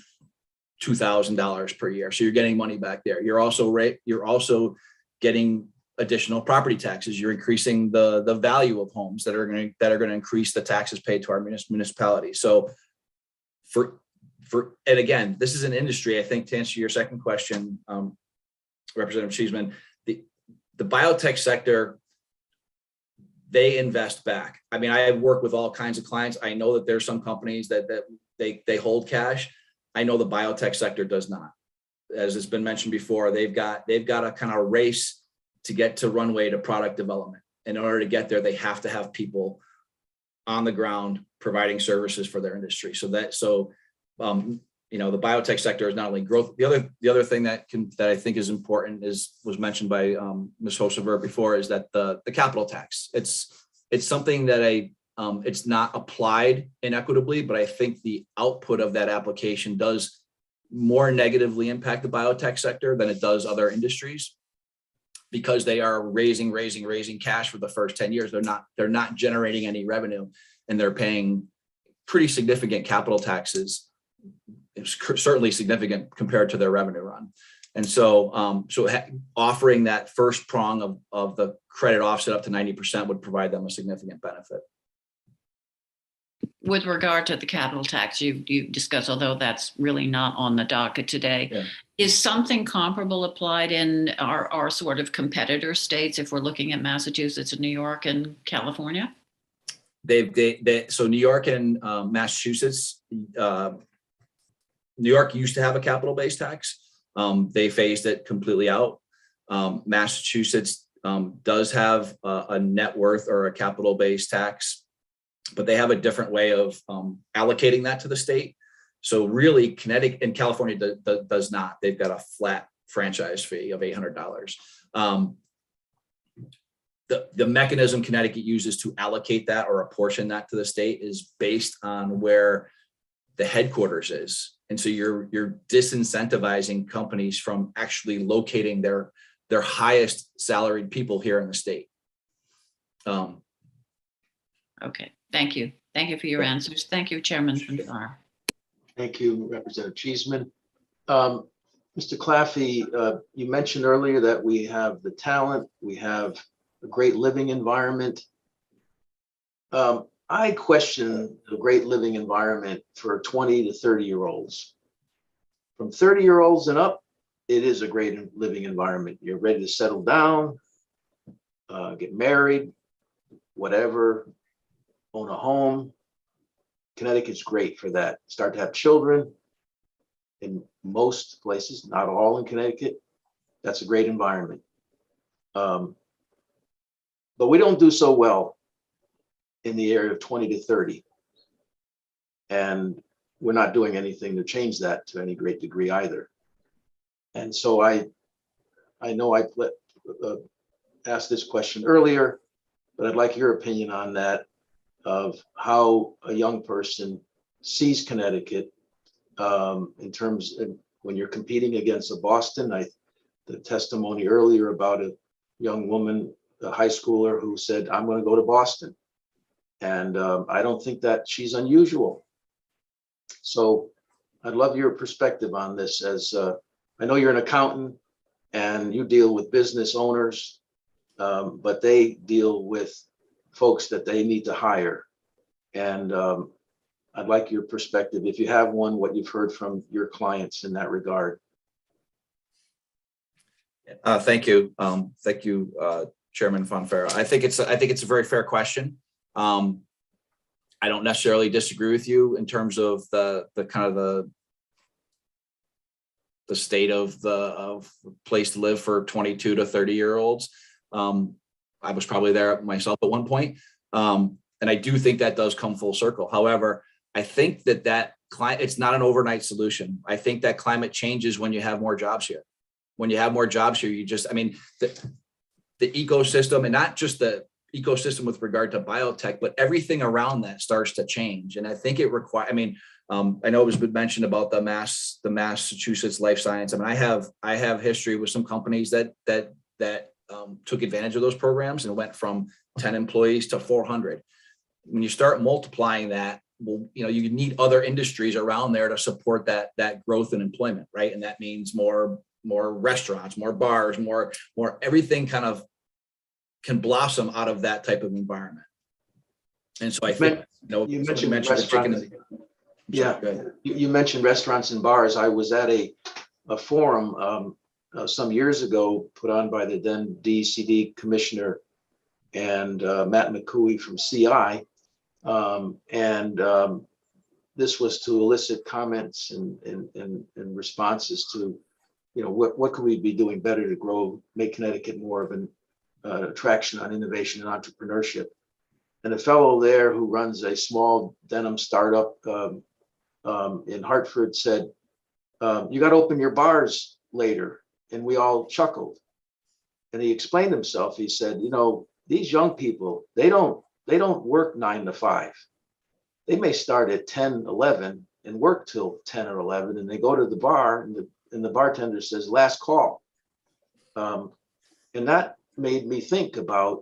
$2,000 per year. So you're getting money back there. You're also getting additional property taxes. You're increasing the value of homes that are going to increase the taxes paid to our municipality. So and again, this is an industry, I think, to answer your second question, Representative Cheeseman, the biotech sector, they invest back. I mean, I work with all kinds of clients. I know that there's some companies that they hold cash. I know the biotech sector does not. As it's been mentioned before, they've got a kind of race to get to runway to product development. And in order to get there, they have to have people on the ground providing services for their industry. The biotech sector is not only growth. The other thing that I think is important was mentioned by Ms. Hosever before, is that the capital tax. It's something that it's not applied inequitably, but I think the output of that application does more negatively impact the biotech sector than it does other industries, because they are raising cash for the first 10 years. They're not generating any revenue, and they're paying pretty significant capital taxes. It's certainly significant compared to their revenue run. And so, offering that first prong of the credit offset up to 90% would provide them a significant benefit.
with regard to the capital tax you discussed, although that's really not on the docket today,
Yeah.
is something comparable applied in our sort of competitor states if we're looking at Massachusetts and New York and California?
So New York and Massachusetts, New York used to have a capital-based tax. They phased it completely out. Massachusetts does have a net worth or a capital-based tax, but they have a different way of allocating that to the state. So really, Connecticut and California does not. They've got a flat franchise fee of $800. The mechanism Connecticut uses to allocate that or apportion that to the state is based on where the headquarters is. And so you're disincentivizing companies from actually locating their highest salaried people here in the state.
Okay, thank you. Thank you for your answers. Thank you, Chairman Fanfar.
Thank you, Representative Cheeseman. Mr. Claffey, you mentioned earlier that we have the talent, we have a great living environment. I question the great living environment for 20 to 30-year-olds. From 30-year-olds and up, it is a great living environment. You're ready to settle down, get married, whatever, own a home. Connecticut's great for that. Start to have children in most places, not all in Connecticut. That's a great environment. But we don't do so well in the area of 20 to 30. And we're not doing anything to change that to any great degree either. And so I know I asked this question earlier, but I'd like your opinion on that, of how a young person sees Connecticut in terms of when you're competing against a Boston. The testimony earlier about a young woman, a high schooler, who said, I'm going to go to Boston. And I don't think that she's unusual. So I'd love your perspective on this, as I know you're an accountant and you deal with business owners, but they deal with folks that they need to hire. And I'd like your perspective, if you have one, what you've heard from your clients in that regard.
Thank you. Thank you, Chairman Fonfara. I think it's a very fair question. I don't necessarily disagree with you in terms of the kind of the state of the place to live for 22 to 30-year-olds. I was probably there myself at one point. And I do think that does come full circle. However, I think that it's not an overnight solution. I think that climate changes when you have more jobs here. When you have more jobs here, the ecosystem, and not just the ecosystem with regard to biotech, but everything around that starts to change. And I think it requires, I know it was mentioned about the Massachusetts life science. I have history with some companies that took advantage of those programs and went from 10 employees to 400. When you start multiplying that, well, you need other industries around there to support that growth and employment, right? And that means more restaurants, more bars, more everything kind of can blossom out of that type of environment. And so I think
you mentioned restaurants. You mentioned restaurants and bars. I was at a forum some years ago put on by the then DCD commissioner and Matt McCooey from CI. This was to elicit comments and responses to, what could we be doing better to make Connecticut more of an attraction on innovation and entrepreneurship. And a fellow there who runs a small denim startup in Hartford said, you got to open your bars later. And we all chuckled. And he explained himself. He said, these young people, they don't work 9 to 5. They may start at 10, 11 and work till 10 or 11. And they go to the bar and the bartender says, last call. And that made me think about,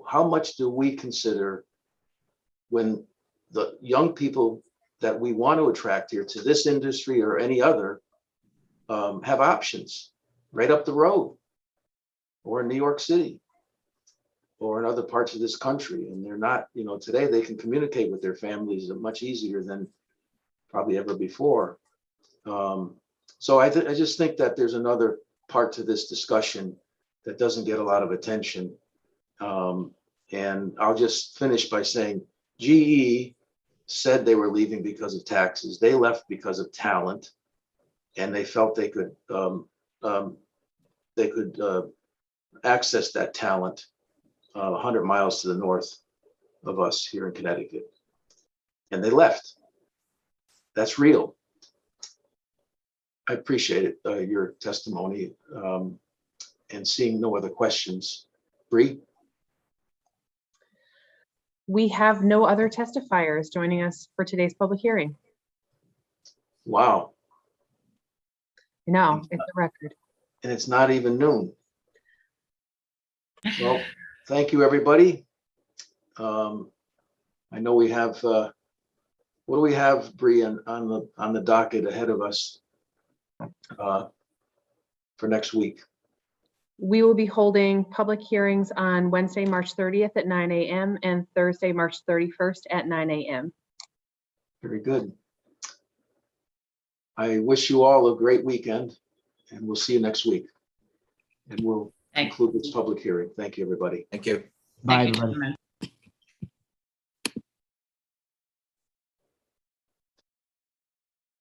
how much do we consider when the young people that we want to attract here to this industry or any other have options right up the road or in New York City or in other parts of this country. And they're not, today they can communicate with their families much easier than probably ever before. So I just think that there's another part to this discussion that doesn't get a lot of attention. And I'll just finish by saying GE said they were leaving because of taxes. They left because of talent, and they felt they could access that talent 100 miles to the north of us here in Connecticut. And they left. That's real. I appreciate it, your testimony, and seeing no other questions. Bree?
We have no other testifiers joining us for today's public hearing.
Wow.
No, it's a record.
And it's not even noon. Well, thank you, everybody. I know we have, what do we have, Bree, on the docket ahead of us for next week?
We will be holding public hearings on Wednesday, March 30th at 9 a.m. and Thursday, March 31st at 9 a.m.
Very good. I wish you all a great weekend, and we'll see you next week. And we'll conclude this public hearing. Thank you, everybody.
Thank you.
Bye,
Thank you,
everybody.
Chairman.